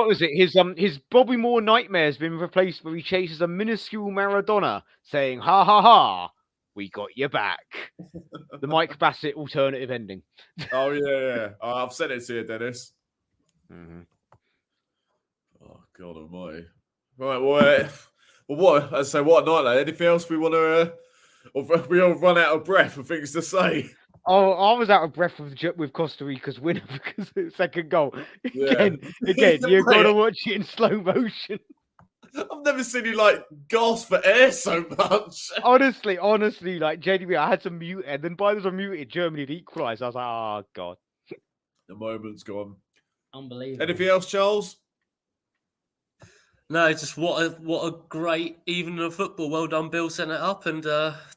was it? His Bobby Moore nightmare has been replaced where he chases a minuscule Maradona saying, ha ha ha, we got you back. The Mike Bassett alternative ending. Oh, yeah. I've sent it to you, Dennis. Mm-hmm. Oh, God almighty. Right, what? I say, what a night, lad. Anything else we want to... we all run out of breath for things to say. Oh, I was out of breath with Costa Rica's winner because of the second goal. Yeah. Again, you've got to watch it in slow motion. I've never seen you gasp for air so much. Honestly, like genuinely, I had to mute it. And then by the time I muted, Germany had equalised. I was like, oh god, the moment's gone. Unbelievable. Anything else, Charles? No, just what a great evening of football. Well done, Bill. Sent it up and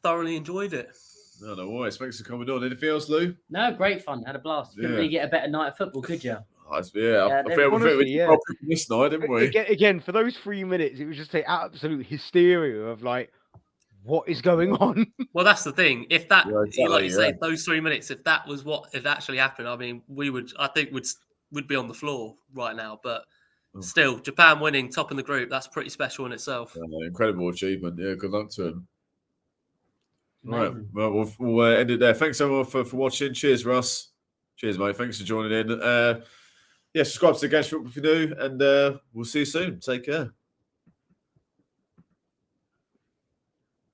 thoroughly enjoyed it. No worries. Thanks for coming on. Anything else, Lou? No, great fun. Had a blast. Couldn't really get a better night of football, could you? I feel we did this night, didn't we? Again, for those 3 minutes, it was just the absolute hysteria of what is going on? Well, that's the thing. If that, like you say, those 3 minutes, if that was what had actually happened, I mean, I think would be on the floor right now. But still, Japan winning, top in the group, that's pretty special in itself. Incredible achievement. Yeah, good luck to him. Right, well, we'll end it there. Thanks everyone for watching. Cheers, Russ. Cheers, mate. Thanks for joining in. Subscribe to the Gash if you're new, and we'll see you soon. Take care.